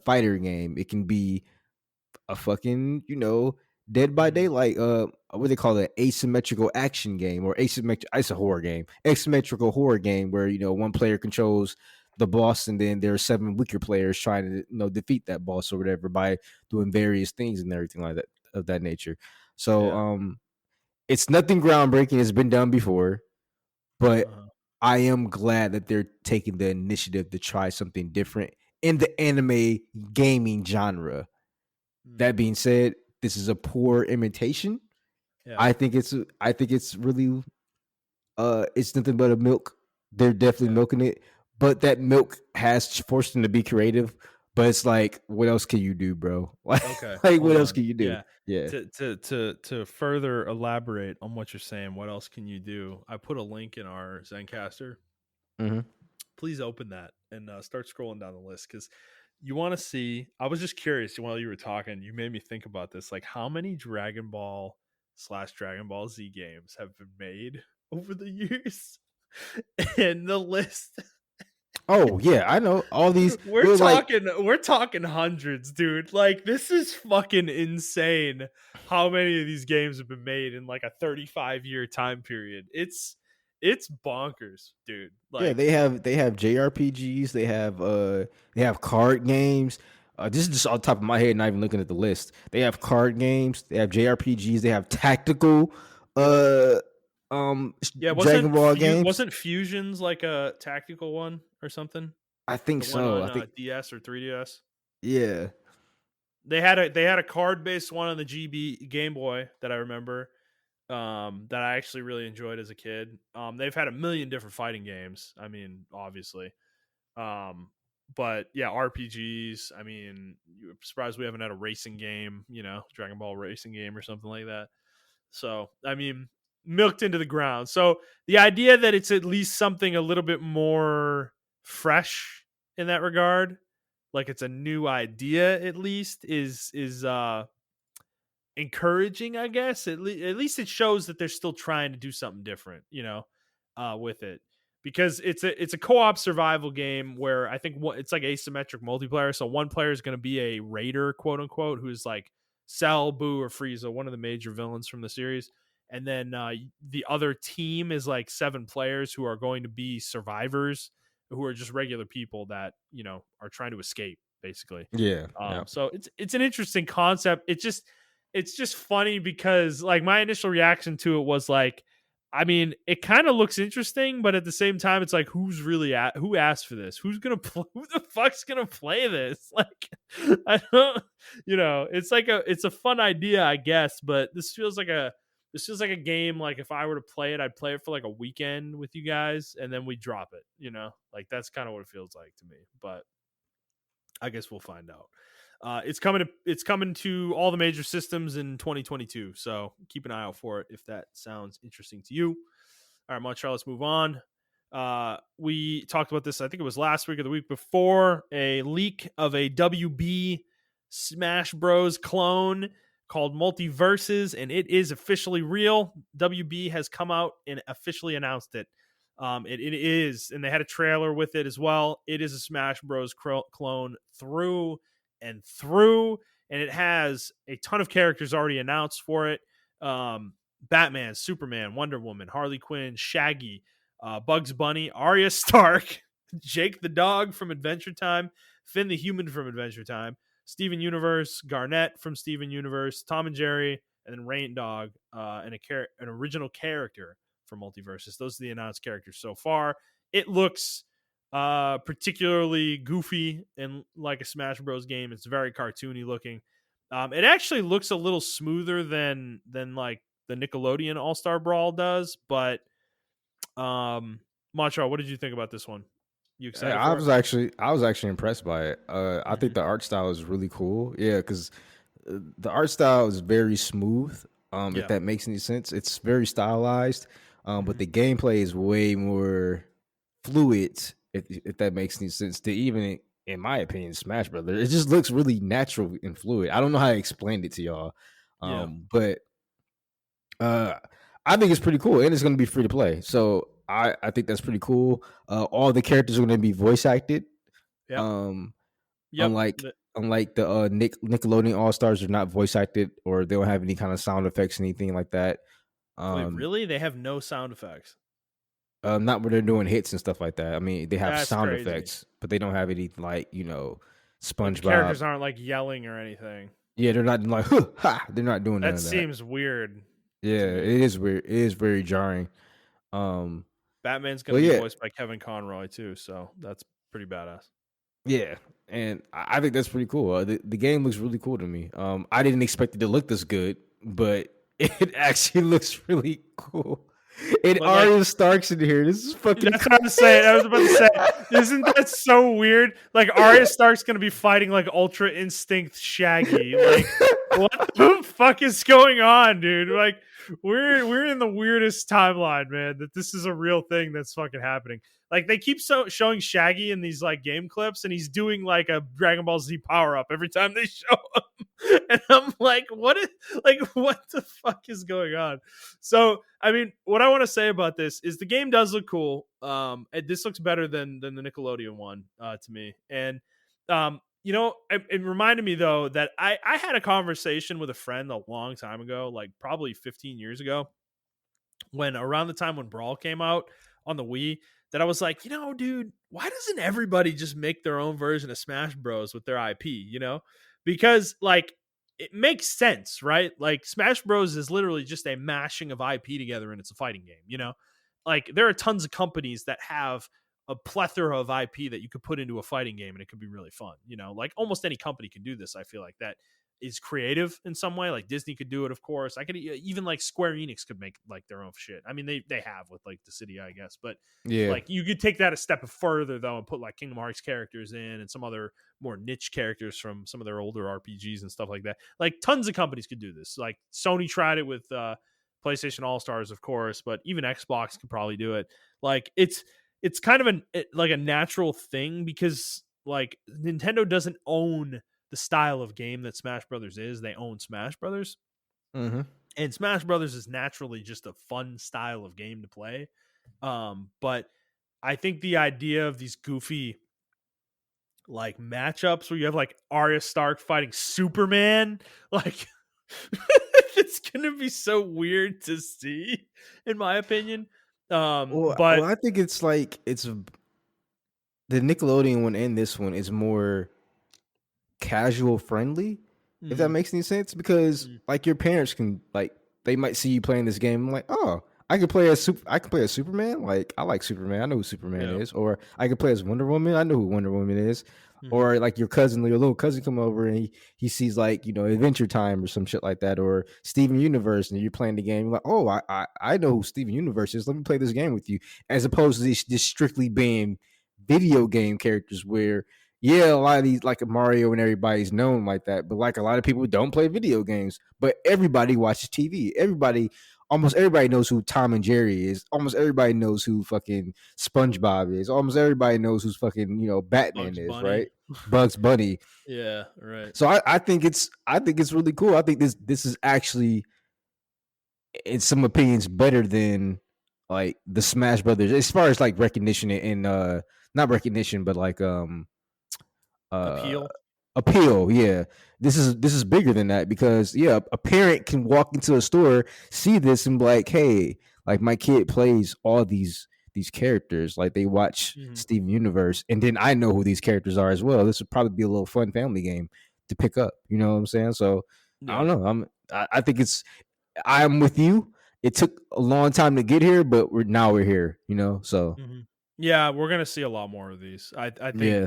fighter game. It can be a fucking, Dead by Hmm. Daylight, what they call it, asymmetrical action game or asymmetric it's a horror game. Asymmetrical horror game where, one player controls the boss and then there are seven weaker players trying to, defeat that boss or whatever by doing various things and everything like that of that nature. So Yeah. it's nothing groundbreaking. It's been done before, but Uh-huh. I am glad that they're taking the initiative to try something different in the anime gaming genre. That Hmm. being said, this is a poor imitation. Yeah. I think it's really it's nothing but a milk. They're definitely Yeah. milking it, but that milk has forced them to be creative. But it's like, what else can you do, bro? Okay. Like what Hold else on. can you do? Yeah. Yeah. To further elaborate on what you're saying, what else can you do? I put a link in our Zencaster. Hmm. Please open that and start scrolling down the list because you want to see. I was just curious while you were talking. You made me think about this. Like, how many Dragon Ball / Dragon Ball Z games have been made over the years? And the list, Oh yeah, I know all these. we're They're like, talking hundreds, dude. Like, this is fucking insane. How many of these games have been made in like a 35-year time period? It's bonkers, dude. yeah, Like, they have JRPGs, they have card games. This is just on top of my head, not even looking at the list. They have card games, they have JRPGs, they have tactical yep. uh Yeah, Dragon Ball games. wasn't Fusions like a tactical one or something? I think The one so. on I think DS or 3DS. yeah. They had a card based one on the GB Game Boy that I remember. That I actually really enjoyed as a kid. They've had a million different fighting games. I mean, obviously. Um, but yeah, RPGs. I mean, you're surprised we haven't had a racing game. Dragon Ball racing game or something like that. So, I mean, milked into the ground. So, the idea that it's at least something a little bit more fresh in that regard, like it's a new idea at least is encouraging, I guess. At least it shows that they're still trying to do something different, with it. Because it's a co-op survival game where I think it's like asymmetric multiplayer. So one player is going to be a raider, quote unquote, who's like Cell, Boo, or Frieza, one of the major villains from the series. And then the other team is like 7 players who are going to be survivors, who are just regular people that are trying to escape, basically. Yeah. Yeah. So it's an interesting concept. It's just funny because like my initial reaction to it was like, I mean, it kind of looks interesting, but at the same time, it's like, who asked for this? Who the fuck's gonna play this? Like, I don't, it's a fun idea, I guess, but this feels like a game. Like if I were to play it, I'd play it for like a weekend with you guys, and then we drop it. Like that's kind of what it feels like to me. But I guess we'll find out. It's coming to all the major systems in 2022. So keep an eye out for it if that sounds interesting to you. All right, Montreal, let's move on. We talked about this, I think it was last week or the week before, a leak of a WB Smash Bros. Clone called Multiversus, and it is officially real. WB has come out and officially announced it. It is, and they had a trailer with it as well. It is a Smash Bros. Clone through and through, and it has a ton of characters already announced for it. Batman, Superman, Wonder Woman, Harley Quinn, Shaggy, Bugs Bunny, Arya Stark, Jake the dog from Adventure Time, Finn the human from Adventure Time, Steven Universe, Garnet from Steven Universe, Tom and Jerry, and then Rain Dog, and an original character from Multiversus. Those are the announced characters so far. It looks particularly goofy and like a Smash Bros. Game. It's very cartoony looking. It actually looks a little smoother than like the Nickelodeon All Star Brawl does. But Montreal, what did you think about this one? You excited I for it? was actually impressed by it. I think Mm-hmm. the art style is really cool. Yeah, because the art style is very smooth. If Yeah. that makes any sense, it's very stylized. But Mm-hmm. the gameplay is way more fluid. If that makes any sense, to even in my opinion, Smash Brothers, it just looks really natural and fluid. I don't know how to explain it to y'all, Yeah. but uh, I think it's pretty cool, and it's going to be free to play. So I think that's pretty cool. All the characters are going to be voice acted. Yep. Um, Yep. unlike unlike the Nickelodeon All Stars are not voice acted, or they don't have any kind of sound effects, anything like that. Wait, Um, really? They have no sound effects. not when they're doing hits and stuff like that. I mean, they have That's sound crazy. effects, but they don't have any like Like the SpongeBob. characters aren't like yelling or anything. Yeah, they're not like huh, ha. They're not doing none That of that. seems weird Yeah, to it me. is weird. It is very jarring. Um, Batman's going but to be yeah, voiced by Kevin Conroy too, so that's pretty badass. yeah, and I think that's pretty cool. The game looks really cool to me. I didn't expect it to look this good, but it actually looks really cool. And But like Arya Stark's in here. This is fucking that's what I'm saying. I was about to say, isn't that so weird? Like Arya Stark's going to be fighting like Ultra Instinct Shaggy. Like what the fuck is going on, dude? Like we're in the weirdest timeline, man. That this is a real thing that's fucking happening. Like they keep showing Shaggy in these like game clips, and he's doing like a Dragon Ball Z power up every time they show him. And I'm like, what the fuck is going on? So I mean, what I want to say about this is the game does look cool. This looks better than the Nickelodeon one to me, and it reminded me though that I had a conversation with a friend a long time ago, like probably 15 years ago, when around the time when Brawl came out on the Wii, that I was like, dude, why doesn't everybody just make their own version of Smash Bros with their IP, Because like it makes sense, right? Like Smash Bros is literally just a mashing of IP together and it's a fighting game. Like there are tons of companies that have a plethora of IP that you could put into a fighting game and it could be really fun. Like almost any company can do this. I feel like that is creative in some way. Like Disney could do it, of course. I could even like Square Enix could make like their own shit. I mean, they have with like the city, I guess, but yeah, like you could take that a step further though and put like Kingdom Hearts characters in and some other more niche characters from some of their older RPGs and stuff like that. Like tons of companies could do this. Like Sony tried it with PlayStation All Stars, of course, but even Xbox could probably do it. Like it's kind of like a natural thing because like Nintendo doesn't own the style of game that Smash Brothers is. They own Smash Brothers, mm-hmm. and Smash Brothers is naturally just a fun style of game to play. But I think the idea of these goofy like matchups where you have like Arya Stark fighting Superman, like it's gonna be so weird to see, in my opinion. Well, But I think it's like the Nickelodeon one and this one is more casual friendly, if that mm, makes any sense. Because mm, like your parents can like they might see you playing this game and like, oh, I can play as Superman. Like I like Superman. I know who Superman yeah, is. Or I can play as Wonder Woman. I know who Wonder Woman is. mm-hmm, Or like your little cousin come over and he sees like, Adventure Time or some shit like that, or Steven Universe, and you're playing the game. You're like, oh, I know who Steven Universe is. Let me play this game with you. As opposed to this strictly being video game characters where yeah, a lot of these like Mario and everybody's known like that, but like a lot of people don't play video games, but everybody watches TV. Everybody almost everybody knows who Tom and Jerry is. Almost everybody knows who fucking SpongeBob is. Almost everybody knows who's fucking Batman Bugs is, Bunny. right? Bugs Bunny. Yeah, right. So I think it's really cool. I think this is actually, in some opinions, better than like the Smash Brothers as far as like recognition and not recognition, but like uh Appeal. appeal. Yeah, this is bigger than that because yeah, a parent can walk into a store, see this, and be like, hey, like my kid plays all these characters, like they watch Mhm. Steven Universe, and then I know who these characters are as well. This would probably be a little fun family game to pick up. You know what I'm saying? So I Yeah. don't know. I think I'm with you. It took a long time to get here, but we're here. So Mhm. Yeah, we're gonna see a lot more of these. I think yeah,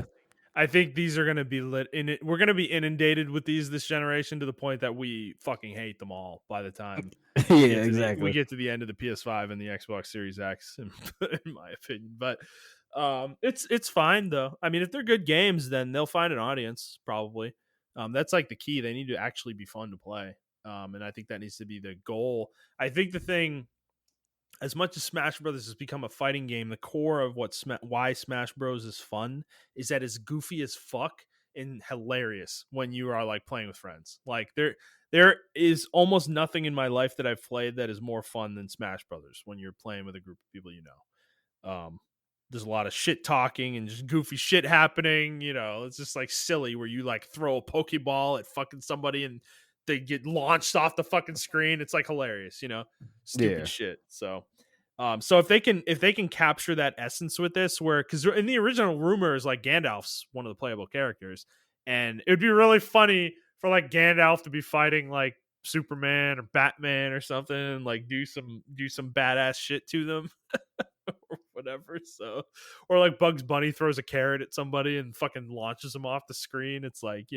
I think these are gonna be lit in it. We're gonna be inundated with these this generation to the point that we fucking hate them all by the time yeah, we exactly. get to the end of the PS5 and the Xbox Series X, in my opinion. But it's fine though. I mean, if they're good games, then they'll find an audience probably. That's like the key. They need to actually be fun to play. And I think that needs to be the goal. I think the thing, as much as Smash Brothers has become a fighting game, the core of why Smash Bros is fun is that it's goofy as fuck and hilarious when you are like playing with friends. Like there is almost nothing in my life that I've played that is more fun than Smash Brothers when you're playing with a group of people you know. There's a lot of shit talking and just goofy shit happening. It's just like silly where you like throw a Pokeball at fucking somebody and they get launched off the fucking screen. It's like hilarious, stupid Yeah, shit. So if they can capture that essence with this, where because in the original rumors, like Gandalf's one of the playable characters, and it would be really funny for like Gandalf to be fighting like Superman or Batman or something, and like do some badass shit to them or whatever. So, or like Bugs Bunny throws a carrot at somebody and fucking launches them off the screen. It's like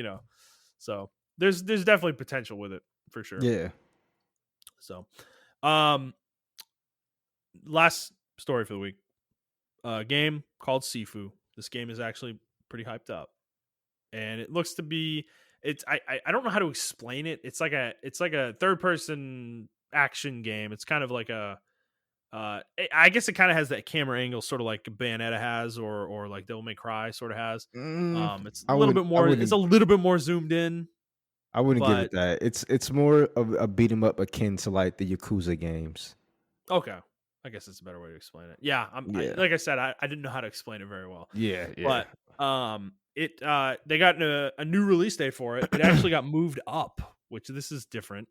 so there's definitely potential with it for sure. yeah, So, um, last story for the week. Game called Sifu. This game is actually pretty hyped up, and it looks to be. It's I don't know how to explain it. It's like a third person action game. It's kind of like a I guess it kind of has that camera angle, sort of like Bayonetta has, or like Devil May Cry sort of has. mm, It's a I little wouldn't, bit I more. It's a wouldn't, little bit more zoomed in, I wouldn't give it but that. It's more of a beat 'em up akin to like the Yakuza games. okay. I guess it's a better way to explain it. Yeah, Yeah, like I said, I didn't know how to explain it very well, yeah, yeah. but it they got a new release date for it. It actually got moved up, which this is different.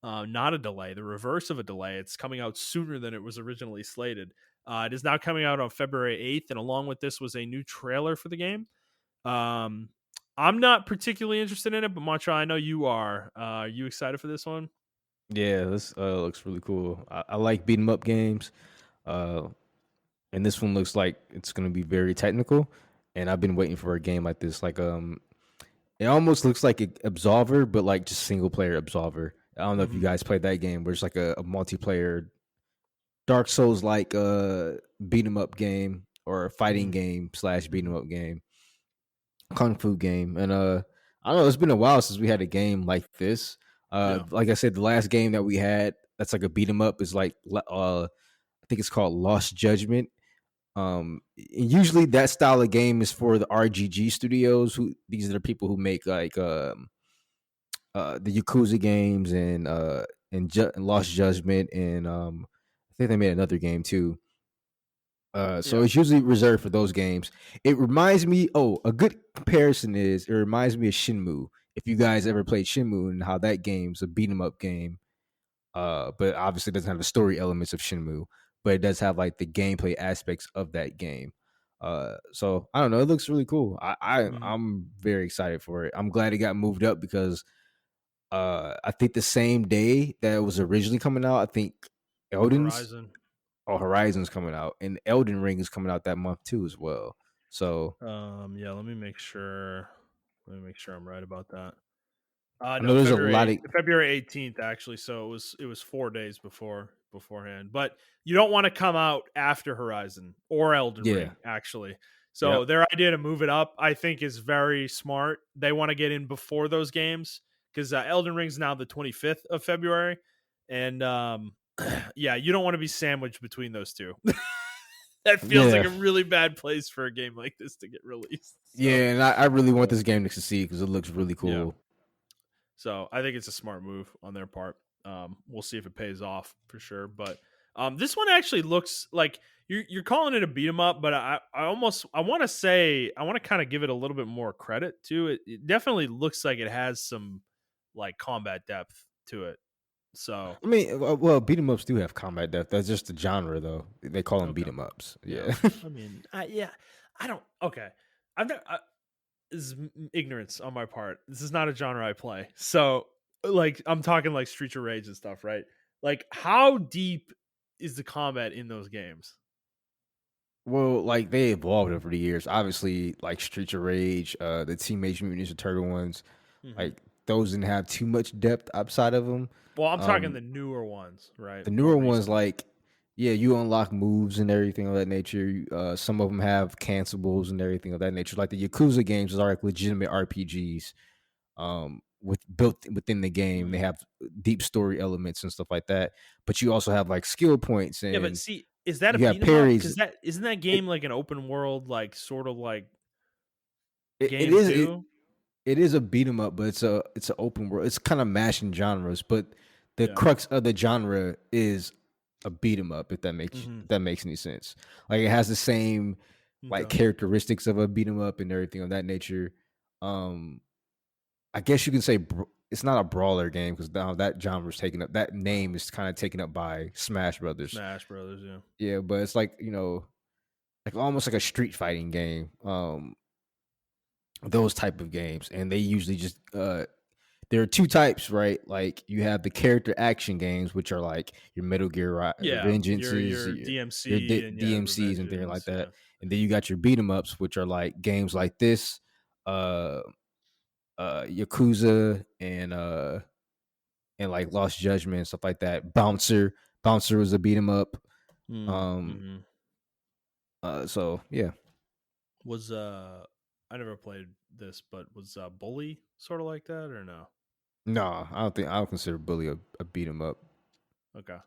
Not a delay, the reverse of a delay. It's coming out sooner than it was originally slated. It is now coming out on February 8th, and along with this was a new trailer for the game. Um, I'm not particularly interested in it, but Mantra, I know you are. Are you excited for this one? Yeah, this looks really cool. I like beat 'em up games, uh, and this one looks like it's gonna be very technical. And I've been waiting for a game like this. Like it almost looks like a Absolver, but like just single player Absolver. I don't know if you Mm-hmm. guys played that game, where it's like a multiplayer Dark Souls like beat 'em up game or a fighting Mm-hmm. game slash beat 'em Mm-hmm. up game, kung fu game, and I don't know. It's been a while since we had a game like this. Yeah. Like I said, the last game that we had that's like a beat 'em up is like I think it's called Lost Judgment. And usually that style of game is for the RGG studios. Who these are the people who make like the Yakuza games and Lost Judgment and I think they made another game too. So Yeah. it's usually reserved for those games. It reminds me. Oh, a good comparison is it reminds me of Shinmu. If you guys ever played Shinmu and how that game's a beat 'em up game, but obviously doesn't have the story elements of Shinmu, but it does have like the gameplay aspects of that game. So I don't know. It looks really cool. Mm-hmm. I'm very excited for it. I'm glad it got moved up because I think the same day that it was originally coming out, I think Elden's Horizon. or Horizon's coming out, and Elden Ring is coming out that month too as well. So Yeah, let me make sure. Let me make sure I'm right about that. I know No, there's a lot of February 18th actually. So it was 4 days beforehand. But you don't want to come out after Horizon or Elden yeah, Ring actually. yep, So their idea to move it up, I think, is very smart. They want to get in before those games because Elden Ring's now the 25th of February, and Yeah, you don't want to be sandwiched between those two. That feels like Yeah, a really bad place for a game like this to get released. So yeah, and I really want this game to succeed because it looks really yeah, cool. so I think it's a smart move on their part. We'll see if it pays off for sure. But this one actually looks like you're calling it a beat 'em up, but I want to say I want to kind of give it a little bit more credit to it. It definitely looks like it has some like combat depth to it. So I mean, well, beat 'em ups do have combat depth. That's just the genre, though. They call them beat okay, 'em ups. yeah. Yeah. I mean, yeah, I don't. Okay, I've never. This is ignorance on my part. This is not a genre I play. So, like, I'm talking like Streets of Rage and stuff, right? Like, how deep is the combat in those games? Well, like they evolved over the years. Obviously, like Streets of Rage, the Teenage Mutant Ninja Turtle ones, Hmm. like those didn't have too much depth outside of them. Well, I'm talking Um, the newer ones, right? the More newer ones, recent. like yeah, you unlock moves and everything of that nature. Some of them have cancellables and everything of that nature. Like the Yakuza games are like legitimate RPGs. With built within the game, they Mm. have deep story elements and stuff like that. But you also have like skill points Yeah, but and see, is that a you have beat 'em up? parries. Because that isn't that It game like an open world, like sort of like it game is too? it is a beat 'em up, but it's an open world. It's kind of mashing genres, but the Yeah. crux of the genre is a beat 'em up. Hmm. If that makes any sense. Like it has the same like Okay. characteristics of a beat 'em up and everything of that nature. Um, I guess you can say it's not a brawler game because now that genre is taken up. That name is kind of taken up by Smash Brothers. Smash Brothers. Yeah. Yeah, but it's like like almost like a street fighting game. Those type of games, and they usually just there are two types, right? Like you have the character action games, which are like your Metal Gear Yeah. Vengeances, Your your DMC and yeah, DMCs and things like Revengeance. that. Yeah. And then you got your beat 'em ups, which are like games like this, uh, Yakuza, and like Lost Judgment and stuff like that. Bouncer was a beat 'em up. Um, Mm-hmm. so yeah, Was I never played this, but was Bully sort of like that or no? no, I don't consider Bully a beat 'em up. Okay.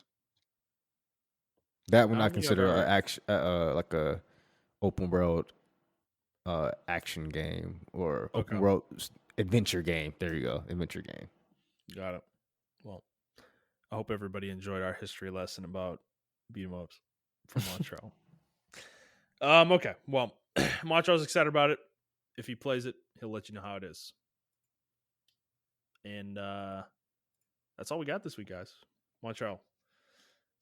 That one I I don't think I've consider a ever. action, like a open world action game or open Okay. world adventure game. There you go, adventure game. Got it. Well, I hope everybody enjoyed our history lesson about beat 'em ups from Montreal. Okay. Well, Montreal's excited about it. If he plays it, he'll let you know how it is. And that's all we got this week, guys. Montreal, do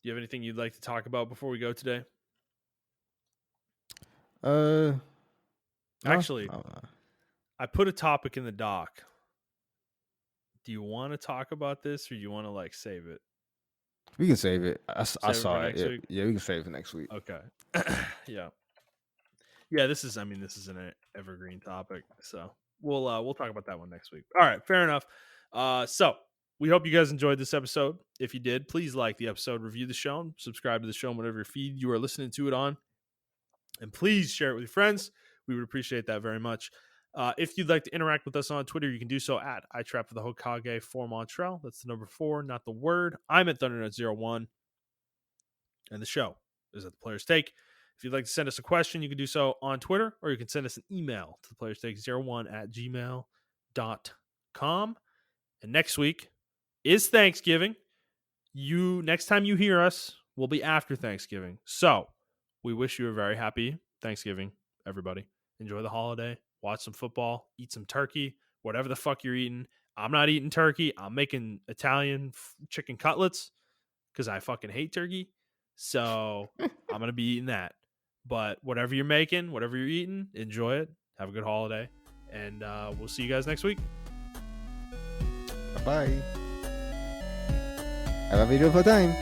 you have anything you'd like to talk about before we go today? Uh, no, Actually, I put a topic in the doc. Do you want to talk about this or do you want to like save it? we can save it. I Save it for saw it. next Yeah, week? yeah, we can save it next week. Okay. Yeah. Yeah, this is this is an evergreen topic. So we'll talk about that one next week. All right, fair enough. So we hope you guys enjoyed this episode. If you did, please like the episode, review the show, and subscribe to the show on whatever feed you are listening to it on. And please share it with your friends. We would appreciate that very much. If you'd like to interact with us on Twitter, you can do so at iTrap for the Hokage for Montreal. That's the number 4, not the word. I'm at ThunderNut01. And the show is at the Player's Take. If you'd like to send us a question, you can do so on Twitter, or you can send us an email to theplayerstake01@gmail.com. And next week is Thanksgiving. Next time you hear us will be after Thanksgiving. So we wish you a very happy Thanksgiving, everybody. Enjoy the holiday, watch some football, eat some turkey, whatever the fuck you're eating. I'm not eating turkey. I'm making Italian chicken cutlets because I fucking hate turkey. So I'm going to be eating that. But whatever you're making, whatever you're eating, enjoy it. Have a good holiday. And we'll see you guys next week. Bye. Have a beautiful time.